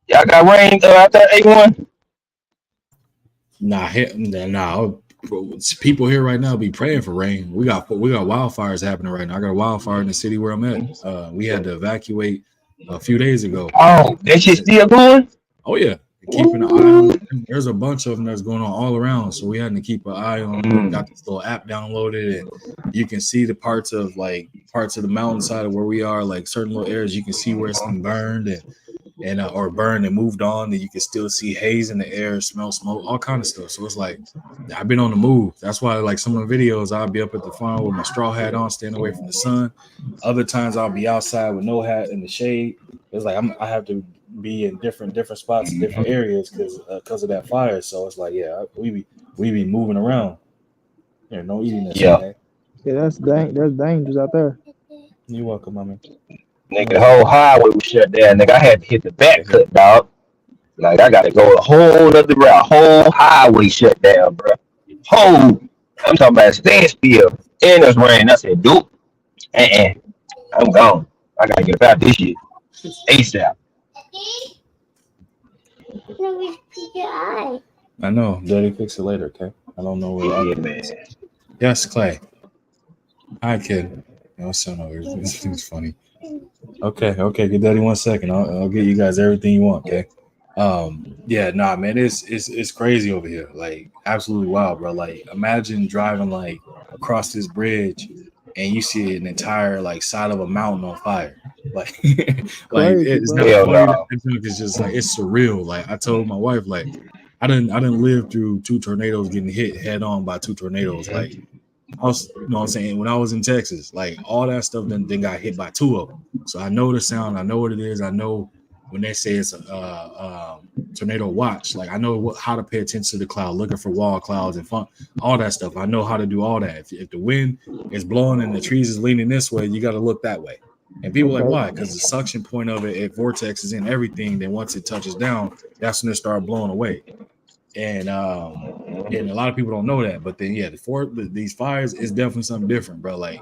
Y'all got rain out there, A1? Nah. People here right now be praying for rain. We got wildfires happening right now. I got a wildfire in the city where I'm at. We had to evacuate a few days ago. Oh, that shit still going? Oh yeah, keeping an eye on them. There's a bunch of them that's going on all around, so we had to keep an eye on them. Got this little app downloaded, and you can see the parts of the mountainside of where we are, like certain little areas. You can see where it's been burned or burned and moved on, and you can still see haze in the air, smell smoke, all kind of stuff. So it's like I've been on the move. That's why, like, some of the videos, I'll be up at the farm with my straw hat on, staying away from the sun. Other times I'll be outside with no hat in the shade. It's like I have to be in different spots, different areas because of that fire. So it's like, yeah, we be moving around. Yeah, no eating this. Yeah, that's dangerous out there. You're welcome, mommy. Nigga, the whole highway was shut down. Nigga, I had to hit the back cut, dog. Like I gotta go a whole other route, whole highway shut down, bro. Whole, I'm talking about standstill. And it's raining. I said, "Dope, I'm gone. I gotta get about this shit ASAP." I know. Daddy, fix it later, okay? I don't know where Yeah, that man. is. Yes, Clay. Hi, kid. No, son over here. It's funny. Okay, give Daddy 1 second. I'll get you guys everything you want, okay? Yeah, nah, man, it's crazy over here. Like, absolutely wild, bro. Like, imagine driving like across this bridge and you see an entire like side of a mountain on fire. Like, like Crazy, it's not bro. Hell funny. no. It's just like it's surreal. Like I told my wife, like I didn't live through two tornadoes getting hit head on by two tornadoes. Like I was, you know what I'm saying? When I was in Texas, like all that stuff then got hit by two of them. So I know the sound, I know what it is. I know when they say it's a tornado watch, like I know how to pay attention to the cloud, looking for wall clouds and fun, all that stuff. I know how to do all that. If the wind is blowing and the trees is leaning this way, you got to look that way. And people are like, Okay. why? Because the suction point of it, if vortex is in everything, then once it touches down, that's when it start blowing away. And a lot of people don't know that, but then yeah, these fires is definitely something different, bro. Like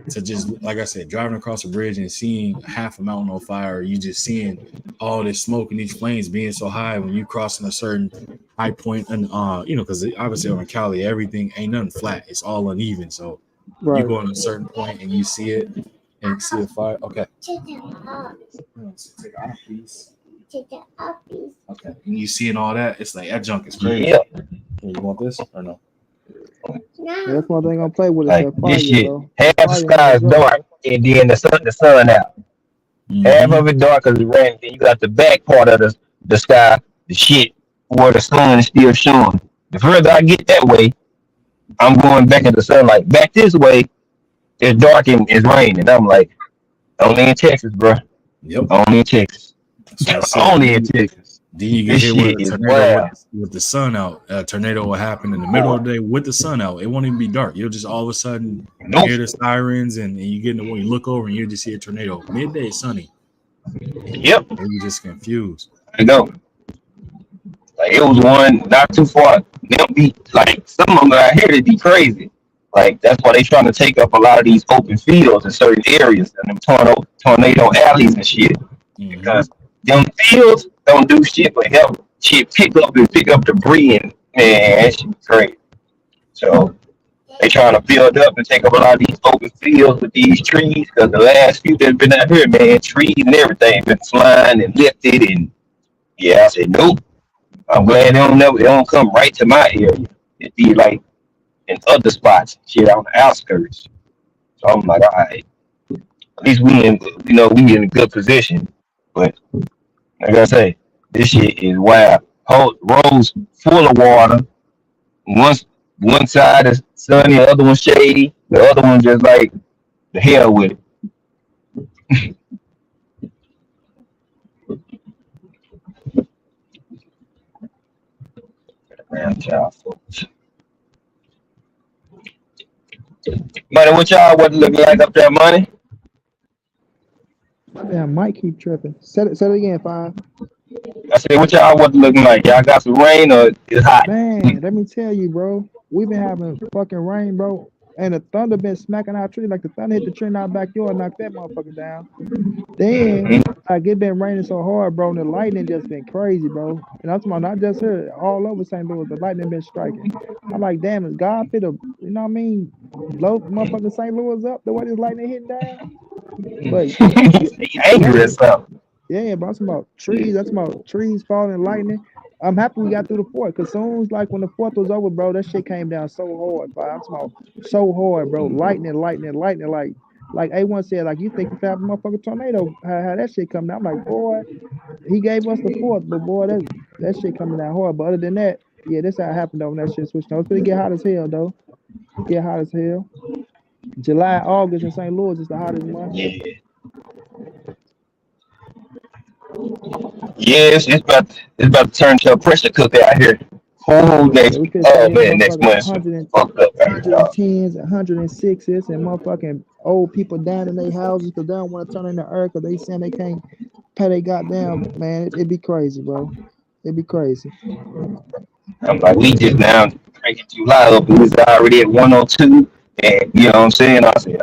to just like I said, driving across a bridge and seeing half a mountain on fire, you just seeing all this smoke and these flames being so high when you crossing a certain high point, and because obviously on Cali everything ain't nothing flat, it's all uneven. So you Right. go on a certain point and you see it and you see a fire. Okay, take it off, please. Okay, and you seeing all that, it's like that junk is crazy. Yeah, You want this or no? That's one thing I'm play with is like that this fire, shit. bro. Half the Fire sky is holds up. dark, and then the sun out. Half of it dark because it rain. Then you got the back part of the sky, the shit where the sun is still showing. The further I get that way, I'm going back at the sunlight. Back this way, it's dark and it's raining. I'm like, only in Texas, bro. Yep. Only in Texas. That's what I said. Only in Texas. Then you get This hit with shit a is tornado wild. with the sun out. A tornado will happen in the middle of the day with the sun out. It won't even be dark. You'll just all of a sudden Nope. hear the sirens and you get in the way. You look over and you just see a tornado. Midday sunny. Yep. And you just confused. I know. Like it was one not too far. They'll be like some of them out here they be crazy. Like that's why they trying to take up a lot of these open fields in certain areas and them tornado alleys and shit. Because them fields don't do shit but help shit pick up debris and man, that shit crazy. So they trying to build up and take up a lot of these open fields with these trees because the last few that's been out here, man, trees and everything been flying and lifted and yeah, I said nope. I'm glad they don't come right to my area. It'd be like in other spots, shit on the outskirts. So I'm like, all right, at least we in a good position. But like I say, this shit is wild. Whole roads full of water. One side is sunny, the other one's shady. The other one just like the hell with it. Grandchild folks. Money, what y'all what looking like up there, money? Damn, might keep tripping. Set it again, fine. I said, what y'all what looking like? Y'all got some rain or it's hot? Man, let me tell you, bro. We've been having fucking rain, bro. And the thunder been smacking our tree. Like the thunder hit the tree in our backyard and knocked that motherfucker down. Then like it been raining so hard, bro, and the lightning just been crazy, bro. And I'm talking about not just here, all over St. Louis, the lightning been striking. I'm like, damn, is God fit to, you know what I mean, blow motherfucking St. Louis up the way this lightning hitting down? But He angry or something. yeah, but I'm talking about trees. I'm talking about trees falling, lightning. I'm happy we got through the fourth, cause soon as like when the fourth was over, bro, that shit came down so hard. But I'm talking about so hard, bro. Lightning. Like A1 said, like you think you found a motherfucking tornado, how that shit come down. I'm like, boy, he gave us the fourth, but boy, that shit coming down hard. But other than that, yeah, this how it happened though when that shit switched on. It's gonna get hot as hell though. Get hot as hell. July, August in St. Louis is the hottest month. Yeah. Yes, it's about to turn to a pressure cooker out here. Oh, Yeah, we finna next month fucked up. 110s, 106s, and motherfucking old people down in their houses because they don't want to turn in the earth because they saying they can't pay their goddamn, man. It'd be crazy, bro. It'd be crazy. I'm like, we just now cranking July up, and it's already at 102. And you know what I'm saying? I said,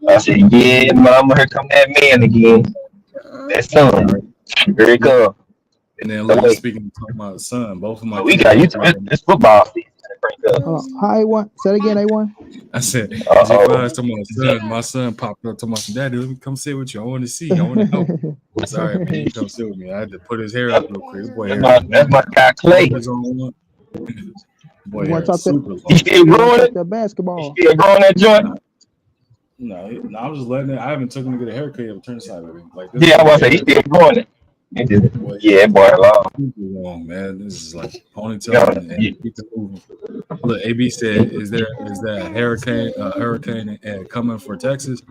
I said, yeah, mama, here come that man again. That son. Here he come. And then look, speaking talking about son, both of my we got you to this football season. How A1? Say it again, A1. I said, my son popped up to my daddy, let me come sit with you. I want to see. I want to know. Sorry, man, he come sit with me. I had to put his hair up real quick. Boy, that's my guy Klay. Boy, you want to talk to he still growing it? That basketball. He still growing that joint? No, I'm just letting it. I haven't taken him to get a haircut yet. Turn side of him. Like this. Yeah, I want to say he's still growing it. Yeah, boy, long, man. This is like ponytail and keep it moving. Look, AB said, "Is that a hurricane coming for Texas?"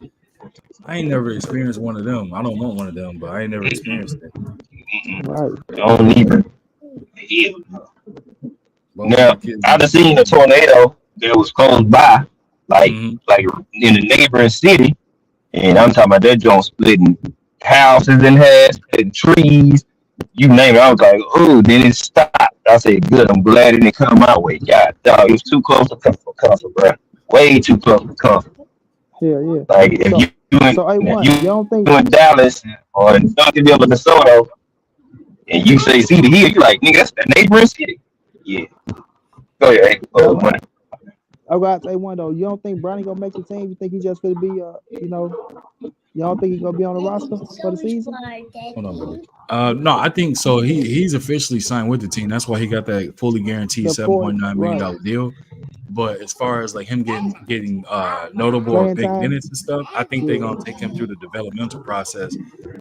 I ain't never experienced one of them. I don't want one of them, but I ain't never experienced it. Right. Don't even. Now, I done seen a tornado that was close by, like in the neighboring city, and I'm talking about that joint splitting houses in half, splitting trees, you name it. I was like, oh, then it stopped. I said, good. I'm glad it didn't come my way. God, dog, it was too close to comfort, bro. Way too close to comfort. Yeah. Like if you don't think in Dallas or Duncanville, Minnesota, and you say Cedar Hill, you like, nigga, that's the neighboring city. Yeah. Go ahead. I got to say one though. You don't think Bronny gonna make the team? You think he just gonna be, you don't think he's gonna be on the roster for the season? Hold on, buddy. No, I think so. He's officially signed with the team. That's why he got that fully guaranteed $7.9 million deal. But as far as like him getting notable or big minutes and stuff, I think they're gonna take him through the developmental process.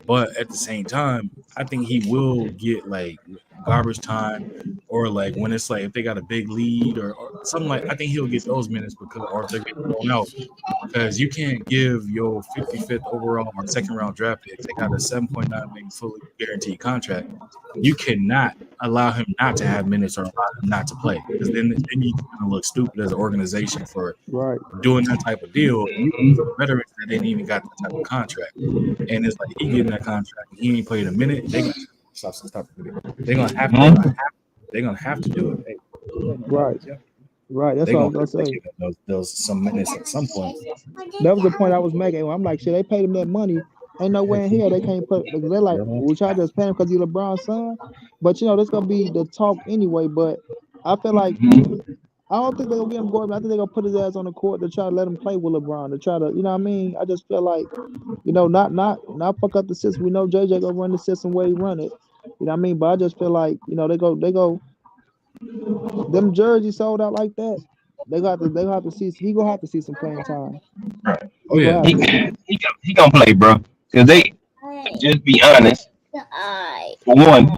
But at the same time, I think he will get like garbage time or like when it's like if they got a big lead or something like. I think he'll get those minutes or if they get thrown out because you can't give your 55th overall or second round draft pick. They got a $7.9 million fully guaranteed contract. You cannot allow him not to have minutes or allow him not to play because then you're gonna look stupid as an organization for doing that type of deal. Veterans that didn't even got that type of contract, and it's like he getting that contract and he ain't played a minute. They gonna stop. They're gonna have to. They're gonna have to do it. Right. That's all I'm gonna say. Those some minutes at some point. That was the point I was making. I'm like, shit, they paid him that money. Ain't no way in here they can't put. They're like, we try to just pay him because he's LeBron's son. But that's gonna be the talk anyway. But I feel like I don't think they're gonna get him going. I think they're gonna put his ass on the court to try to let him play with LeBron. To try to, you know what I mean? I just feel like, not fuck up the system. We know JJ gonna run the system where he run it. You know what I mean? But I just feel like, they go. Them jerseys sold out like that. They have to see. He gonna have to see some playing time. Right. Oh yeah, he gonna play, bro. Cause they just be honest. For one,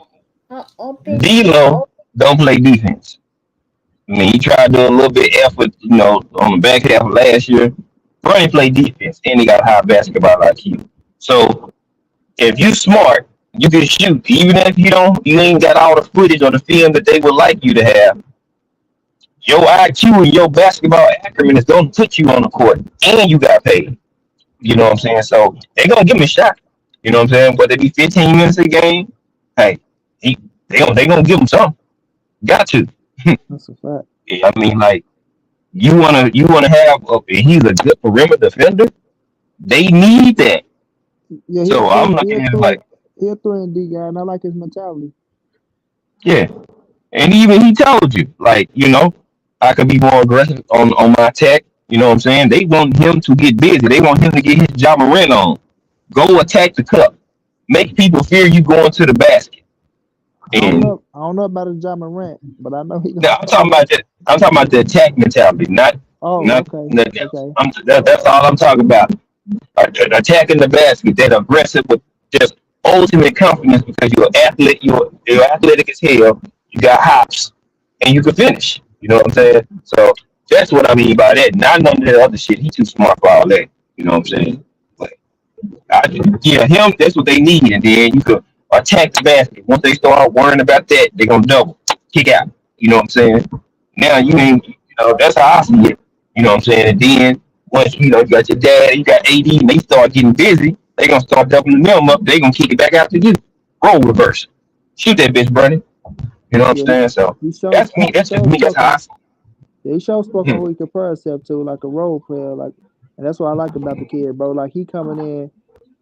D'Lo don't play defense. I mean, he tried to do a little bit of effort, on the back half of last year. Bronny played defense, and he got a high basketball IQ. So, if you smart, you can shoot. Even if you ain't got all the footage or the film that they would like you to have. Your IQ and your basketball acumen is going to put you on the court, and you got paid. You know what I'm saying? So, they're going to give him a shot. You know what I'm saying? Whether it be 15 minutes a game, hey, they going to give him something. Got to. That's a fact. I mean, like, you wanna have he's a good perimeter defender. They need that. Yeah, so I'm looking at like he's a 3-and-D guy, and I like his mentality. Yeah, and even he told you, like, I could be more aggressive on my attack. You know what I'm saying? They want him to get busy. They want him to get his job on. Go attack the cup. Make people fear you going to the basket. I don't know about his John Morant, but I know he. I'm talking about that. I'm talking about the attack mentality, not. Okay. That's all I'm talking about. Attacking the basket, that aggressive with just ultimate confidence because you're an athlete. You're athletic as hell. You got hops, and you can finish. You know what I'm saying? So that's what I mean by that. Not none of that other shit. He's too smart for all that. You know what I'm saying? Him. That's what they need, and then you could attack the basket. Once they start worrying about that, they're gonna double, kick out. You know what I'm saying? Now you ain't, that's how I see it. You know what I'm saying? And then once you got your dad, you got AD, and they start getting busy, they gonna start doubling them up. They gonna kick it back out to you. role reverse. Shoot that bitch, Bronny. You know what I'm Yeah, saying? So he showed that's me. spoke. He That's just showed me. That's spoke how I on. see Yeah, he showed spoke on it. who he compare himself to, like a role player. Like, and that's what I like about the kid, bro. Like he coming in.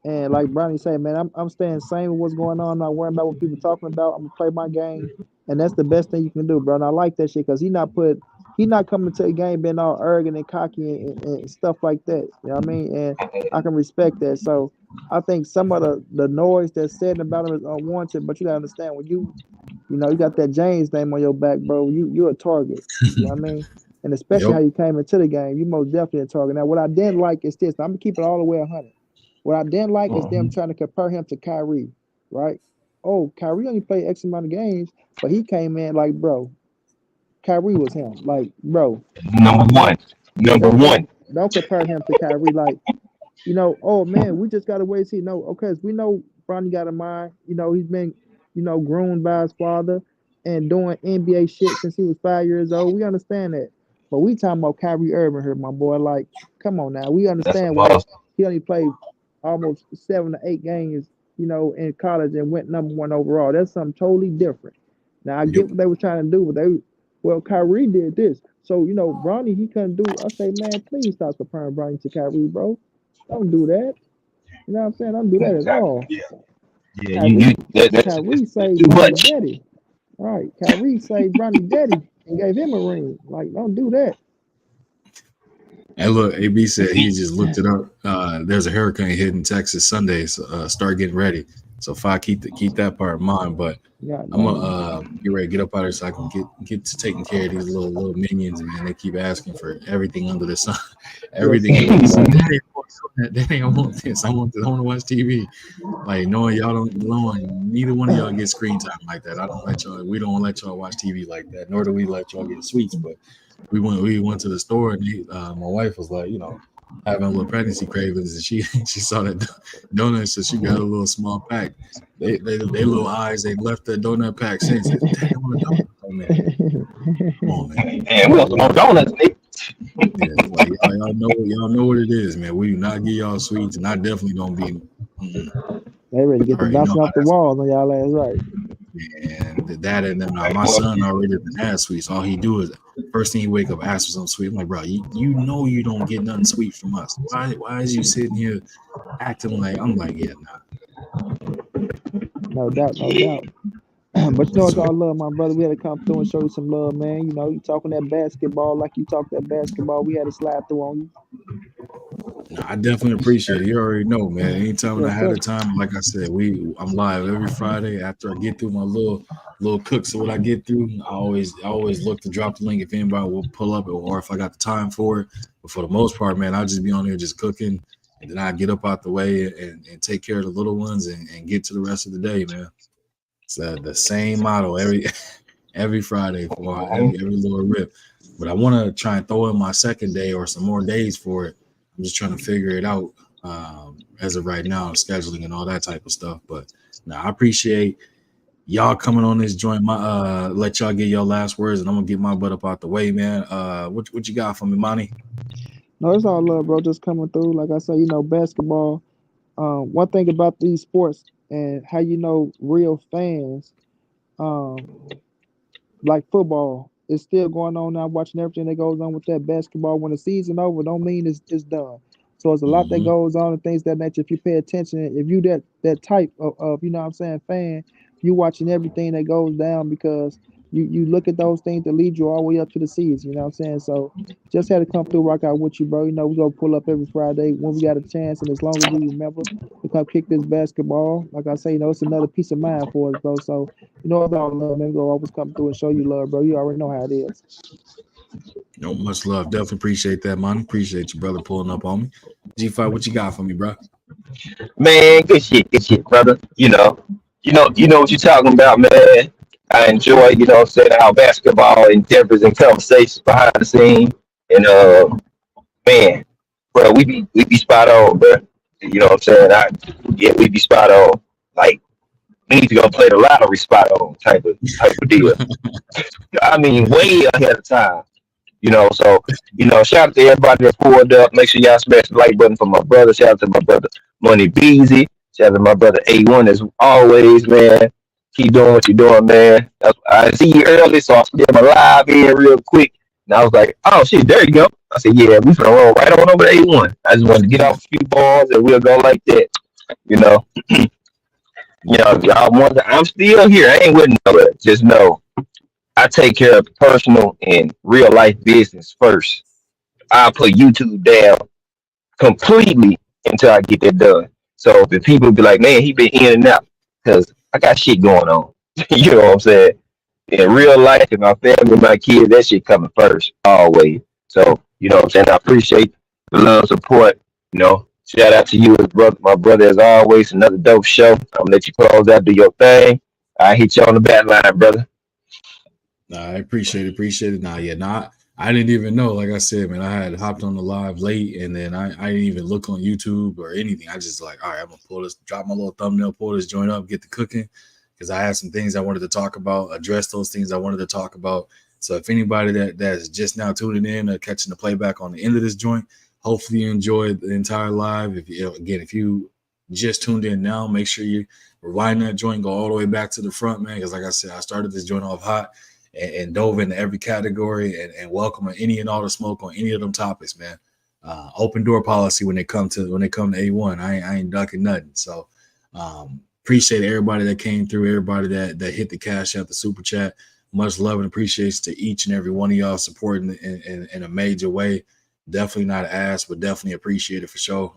And like Bronny said, man, I'm staying same with what's going on. I'm not worrying about what people talking about. I'm gonna play my game, and that's the best thing you can do, bro. And I like that shit because he not coming to the game being all arrogant and cocky and stuff like that. You know what I mean? And I can respect that. So I think some of the noise that's said about him is unwarranted. But you gotta understand when you got that James name on your back, bro. You're a target. You know what I mean? And especially Yep. how you came into the game, you most definitely a target. Now, what I didn't like is this. I'm gonna keep it all the way 100. What I didn't like is them Mhm. trying to compare him to Kyrie, right? Oh, Kyrie only played X amount of games, but he came in like, bro, Kyrie was him. Like, bro, Number don't one. yeah, Number one. don't compare him to Kyrie. Like, oh man, we just gotta wait and see. No, okay, we know Bronny got a mind. He's been, groomed by his father and doing NBA shit since he was 5 years old. We understand that. But we talking about Kyrie Irving here, my boy. Like, come on now. We That's a understand why must. he only played almost 7 to 8 games, in college and went number one overall. That's something totally different. Now I Yep. get what they were trying to do, but Kyrie did this. So, Bronny, he couldn't do. I say, man, please stop comparing Bronny to Kyrie, bro. Don't do that. You know what I'm saying? Don't do that at Exactly. all. Yeah. Yeah. Kyrie, That's Kyrie it's saved too Bronny much. daddy. All right. Kyrie saved Bronny daddy and gave him a ring. Like, don't do that. And look, AB said he just looked it up. There's a hurricane hitting Texas Sunday, so start getting ready. So if I keep that part in mind, but God I'm gonna damn. get ready to get up out of here so I can get to taking care of these little minions, man. They keep asking for everything under the sun, Yes, everything under sir. the sun. Daddy, I want this. I want this. I want to watch TV. Like knowing y'all don't, knowing neither one of y'all get screen time like that. I don't let y'all. We don't let y'all watch TV like that. Nor do we let y'all get sweets. But we went to the store and my wife was like, having a little pregnancy cravings, and she she saw that donut, so she got a little small pack. They little eyes, they left the donut pack since. Dang, I want a donut. Oh, man. Come on, man. And we want some more donuts, Nick. Yeah, like y'all know what it is, man. We do not give y'all sweets, and I definitely don't be. They ready to get I the already know bouncing how off the that's. walls on y'all ass, right? And that and then Like, my boy, son already done had sweets. All he do is first thing he wake up ask for something sweet. I'm like, bro, you know you don't get nothing sweet from us. Why is you sitting here acting like I'm like, yeah, nah. No doubt, no yeah. doubt. But it's So all love, my brother. We had to come through and show you some love, man. You talking that basketball like you talk that basketball. We had to slide through on you. no, I definitely appreciate it. You already know, man. Anytime when I Yes, had sir. the time, like I said, I'm live every Friday after I get through my little cooks of what I get through. I always look to drop the link if anybody will pull up or if I got the time for it. But for the most part, man, I'll just be on there just cooking, and then I get up out the way and take care of the little ones and get to the rest of the day, man. It's the same model every Friday for every little rip. But I want to try and throw in my second day or some more days for it. I'm just trying to figure it out as of right now, scheduling and all that type of stuff. But now I appreciate y'all coming on this joint. Let y'all get your last words, and I'm gonna get my butt up out the way, man. What you got for me, Monty? No, it's all love, bro. Just coming through. Like I said, basketball. One thing about these sports and how real fans, um, like football, it's still going on now. Watching everything that goes on with that basketball. When the season over, don't mean it's done. So there's a lot that Mm-hmm. goes on and things that nature. If you pay attention, if you that type of fan, you watching everything that goes down because you look at those things that lead you all the way up to the season. You know what I'm saying? So just had to come through, rock out with you, bro. We go pull up every Friday when we got a chance, and as long as we remember to come kick this basketball, like I say, it's another piece of mind for us, bro. So it's all love, man. We'll always come through and show you love, bro. You already know how it is. No, much love. Definitely appreciate that, Monty. Appreciate you, brother, pulling up on me. G5, what you got for me, bro? Man, good shit, brother. You know what you're talking about, man. I enjoy, saying our basketball endeavors and conversations behind the scene. And man, bro, we be spot on, bro. You know what I'm saying? We be spot on. Like we need to go play the lottery spot on type of deal. I mean, way ahead of time. So shout out to everybody that pulled up. Make sure y'all smash the like button for my brother. Shout out to my brother Money Beezy. Shout out to my brother A1 as always, man. Keep doing what you're doing, man. I see you early, so I did my live in real quick. And I was like, oh shit, there you go. I said, yeah, we finna roll right on over to A1. I just wanted to get off a few balls and we'll go like that. You know. Y'all wonder I'm still here. I ain't with no, just know I take care of personal and real life business first. I put YouTube down completely until I get that done. So if people be like, man, he been in and out because I got shit going on. You know what I'm saying? In real life, and my family, my kids, that shit coming first, always. So, you know what I'm saying? I appreciate the love, support. Shout out to you, my brother, as always. Another dope show. I'm gonna let you close out, do your thing. I hit you on the back line, brother. Nah, I appreciate it. I didn't even know. Like I said, man, I had hopped on the live late, and then I didn't even look on YouTube or anything. I just like, all right, I'm gonna pull this, drop my little thumbnail, pull this joint up, get the cooking, because I had some things I wanted to talk about, address those things I wanted to talk about. So if anybody that's just now tuning in or catching the playback on the end of this joint, hopefully you enjoyed the entire live. If you just tuned in now, make sure you rewind that joint, go all the way back to the front, man. Because like I said, I started this joint off hot and dove into every category and welcome any and all the smoke on any of them topics, man. Open door policy when they come to A1. I ain't ducking nothing. So appreciate everybody that came through, everybody that hit the cash out, the super chat. Much love and appreciation to each and every one of y'all supporting in a major way. Definitely not asked, but definitely appreciate it for sure.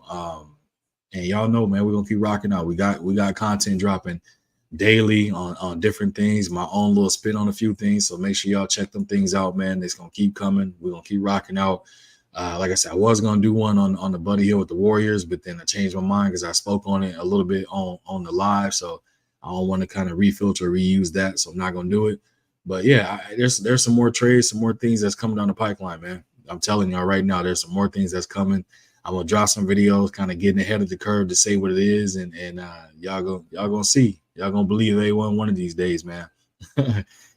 And y'all know, man, we're gonna keep rocking out. We got content dropping daily on different things, my own little spin on a few things. So make sure y'all check them things out, man. It's gonna keep coming. We're gonna keep rocking out. Like I said, I was gonna do one on the Buddy Hield with the Warriors, but then I changed my mind because I spoke on it a little bit on the live. So I don't want to kind of refilter, reuse that. So I'm not gonna do it. But yeah, there's some more trades, some more things that's coming down the pipeline, man. I'm telling y'all right now, there's some more things that's coming. I'm gonna drop some videos, kind of getting ahead of the curve to say what it is, and y'all gonna see, y'all gonna believe they won one of these days, man.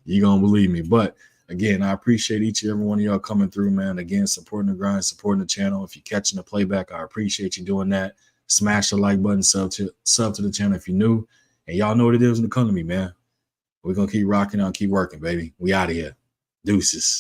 You gonna believe me. But again, I appreciate each and every one of y'all coming through, man. Again, supporting the grind, supporting the channel. If you're catching the playback, I appreciate you doing that. Smash the like button, sub to the channel if you're new, and y'all know what it is when it comes to me, man. We're gonna keep rocking on, keep working, baby. We out of here. Deuces.